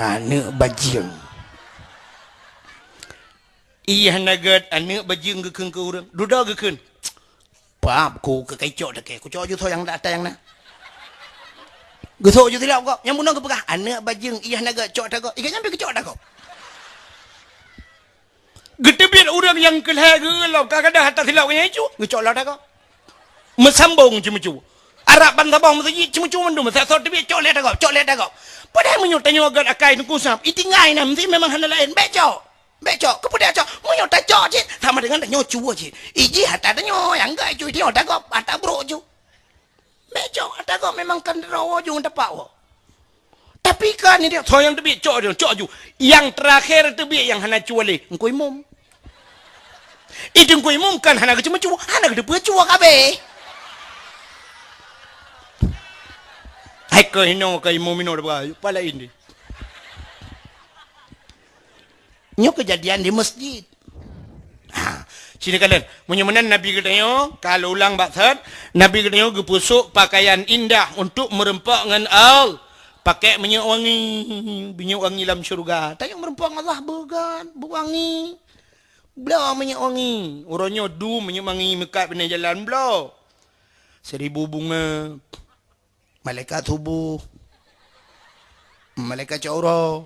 Anak bajing. I hanagat anak bajing gekeun ke urang. Duda gekeun. Pap ku ke kecok dak ke. Ku cok ju tho yang datang yang na. Gesok je silap kau. Yang munang ke pegah. Anak bajing. Iya naga cok tak kau. Ikan nyampe ke cok tak kau. Getebit orang yang kelih gelau. Kadang-kadang hatta silap kau cu. Gecok lah tak kau. Mesambung cuma-cuma. Arab bantabang masjid cuma-cuma mandum. Saya sort tebit cok lihat tak kau. Cok lihat tak kau. Padahal menyutanya agak akai nunggu sap. Itingai nam. Mesti memang hana lain. Becok. Becok. Kemudian cok. Menyutai cok je. Sama dengan tanyo cuba je. Iji hatta tanyo. Yang gak cu. Dia tak kau. Hatta bro cu. Becok ada kok memang kan rawa jung dapat wo. Tapi kan ni dia so yang tebi cok ju. Yang terakhir tebi yang hana cuali engko imum. Itu engko imum kan hana cuma cu, hana gede cua kabe. Hai ko hino ka imum mino ba pala ini. Nyo kejadian di masjid. Sini kalian, menyemenan Nabi katanya, kalau ulang baksat, Nabi katanya gepusuk pakaian indah untuk merempak dengan al. Pakai minyak wangi dalam syurga. Tanya merempak Allah bergan, berwangi. Belah minyak wangi. Orangnya du minyak wangi mekat pindah jalan belah. 1000 bunga. Malaikat subuh. Malaikat caura.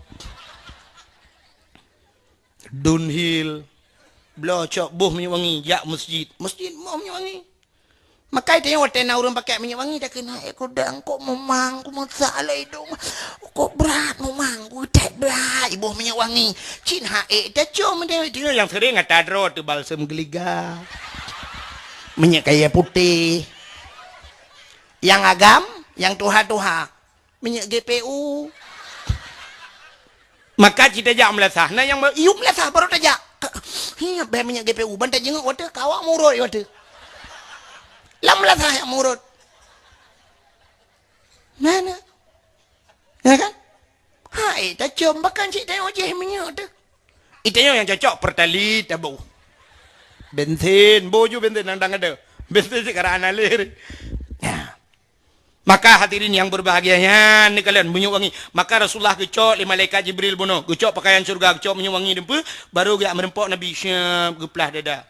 Dunhill. Belah cok buh minyak wangi jak masjid mau minyak wangi makai tanya watena orang pakai minyak wangi dah kena kodang kok memang ku masalah hidung kok berat memang ku tak berat buh minyak wangi cin hae dah cuma dia yang sering ngata dro tu balsam geliga minyak kayu putih yang agam yang tuha minyak GPU maka kita jak melasah nah yang iu melasah baru tajak hiya bah minyak GPU bantai jenguk water kawak murut water lamlah saya murut mana ya kan hai tak cium bahkan cik tengok je minyak tu itanya yang cocok pertali tabu bensin boju bensin nandang ada bensin sekarang analir ya. Maka hadirin yang berbahagianya ni kalian minyak wangi. Maka Rasulullah gecok li malaikat Jibril bunuh. Gecok pakaian syurga, gecok minyak wangi dempu baru gak merempok Nabi syab geplah dada.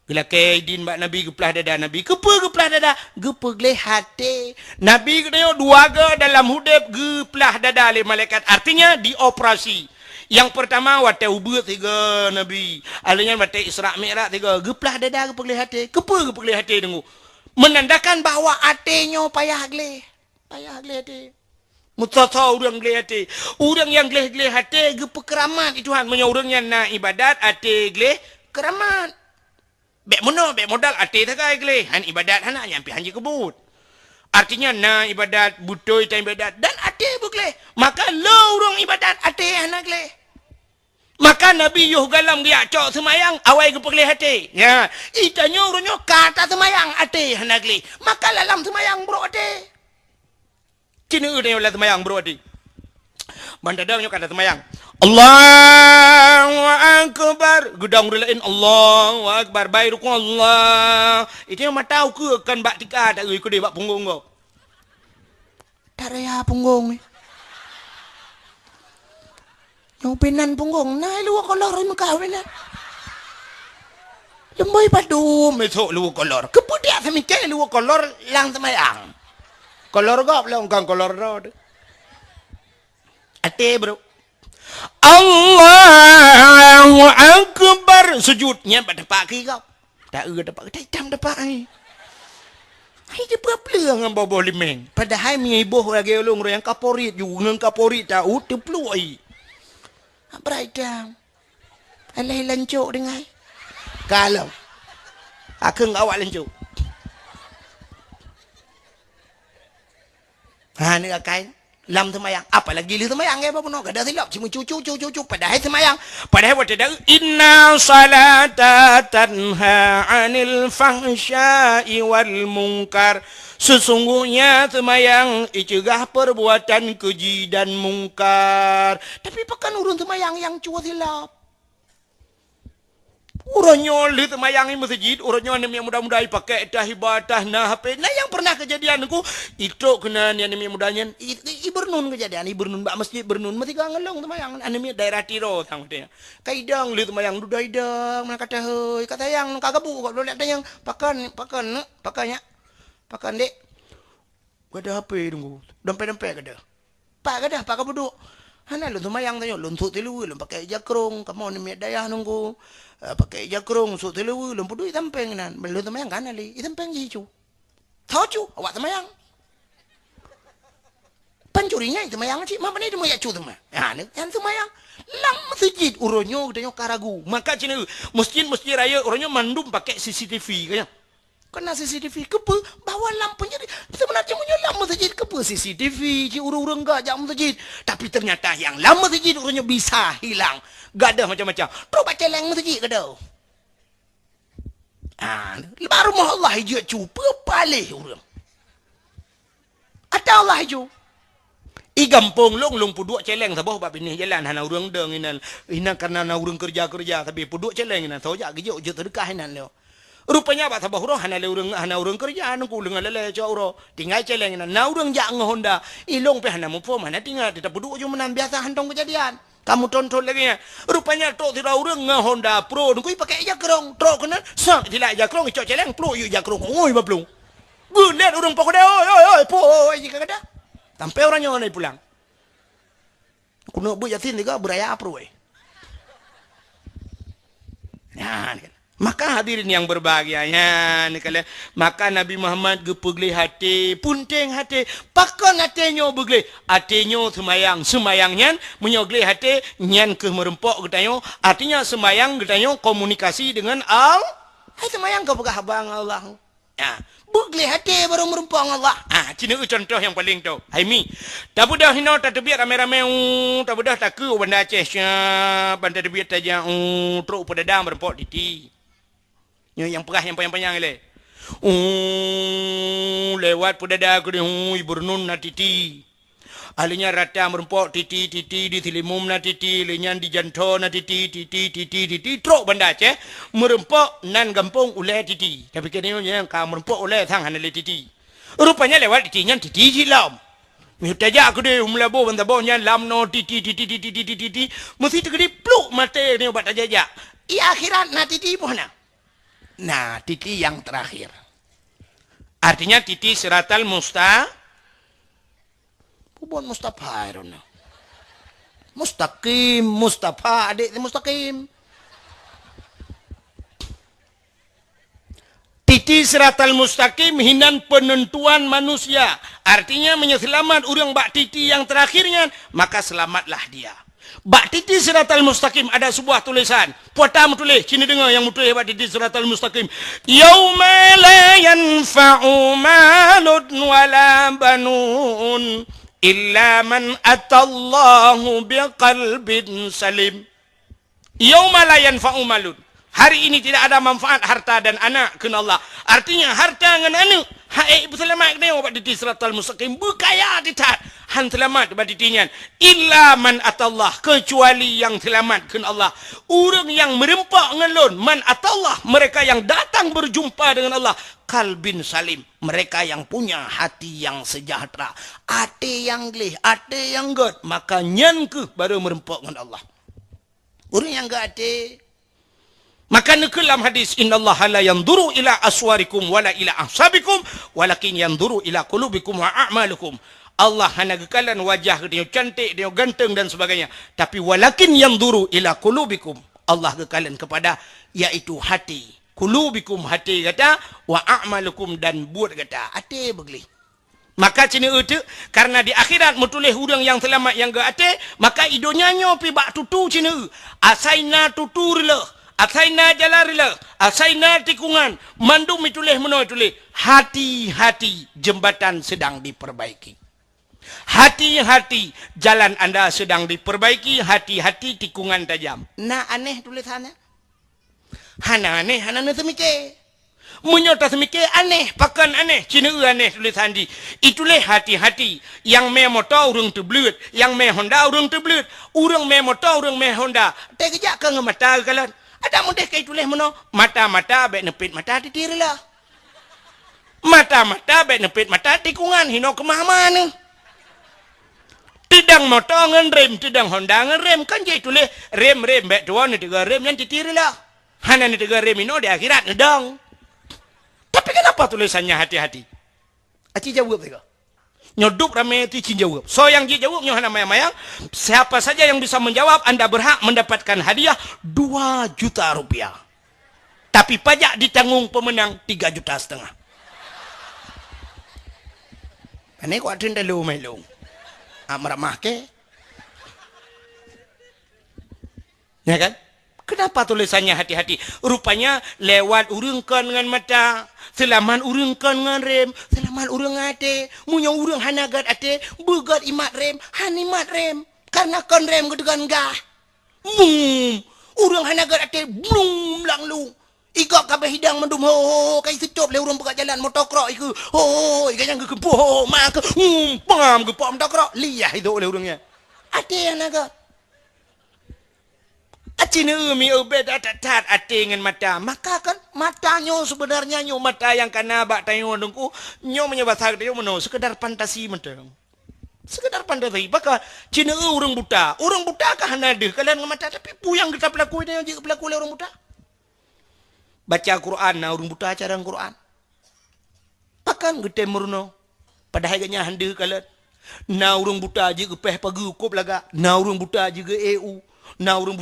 Gelakai din bak Nabi geplah dada Nabi. Kepa geplah dada? Gepa gleh hati. Nabi kena dua ga dalam hudib geplah dada li malaikat. Artinya dioperasi. Yang pertama wate ubud 3 Nabi. Alanya wate Isra Mi'raj 3. Geplah dada gepa gleh hati. Kepa gepa gleh hati dengu. Menandakan bahawa hatinya payah gleh hati. Mutata orang gleh hati. Orang yang gleh hati ge pekeramat itu han punya orang yang nak ibadat hati gleh keramat. Bek modal ate takai gle. Han ibadat hana nyampi hanji kebut. Artinya na ibadat butoi ta ibadat dan ate bugle. Maka lorong ibadat ate hana gle. Maka Nabi yuh galam dia cok semayang awai ke pegleh hati. Ya, itanyo ronyo kata semayang ate hana gle. Maka lalam semayang bro ate. Cina udah lah semayang bro ate. Bandadang kata semayang. Allahu Akbar. Gudang relain Allahu Akbar. Baik rukun Allah. Itu yang matau ke kan bak tika tak ikut dia bak punggung kau. Tak ada punggung ni. Nyopinan punggung. Nah, luar kolor ni kau ni. Lembai padu mesok luar kolor. Kemudian semikir luar kolor lang semayang. Kolor kau belum kan kolor road. Ate bro. Allahu Akbar. Sujudnya pada pagi kau. Tak dapat kita hitam dapat ni. Hai dia berapa dengan bawah limeng. Padahal mi ibuh lagi ulung yang kaporit ju ngang kaporit tahu teplu ai. Abrai dah. Alai lancuk dengai. Kalau akeng awak lancuk. Ha ni akai lam semayang apalagi li semayang apa pun kada silap cuma cucu padahal semayang padahal waktu dah inna salata tanha anil fahsya'i wal munkar sesungguhnya semayang icegah perbuatan keji dan mungkar tapi pakan urun semayang yang cua silap urangnya li semayang di masjid urangnya ni muda-muda pakai dah ibadah nah HP nah yang pernah kejadian aku itu kena ni ani mudanya ibernun kejadian ibernun bak masjid bernun mesti ngelong semayang ani daerah Tiro tang dia kaidang li semayang dudai dang mana kata heuy kata yang kagabu kok lo lihat yang pakannya pakan dek kada HP tunggu dompet kada pak kabuduk hana lu semayang tanya lu tilu lu pakai jakrong kamu ni dayah nunggu pakai jakrong so telu lu pudu itampeng nan lu semayang kan ali itampeng jicu tahu cu awak semayang pancurinya itu semayang sih mana dia mau ya cu semua ya ni yang semayang lam masjid uronyo katanya karagu maka cina masjid raya uronyo mandum pakai CCTV kaya kena CCTV kepe bawa lampunya sebenarnya punya lampu masjid kepe CCTV ci urang-urang enggak jam masjid tapi ternyata yang lampu masjid urangnya bisa hilang gak ada macam-macam terus baca leng masjid kada baru mau Allah hijau cuba palih urang ada Allah hijau I gampung long puduk celeng sabah bab ini jalan hana urang deng ina karena na urang kerja tapi puduk celeng ina tojak gejok je terdekat hinan leo rupanya apa sabah urang hana urang kerja anu ku lengan lele cak uro tinggal celeng ina na urang jak ngehonda ilong pe hana mupo mana tinggal tidak puduk je menan biasa hantong kejadian kamu tonton lagi ya rupanya tok tidak urang ngehonda pro nunggu pakai jakrong trok kena sak tidak jakrong cok celeng pro yu jakrong oi bablung bunet urang pokok dah oi po jika kada sampai orangnya naik pulang. Aku nak buat yasin juga beraya apa weh? Ya, maka hadirin yang berbahagia ya, maka Nabi Muhammad gepegli hati, punting hati, pakan hatinya begli, hatinya semayangnya menyogli hati nyan ke merempok katanya, artinya semayang katanya komunikasi dengan Allah. Hai semayang kau pegah abang Allah. Ya. Bukli hati baru merumpang Allah. Cina contoh yang paling tu. Hai mi. Tak budah hina tak terbiak kamera tak budah tak ke benda Aceh siap. Benda terbiak saja truk pedadang merempok titi. Yang perah yang panjang-panjang le. Lewat pedadang ke dia ibu renun na titi. Ahlinya rata merempok titi di silimum na titi, lenyan di janto na titi truk benda Aceh merempok nan gampung oleh titi. Tapi kini yang kau merempok oleh thang hanale titi. Rupanya lewat titinya titi jilam. Mihutaja aku deh umlabo benda bohnya lam no titi mesti tergedi pluk mata ni obat aja. I akhirat na titi mana? Nah titi yang terakhir. Artinya titi siratal Bukan Mustafa Irona. Mustafa adik mustaqim. Titi siratal mustaqim hinan penentuan manusia. Artinya menyelamat orang bak titi yang terakhirnya, maka selamatlah dia. Bak titi siratal mustaqim ada sebuah tulisan. Puatam tulis, sini dengar yang tulis bak titi siratal mustaqim. Yauma la yanfa'u malun wala banun illa man atallahu biqalbin salim. Yauma la yanfa'u malun. Hari ini tidak ada manfaat harta dan anak kena Allah. Artinya harta dengan anak haik berselamat kena obat di siratal mustaqim berkaya ditat han selamat bagi tinyan illa man atallah kecuali yang selamat kena Allah. Orang yang merempak ngelon man atallah mereka yang datang berjumpa dengan Allah kalbin salim mereka yang punya hati yang sejahtera, hati yang leh, hati yang god maka nyan ke baru merempak dengan Allah. Orang yang gak hati maka dalam hadis innallaha la yanzuru ila aswarikum wala ila ahsabikum walakin yanzuru ila qulubikum wa a'malikum. Allah hanya gekalan wajah dia cantik, dia ganteng dan sebagainya. Tapi walakin yanzuru ila qulubikum. Allah gekalan kepada yaitu hati. Qulubikum hati kata wa a'malukum dan buat kata. Hati begli. Maka cina itu karena di akhirat mutulih orang yang selamat yang gak hati maka idonya nyopi bak tutu cina asaina tuturlah. Asaina jalarila, asaina tikungan, mandum ituleh menoi tuleh. Hati-hati jembatan sedang diperbaiki. Hati-hati jalan anda sedang diperbaiki, hati-hati tikungan tajam. Nah aneh tulisannya. Hana aneh, hana semike. Menyota semike aneh, pakan aneh, cina aneh tulisan di. Itulah hati-hati. Yang me motor urang terbelut, yang me Honda urang terbelut. Urang me motor, urang me Honda. Tegejak ke ngemata kalian. Ada mudah kayak tulis mana mata-mata baik nepit mata ditirilah. Mata-mata baik nepit mata tikungan hino kemah mana. Tidang motor ngan rem, tidang Honda ngan rem kan jadi tulis rem baik tuan ni tiga rem yang ditirilah. Hana ni tiga rem ino di akhirat nedang. Tapi kenapa tulisannya hati-hati? Aci jawab tiga. Nyoduk ramai itu cin jawab. So yang dia jawab nyohana mayang-mayang. Siapa saja yang bisa menjawab anda berhak mendapatkan hadiah 2 juta rupiah. Tapi pajak ditanggung pemenang 3,5 juta. Ini kok ada yang melung. Meramah ke? Ya kan? Kenapa tulisannya hati-hati? Rupanya lewat urungkan dengan mata. Selaman urungkan dengan rem. Selaman urung ate. Munya urung hanagat ate. Begat imat rem. Hanimat rem. Karena kon rem kedegan gah. Urung hanagat ate. Blum langlu. Igak kabeh hidang mendum. Ho. Kai secup le urung bekat jalan motokrok iku. Ho. Ikan yang kekepuh. Ho. Maka. Pam kepuh motokrok. Liyah itu oleh urungnya. Ate hanagat. Acina umi ubed atat ate dengan mata. Maka kan matanya sebenarnya nyo mata yang kana bak tayo dengku nyo menyebasar dia meno sekedar fantasi mentang. Sekedar fantasi. Maka cina orang buta. Orang buta kah nade kalian mata tapi puyang kita pelaku ini yang pelaku oleh orang buta. Baca Quran na orang buta cara Quran. Pakan gede meruno. Pada harganya hande kalian. Na orang buta juga peh pagi kop laga. Na orang buta juga EU. Na orang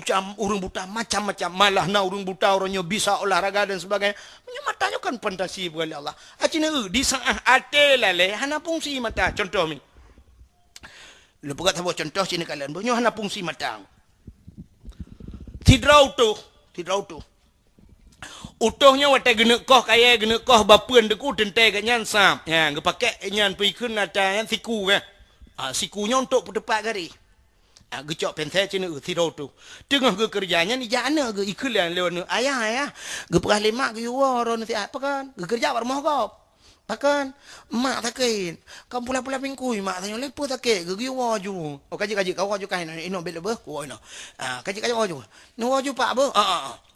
buta macam-macam malah na orang buta orangnya bisa olahraga dan sebagainya. Matanya kan fantasi oleh Allah. Acina di saat ate lale hana fungsi mata. Contoh ni. Lu buat sebuah contoh sini kalian. Bunyo hana fungsi mata. Tidrau tu. Utuhnya wate gena koh kaya gena koh bapeun deku tente kat nyan sam. Ya, gepakai nyan pergi nata yang siku ke. Sikunya untuk depan gari. Gecok pensel cina tirau tu. Tengah ke kerjanya ni jana ke iklan lewan ayah. Ge perah lemak ke yuwa nanti apa kan? Ge kerja bar moh kau. Pakan mak takin. Kam pula-pula pingkui mak tanya lepo takin ge yuwa ju. Oh kaji kau ju kain ino bel be ko ino. Kaji ju. No ju pak be.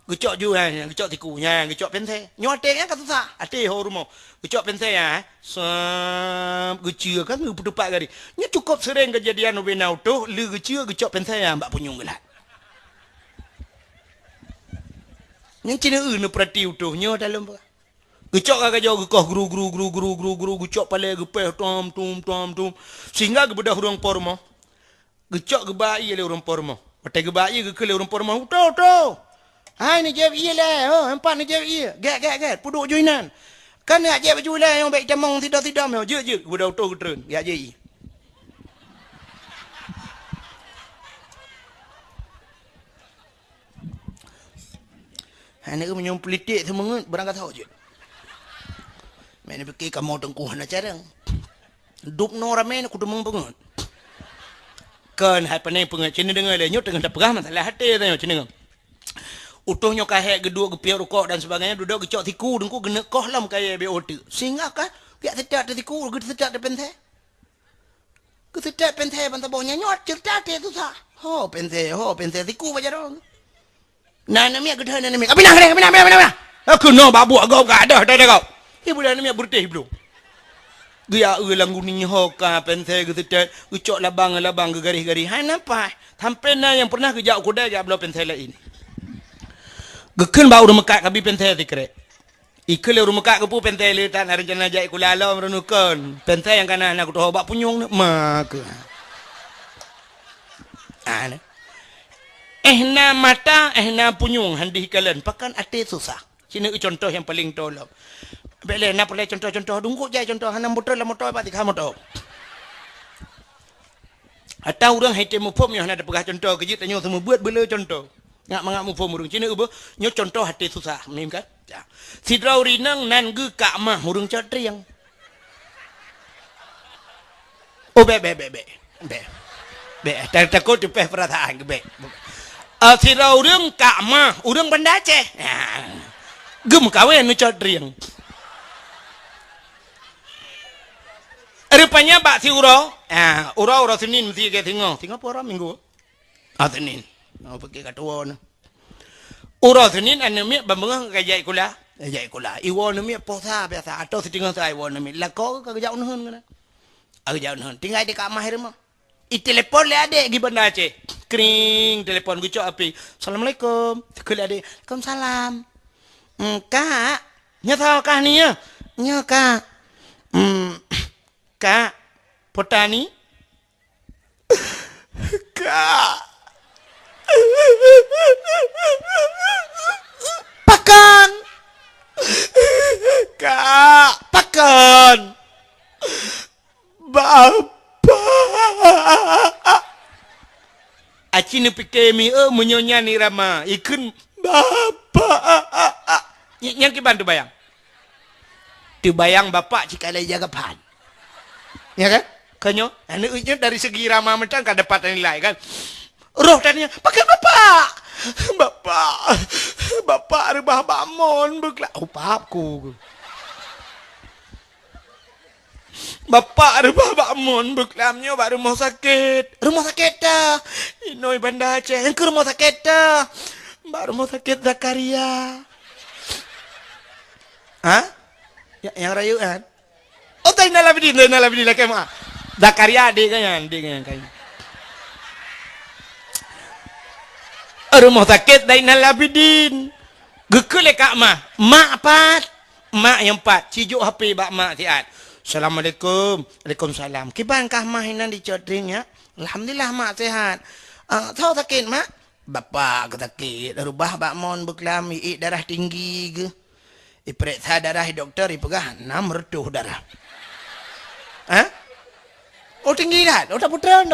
Gecok ju gecok tikunya, gecok pensel. Nyoteknya kan susah. Ate ho rumah. Gecok pensel ya. Gecil kan berdepak gari. Nya cukup sering kejadian ubena tu, le gecil gecok pensel ya mbak punyung gelat. Yang cina nu perhati utuh nyo dalam ba. Gecok kagak jauh gekoh guru gecok pale gepeh tom. Sehingga gebedah urang pormo. Gecok gebai le urang pormo. Otai gebai ge kele urang pormo. Utuh. Hai ni jeb iya lah. Oh, empat ni jeb iya. Get. Puduk joinan. Kan nak jeb baju lah yang baik jamong tidak. Je. Budak auto ke tren. Ya je. Anak menyong politik semua berangkat tahu je. Mana fikir kamu tengkuh nak carang. Dup no ramen aku demang pengut. Kan hai panai pengut cina dengar le nyot dengan tak perah masalah hati tanya cina. Utuhnya kahek gedua gepiak rokok dan sebagainya duduk gecok tiku dengku gena koh lam kaya BOT. Singa kah piak sedak tiku gede sedak de penthe. Ke sedak penthe banta bohnya nyot cerita te tu sa. Ho penthe tiku baca dong. Nana mi gede nana mi. Kapina. Aku no babu agau ka ada kau. Ibu dah mi berteh belum. Gaya ulang guning hoka penthe ke sedak gecok labang ke garis-garis. Hai nampak. Sampai na yang pernah kejak kuda jak belum penthe lain. Gekun bau rumah kak kabi pentai tikre. Ikut le rumah kak kepu pentai le tak nak rencana jai kulala merenukun. Pentai yang kanan aku tahu bak punyung mak. Ane. Na mata na punyung handi kalian pakan ate susah. Sini contoh yang paling tolong. Bele na boleh contoh-contoh dungku jai contoh hanam motor la motor pati kamu tahu. Atau orang hite mu pom yang ada pegah contoh kejut tanya semua buat bela contoh. Ngak mangak mu murung cina ubo nyo contoh hati susah mem kan ya sidrau rinang nan ge kak mah murung catriang oh be takut tu peh perasaan be sidrau ring kak mah urang banda Aceh gem kawen nu catriang rupanya bak si uro uro Senin mesti ke tinggal apa minggu Senin mau pergi kat tuan. Urus Senin anami bambang kajai kula. Iwan nami posa biasa atau setengah saya iwan nami. Lakau ke jauh nuhun kana. Aku jauh nuhun. Tinggal di kat mahir mah. Telepon le adek gi Banda Aceh. Kring telepon gucok api. Assalamualaikum. Kuli adek. Waalaikumsalam. Kak, nya tahu kah ni ya? Nya kak. Kak, potani. Kak. Pakan kak pakan bapa aci ni pikemi menyonya ni rama ikun bapa yang kiban tu bayang bapak jika lagi jaga pan ya kan kanyo anu dari segi rama macam kan dapat nilai kan. Roh tanya, pakai bapak rebah bamon berkelak. Oh, papku. Bapak rebah bamon berkelamnya baru rumah sakit. Rumah sakit dah. Inoi Banda Aceh. Yang ke rumah sakit dah. Baru rumah sakit Zakaria. Hah? Yang rayuan? Oh, tadi nalabidin lah kemah. Zakaria adik kan kayaknya. Rumah sakit dari Nalabidin. Gekele kak mak pat. Mak yang pat. Cijuk HP bak mak siat. Assalamualaikum. Waalaikumsalam. Kiban kah mah hinan dicodringnya? Alhamdulillah mak sehat. Tahu sakit mak? Bapak sakit. Rubah bak mon berkelami. Darah tinggi ke. Periksa darah doktor. Pegah 6 retuh darah. Hah? Oh tinggi dah. Oh tak putran.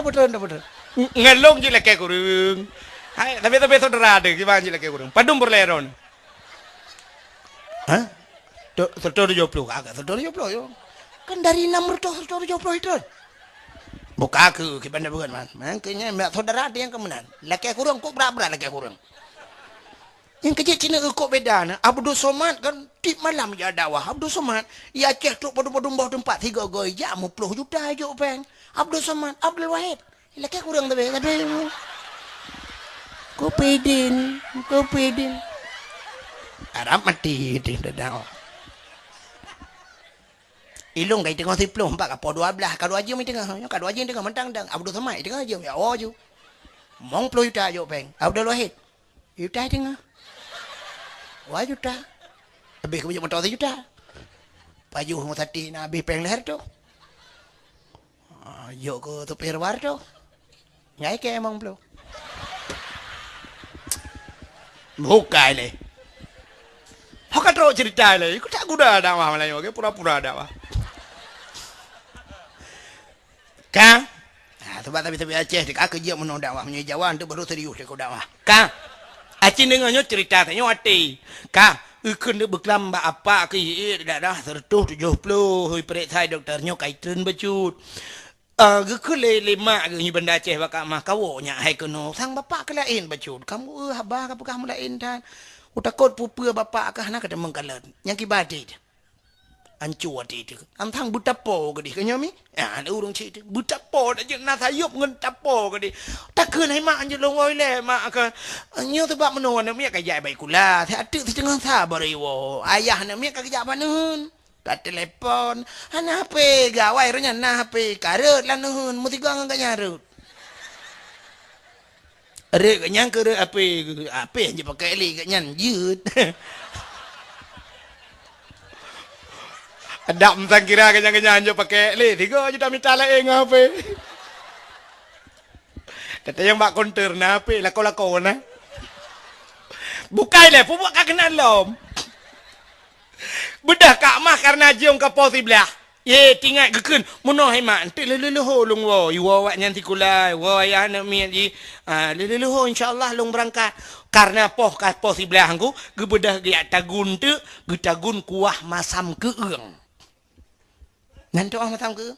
Ngelong je lah kayak kurung. Hai, tapi saudara ada gimana je lagi kurang. Padum berleron. Hah? Setor 70 agak setor 70 yo. Kan dari 600 setor 70 itu. Buka aku gimana bukan man. Makanya saudara ada yang kemenan. Laki kurang kok berapa laki kurang. Yang kecil Cina kok beda na. Abdul Somad kan tip malam ya dakwah. Abdul Somad ya Aceh tu padum tempat 3 goy ya 50 juta aja peng. Abdul Somad, Abdul Wahid. Laki kurang tapi Kopedin. Arab mati di dadah. Ilung kai tengah 10 4 apa 12 kalau aja mi tengah. Kalau aja tengah mentang dang Abdul Samad tengah aja ya oh ju. Mong 10 juta jo peng. Abdul Wahid. Juta tengah. Wah juta. Habis ke motor 1 juta. Paju mau tadi na habis peng leher tu. Yo ke tu perwar tu. Nyai ke emang belum. Bukan le. Hok kata cerita le. Ikut tak guna dakwah Melayu ke pura-pura dakwah. Kang. Sebab tapi Aceh dekat kerja menong dakwah punya Jawa tu baru serius dekat dakwah. Kang. Acin dengannya cerita tanya hati. Kak, ikut berkelam apa ke dah 170 perik saya doktornya kaitan becut. Ke lima ke benda ceh bakak mah kawonya hai keno sang bapak ke lain becut. Kamu habah kamu lain dan utakot pupu bapak kah nak ada mengkalan. Yang kibadi. Ancur itu. Antang butapo ke di kenyami. Ya, ada urang cik itu. Butapo aja nak sayup ngan tapo ke di. Tak kena mak anje longoi le mak ke. Nyo tu bak menon nak miak kajak baik kula. Saya atuk tu tengah sabar iwo. Ayah nak miak kajak manun. Kat telefon. Ana HP gawai ronya na HP karut lah nun. Mesti gua ngak nyarut. Rek nyang ke apa je pakai li kat nyan jut. Ada mentang kira kenyang-kenyang je pakai le. Tiga je dah minta lain dengan apa. Kata yang mak konter na apa. Lako-lako na. Bukai le. Pupuk kak kenal lom. Bedah kak mah karena jiong ke posi belah. Ye tinggal gekun. Munoh hai mak. Nanti leleluho long wo. Iwa wak nyanti kulai. Wo ayah nak miat ji. Leleluho insyaAllah long berangkat. Karena poh kat posi belah aku. Gebedah giat tagun tu. Getagun kuah masam keeng. Nanti orang matang ke?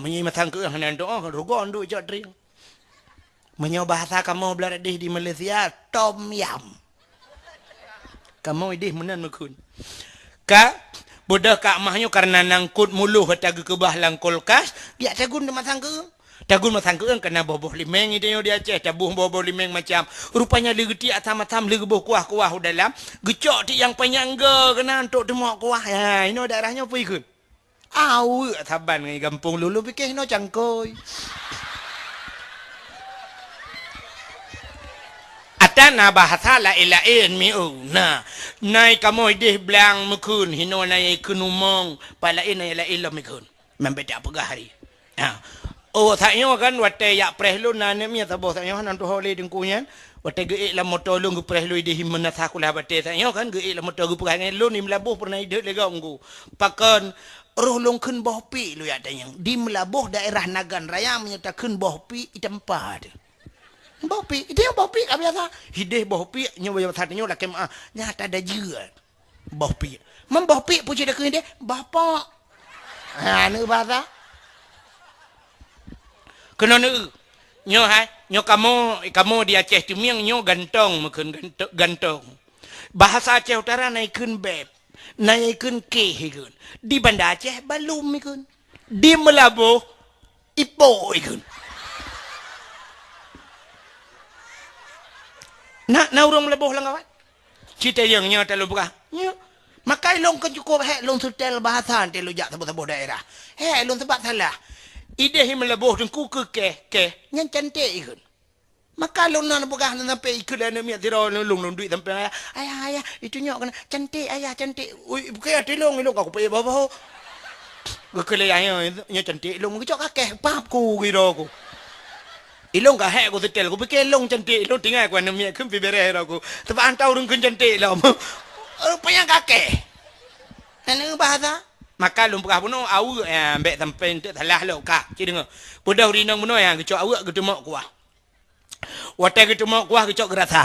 Menyi matang ke? Nanti orang rogon du jod ring. Menyo bahasa kamu belajar di Malaysia tom yam. Kamu idih menan mekun. Ka bodoh kak mahnya karena nangkut mulu hataga ke bahlang kulkas, dia tagun de matang ke? Tagun matang ke kena boboh limeng ide dia Aceh, tabuh boboh limeng macam. Rupanya legeti atam-atam legeboh kuah-kuah dalam. Gecok ti yang penyangga kena untuk demak kuah. Ya, ini daerahnya apa ikut? Taban ngai kampung lulu fikir no cangkoi. Atana bahasa la ilain miu. Nai kamu idih belang mekun hino nai kunumong palain nai la ilam mekun. Membeda apa hari. Oh taknya kan wate ya prehlu nane mi tabo taknya nantu hole dengkunya. Wate ge la motolung gu prehlu idih himna sakula bate taknya kan ge la motogu perangai lu ni melabuh pernah idih lega nggu. Pakon roh longkeun bohpi lu ya tanyang di melabuh daerah Nagan Raya menyatakan bohpi di tempat bohpi itu yang bohpi ka biasa hideh bohpi nyoba satnya lah kem nyata ada juga bohpi membohpi puji dak hideh bapak anu bahasa kena nu nyo hai nyo kamu di Aceh tu miang nyo gantong mekun gantong bahasa Aceh Utara naikkeun beb naikkan ke di Banda Aceh balum ikun di Melabuh ipo ikun nak urang Melabuh lang awak cita yang nya telu buka nya makai long kan cukup long sutel bahasa telu jak sebuah daerah long sebab salah ide hi Melabuh dengku ke nyan cantik ikun maka long nan bukan sampai ikut dan miat tiro long duit sampai ayah itu nyok kena cantik ayah cantik ui bukan ada long aku pay bapa gue kele ayah nya cantik long cok kakek papku gitu aku ilong kah aku setel aku pikir long cantik long tinggal aku nan miat kempi berer aku sebab antau orang cantik lah rupanya kakek anu bahasa maka long bukan puno au ambek sampai salah lo kak jadi budak rinang puno yang cok awak gitu mak kuah Wate gitu mau kuah kecok gerasa.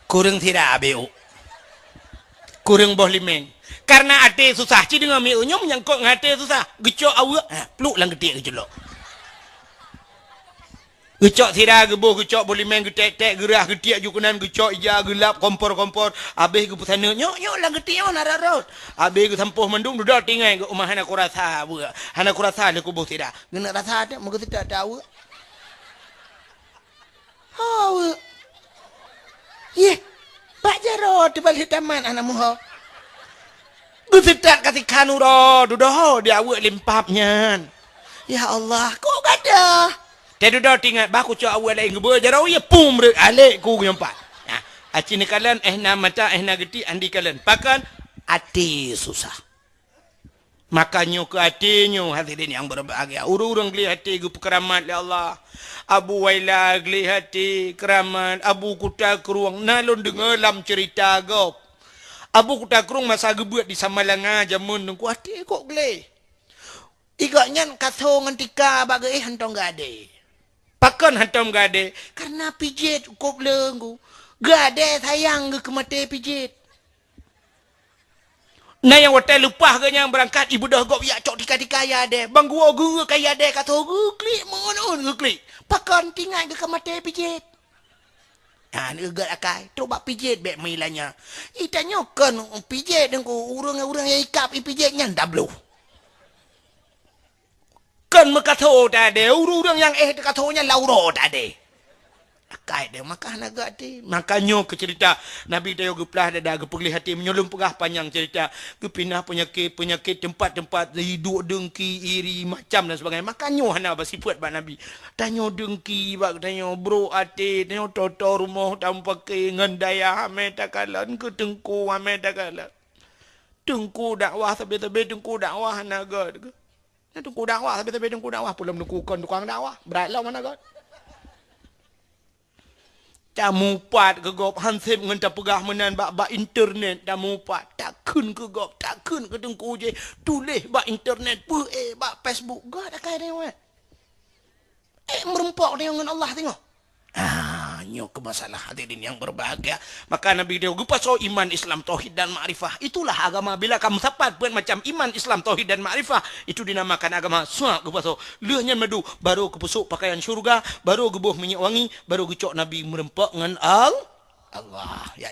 Kurang tidak abiu. Kurang boh limeng. Karena ate susah. Ci dengan miu nyom nyangkut ngate susah. Gecok awak. Peluk lang getik gecok. Gecok tidak geboh gecok boh limeng getek-tek gerah getik jukunan gecok ija gelap kompor-kompor. Habis ke pesana nyok lang getik nyok nararot. Habis ke sampuh mendung duduk tinggal ke rumah hana kurasa. Hana kurasa le kubuh tidak. Gena rasa ada muka tidak tahu. Oh. Ye. Pak Jarod di balik taman anak muha. Gusitat kasih kanuro duduk dia awak limpapnya. Ya Allah, kok gak ada? Dia duduk tinggal baku cak awak lain gebur jarau ya pum rek alik ku nyempat. Acini kalian na mata na geti andi kalian. Pakan ati susah. Makanya ke hatinya hadirin yang berbahagia. Urang-urang geli hati ke keramat ya Allah. Abu Waila geli hati keramat. Abu Kuta Keruang nalon dengar dalam cerita gop. Abu Kuta Keruang masa gebuat di Samalanga jamun nunggu hati kok geli. Igaknya katho ngantika bagai hantong gade. Pakon hantam gade. Karena pijit kop lenggu. Gade sayang ke mati pijit. Nah yang hotel lupa ke yang berangkat ibu dah gop ya cok tika ya deh. Bang gua gua kaya deh kata gua klik mon klik. Pakon tinggal ke mati pijit. Nah, ni gerak akai. Coba pijit bek milanya. Itanya kan pijit dengan urang-urang yang ikap pijitnya dah belum. Kan mekato tadi, urang yang katonya lauro tadi. Akai dia makan agak ti. Makanya ke cerita Nabi dia geplah dah gepelih hati menyolong pegah panjang cerita kepinah penyakit tempat-tempat hidup dengki iri macam dan sebagainya. Makanya hana bersifat bak Nabi. Tanya dengki bak tanya bro ate tanya toto rumah tanpa ke ngendaya ame takalan ke tengku ame takalan. Tengku dakwah tapi tengku dakwah naga. Tengku dakwah tapi tengku dakwah belum tengku tukang dakwah. Beratlah mana god. Tamu pat ke gop hansip ngan ta pegah menan bak internet tamu pat takun ke gop takun ke tengku je tulis bak internet pu bak Facebook god akai dia weh merempok dia dengan Allah tengok nyo ke masalah hadirin yang berbahagia. Maka Nabi dia gupaso iman Islam tauhid dan ma'rifah itulah agama. Bila kamu sapat pun macam iman Islam tauhid dan ma'rifah itu dinamakan agama. Suak gupaso leuhnya madu baru kepusuk pakaian syurga baru gebuh minyak wangi baru gecok Nabi merempok dengan Allah ya.